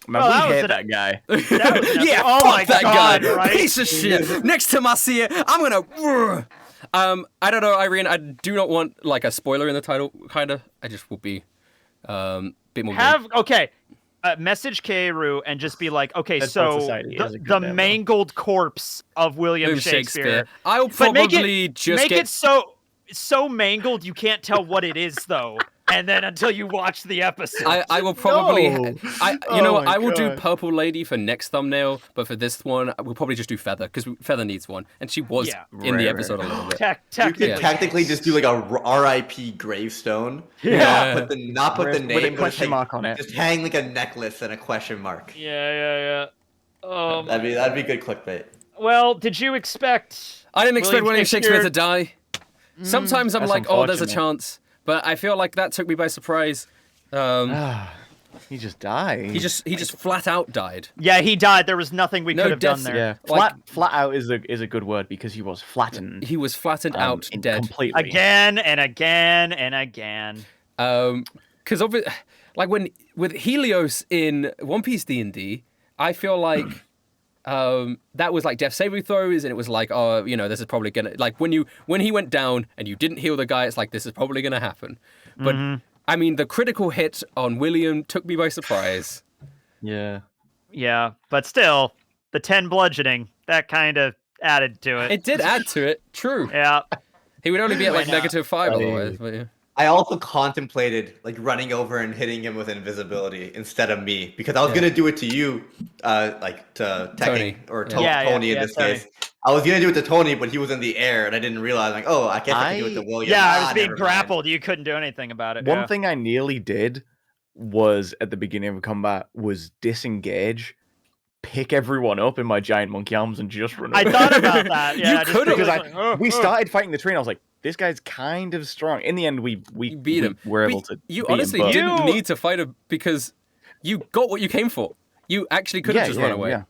Man, Well, that we was hate an- that guy. That was an Yeah, oh fuck my that God, guy. right? Piece of shit. Next time I see it, I'm gonna. I don't know, Irene. I do not want like a spoiler in the title. Kinda. I just will be bit more. Have okay. Message Keiru and just be like, okay, Dead so Poet Society is a good the demo. mangled corpse of William William Shakespeare. I'll But make probably it, just make get. it so mangled you can't tell what it is though, and then until you watch the episode. I will probably. No. You know Oh what? my I will do God. Purple Lady for next thumbnail, but for this one, we'll probably just do Feather because Feather needs one, and she was Yeah. in the Right, episode a little bit. You Technically, could technically just do like a R.I.P. gravestone. Yeah. Not put the With name, a but question just mark on it. Just hang like a necklace and a question mark. Yeah. That'd be good clickbait. Well, did you expect? I didn't expect William Shakespeare to Shakespeare die. Sometimes I'm That's like, oh, there's a unfortunate. chance, but I feel like that took me by surprise. He just died. He just flat out died. Yeah, he died. There was nothing we No could have done deaths, there. Yeah. Like- Flat out is a good word because he was flattened. He was flattened out, dead. Completely. Again and again and again. Because like when with Helios in One Piece D&D, I feel like that was like death saving throws, and it was like, oh, you know, this is probably gonna like when he went down and you didn't heal the guy, it's like this is probably gonna happen. But I mean, the critical hit on William took me by surprise. Yeah. Yeah, but still, the 10 bludgeoning that kind of added to it. It did add to it. True. Yeah. He would only be at like Why not? -5 otherwise. But yeah. I also contemplated like running over and hitting him with invisibility instead of me because I was gonna do it to you, like to Tony. Teki or Yeah. Tony in this Tony. case. I was gonna do it to Tony, but he was in the air and I didn't realize like, oh, I guess I can do it to William. Yeah, I Ah, was being never mind. grappled. You couldn't do anything about it. One yeah. thing I nearly did was at the beginning of a combat was disengage, pick everyone up in my giant monkey arms, and just run. I away. thought about that. Yeah, You just could've. because like, we started fighting the tree, and I was like, "This guy's kind of strong." In the end, we Beat him. Were able But to. You beat him, honestly but- didn't You- need to fight him because you got what you came for. You actually could have just run away. Yeah.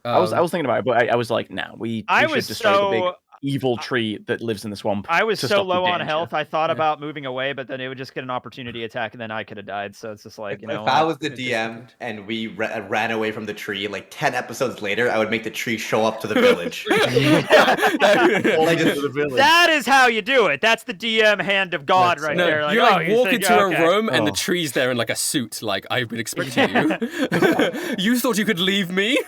I was thinking about it, but I was like, "Nah, we I should was destroy the big so evil tree that lives in the swamp." I was to so stop the low on danger." health. I thought Yeah. about moving away, but then it would just get an opportunity attack, and then I could have died. So it's just like, you know, If I was the it's DM and we ran away from the tree, like 10 episodes later, I would make the tree show up to the village. Like, just- that is how you do it. That's the DM hand of God That's- right No, there. Like, you oh, like walk think- into okay. a room and the Oh. tree's there in like a suit. Like I've been expecting you. You thought you could leave me?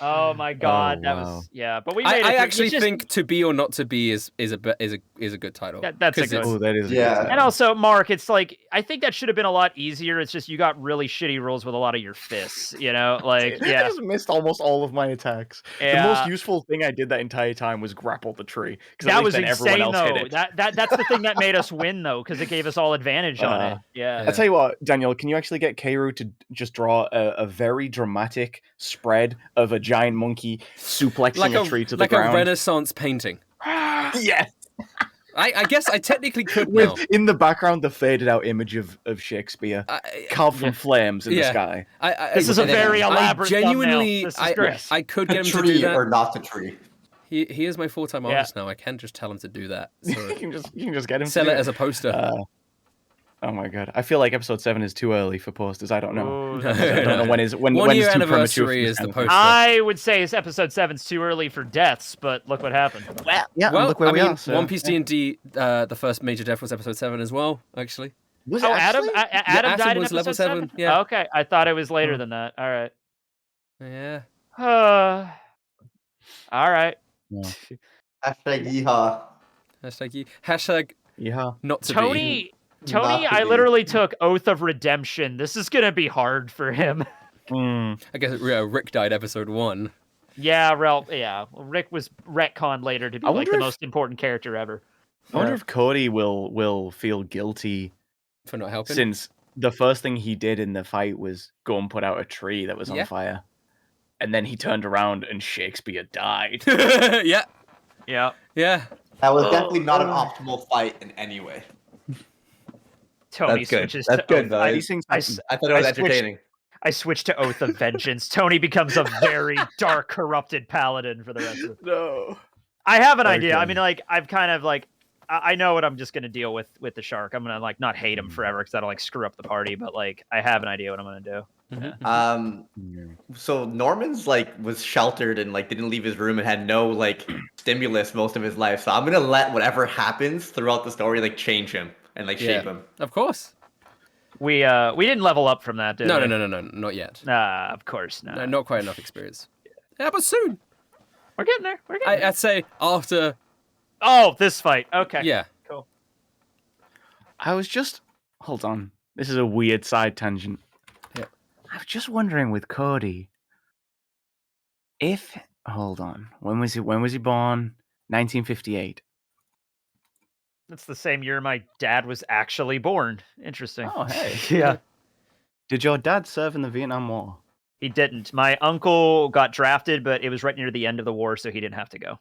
Oh my God, that wow. was yeah. But we made I it. actually It's just- think To Be or Not to Be is a good title. That's a 'Cause good- it's- Oh, that is. a Yeah. good And also, Mark, it's like I think that should have been a lot easier. It's just you got really shitty rolls with a lot of your fists. You know, like I yeah, just missed almost all of my attacks. yeah. The most useful thing I did that entire time was grapple the tree. 'Cause at That least was then everyone insane else hit though. it. That's the thing that made us win though, because it gave us all advantage on it. Yeah. I tell you what, Daniel, can you actually get Keiru to just draw a very dramatic spread of a giant monkey suplexing like a tree to the like ground? a Renaissance painting. Yes. I guess I technically could With now. in the background the faded out image of Shakespeare carved from flames in the yeah. sky. This is a very I elaborate genuinely, thumbnail. This is great. I could get him to do tree that. or not the tree. He is my full-time Yeah. artist now. I can just tell him to do that. So you can just get him sell to it do as a poster. Oh my god! I feel like episode 7 is too early for posters. I don't know. Ooh, I don't know when is when One when year is too premature for anniversary this is the kind of thing. poster. I would say it's episode 7's too early for deaths, but look what happened. Well, yeah. Well, look where I we mean, are. So. One Piece D&D, the first major death was episode 7 as well, actually. Was Oh, it Adam, actually? Adam Adam died in was episode level 7, 7? yeah. Okay, I thought it was later than that. All right. Yeah. All right. Hashtag yeehaw. Hashtag Yeah. not to Tony, Not I to be. literally took Oath of Redemption. This is gonna be hard for him. I guess Rick died episode 1. Yeah, Rick was retconned later to be I like wonder the if- most important character ever. I wonder if Cody will feel guilty For not helping. since the first thing he did in the fight was go and put out a tree that was on Yeah. fire. And then he turned around and Shakespeare died. Yeah. Yeah. Yeah. That was definitely not an optimal fight in any way. Tony That's good. switches That's to good, Oath. though. I, These things I, happen. I thought it was I switched- entertaining. I switched to Oath of Vengeance. Tony becomes a very dark, corrupted paladin for the rest of. No. I have an idea. I Okay. mean, like I've kind of like I know what I'm just gonna deal with the shark. I'm gonna like not hate him forever because that'll like screw up the party. But like I have an idea what I'm gonna do. So Norman's like was sheltered and like didn't leave his room and had no like stimulus most of his life. So I'm gonna let whatever happens throughout the story like change him and like shape him. Of course. We didn't level up from that, did No, we? no, not yet. Nah, of course not. No, not quite enough experience. Yeah, but soon. We're getting there. We're getting there. I'd say after. Oh, this fight. Okay. Yeah. Cool. I was just hold on. This is a weird side tangent. Yeah. I was just wondering with Cody. If hold on. When was he born? 1958. That's the same year my dad was actually born. Interesting. Oh, hey. Yeah. Did your dad serve in the Vietnam War? He didn't. My uncle got drafted, but it was right near the end of the war, so he didn't have to go.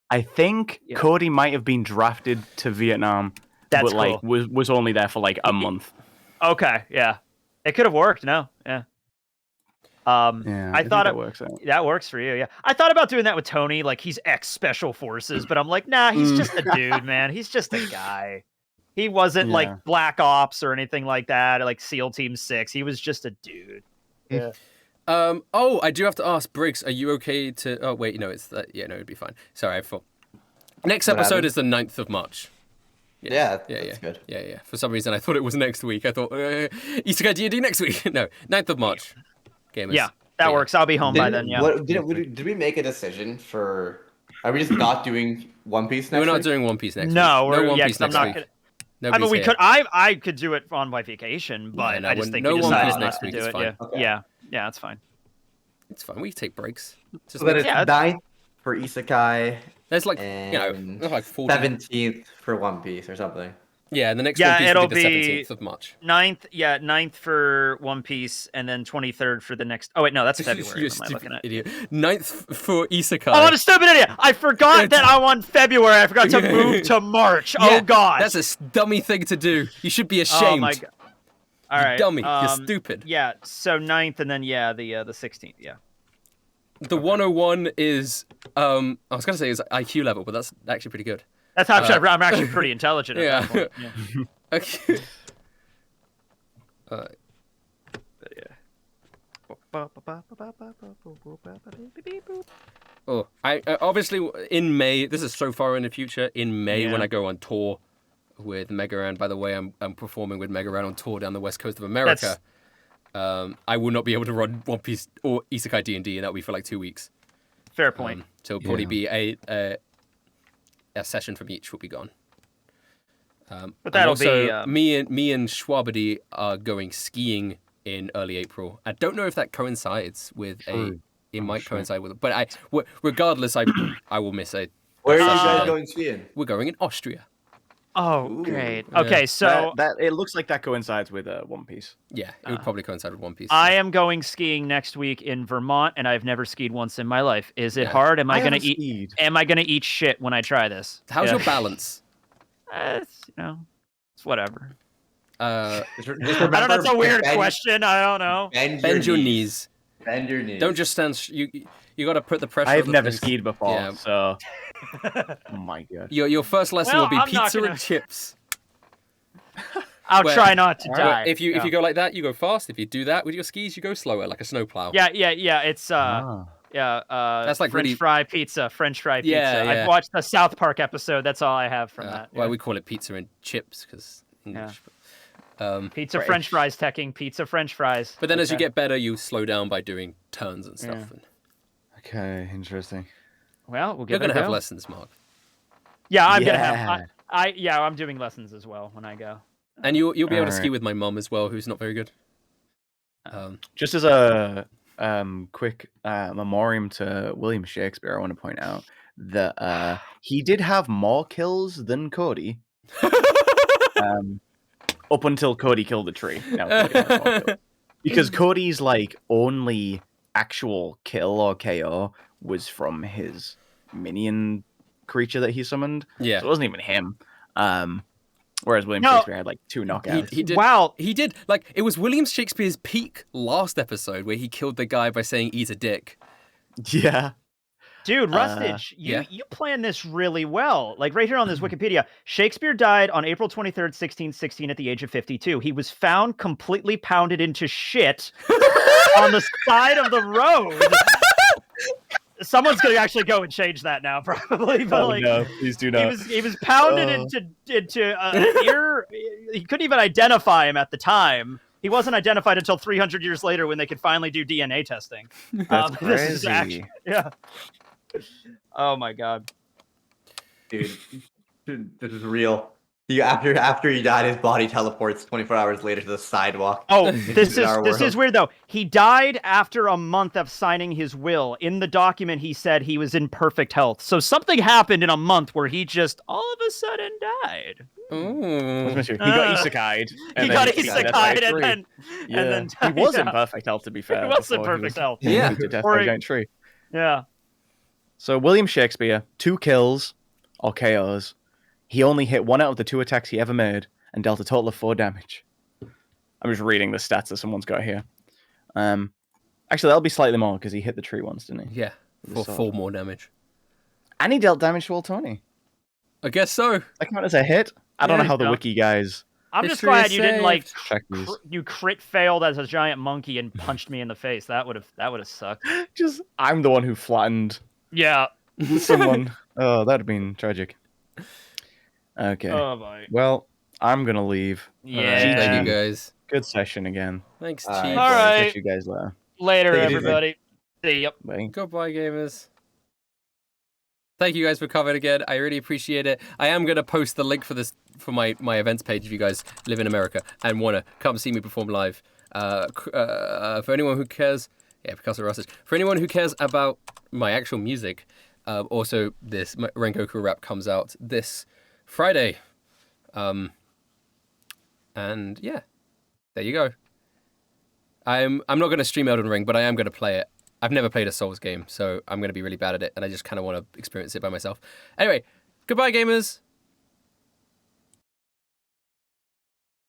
I think Yeah. Cody might have been drafted to Vietnam, That's but like cool. was only there for like a month. Okay, yeah. It could have worked, no. Yeah. Yeah, I thought that it works out. that works for you, yeah. I thought about doing that with Tony, like he's ex special forces, but I'm like, nah, he's just a dude, man. He's just a guy. He wasn't Yeah. like Black Ops or anything like that, or like SEAL Team 6. He was just a dude. Yeah. Oh, I do have to ask, Briggs, are you okay to... Oh, wait, no, it's... yeah, no, it'd be fine. Sorry, I thought... Next What episode happened? is the 9th of March. Yeah, Yeah, that's good. Yeah. For some reason, I thought it was next week. I thought, Isekai D&D next week. No, 9th of March. Gamers. Yeah, that works. I'll be home by then, yeah. Did we make a decision for? Are we just not doing One Piece No, next we're not week? doing One Piece next week. No, No we're, One yeah, Piece 'cause I'm next not week. gonna... Nobody's I mean, we here. could. I could do it on my vacation, but no, I just think no we One decided Piece not next to week do is it. fine. Yeah, Okay. yeah, that's fine. It's fine. We take breaks. Just So then it's Yeah, 9th for Isekai there's like, and there's like 40. 17th for One Piece or something. Yeah, and the next Yeah, One Piece will it'll be the be- 17th of March. 9th for One Piece, and then 23rd for the next. Oh wait, no, that's February. You What am I stupid looking at? idiot. 9th for Isekai. Oh, I'm a stupid idiot! I forgot that I'm on February. I forgot to move to March. Yeah, Oh god, That's a dummy thing to do. You should be Oh ashamed. my god. All You right, dummy. You're stupid. Yeah, so 9th, and then the 16th. Yeah. The 101 is, I was going to say is IQ level, but that's actually pretty good. That's how I'm actually pretty intelligent. yeah. At that point. Yeah. Okay. Oh, I obviously in May. This is so far in the future. In May, when Yeah. I go on tour with Megaran. By the way, I'm performing with Megaran on tour down the west coast of America. I will not be able to run One Piece or Isekai D&D, and that'll be for like 2 weeks. Fair point. So it'll probably be a session from each will be gone. But that'll also, be me and Schwabady are going skiing in early April. I don't know if that coincides with It might coincide with it, but regardless, I will miss a. Where are you session guys then. going skiing? We're going in Austria. Oh, Ooh. great. Yeah. Okay, so that it looks like that coincides with One Piece. Yeah, it would probably coincide with One Piece. I am going skiing next week in Vermont, and I've never skied once in my life. Is it Yeah. hard? Am I gonna haven't eat? skied. Am I gonna eat shit when I try this? How's Yeah. your balance? It's, it's whatever. Uh, I don't know. That's a weird question. I don't know. bend your knees. Bend your knees. Don't just stand. You got to put the pressure. I've of the never things- skied before, Yeah. so. Oh my god. Your first lesson Well, will be I'm not pizza gonna- and chips. I'll Where- try not to Where die. if you yeah. go like that, you go fast. If you do that with your skis, you go slower, like a snowplow. Yeah. It's Ah. That's like French really- fry pizza. French fry pizza. Yeah, yeah. I've watched the South Park episode. That's all I have from that. Well, yeah. we call it pizza and chips because English. Pizza French fries, teching. Pizza French fries. But then as you Okay. get better, you slow down by doing turns and stuff. Yeah. And Okay, interesting. Well, we'll you're give it gonna a have go. lessons, Mark, Yeah, I'm gonna have. Yeah. I'm doing lessons as well when I go. and you'll be able to ski Alright. with my mum as well, who's not very good. Just as a quick memoriam to William Shakespeare, I want to point out that he did have more kills than Cody. Up until Cody killed the tree. Now Cody has more kills. Because Cody's like only actual kill or KO was from his minion creature that he summoned. Yeah. So it wasn't even him. Whereas William No. Shakespeare had like 2 knockouts. He did. Wow. He did. Like, it was William Shakespeare's peak last episode where he killed the guy by saying, eat a dick. Yeah. Dude, Rustage, yeah. you planned this really well. Like right here on this Wikipedia, Shakespeare died on April 23rd, 1616 at the age of 52. He was found completely pounded into shit on the side of the road. Someone's going to actually go and change that now, probably. But no, please do not. He was pounded into ear. He couldn't even identify him at the time. He wasn't identified until 300 years later when they could finally do DNA testing. That's This is crazy. yeah. Oh my god. Dude, this is real. After he died, his body teleports 24 hours later to the sidewalk. Oh, this our is world. weird though. He died after a month of signing his will. In the document, he said he was in perfect health. So something happened in a month where he just all of a sudden died. Ooh. He got isekai'd. He got isekai'd and then he was in yeah. perfect health, to be fair. He was in before perfect health. Yeah. to death Or by a he- giant tree. Yeah. So William Shakespeare, 2 kills or KOs. He only hit 1 out of the 2 attacks he ever made and dealt a total of 4 damage. I'm just reading the stats that someone's got here. Actually, that'll be slightly more because he hit the tree once, didn't he? Yeah. For 4 more damage. And he dealt damage to Old Tony. I guess so. That count as a hit? I don't Yeah, know how the no. wiki guys I'm just History glad is you didn't like check these. you crit failed as a giant monkey and punched me in the face. That would have sucked. Just, I'm the one who flattened Yeah. someone. Oh, that'd have been tragic. Okay. Oh boy. Well, I'm going to leave. Yeah. Thank you guys. Good session again. Thanks, All right. Chief. All right. Catch you guys later. Later, Take it easy. everybody. See ya. Bye. Goodbye, gamers. Thank you guys for coming again. I really appreciate it. I am going to post the link for this for my events page if you guys live in America and want to come see me perform live. For anyone who cares, yeah, because of Rustage. For anyone who cares about my actual music, also this Rengoku rap comes out this Friday. And yeah, there you go. I'm not going to stream Elden Ring, but I am going to play it. I've never played a Souls game, so I'm going to be really bad at it, and I just kind of want to experience it by myself. Anyway, goodbye, gamers.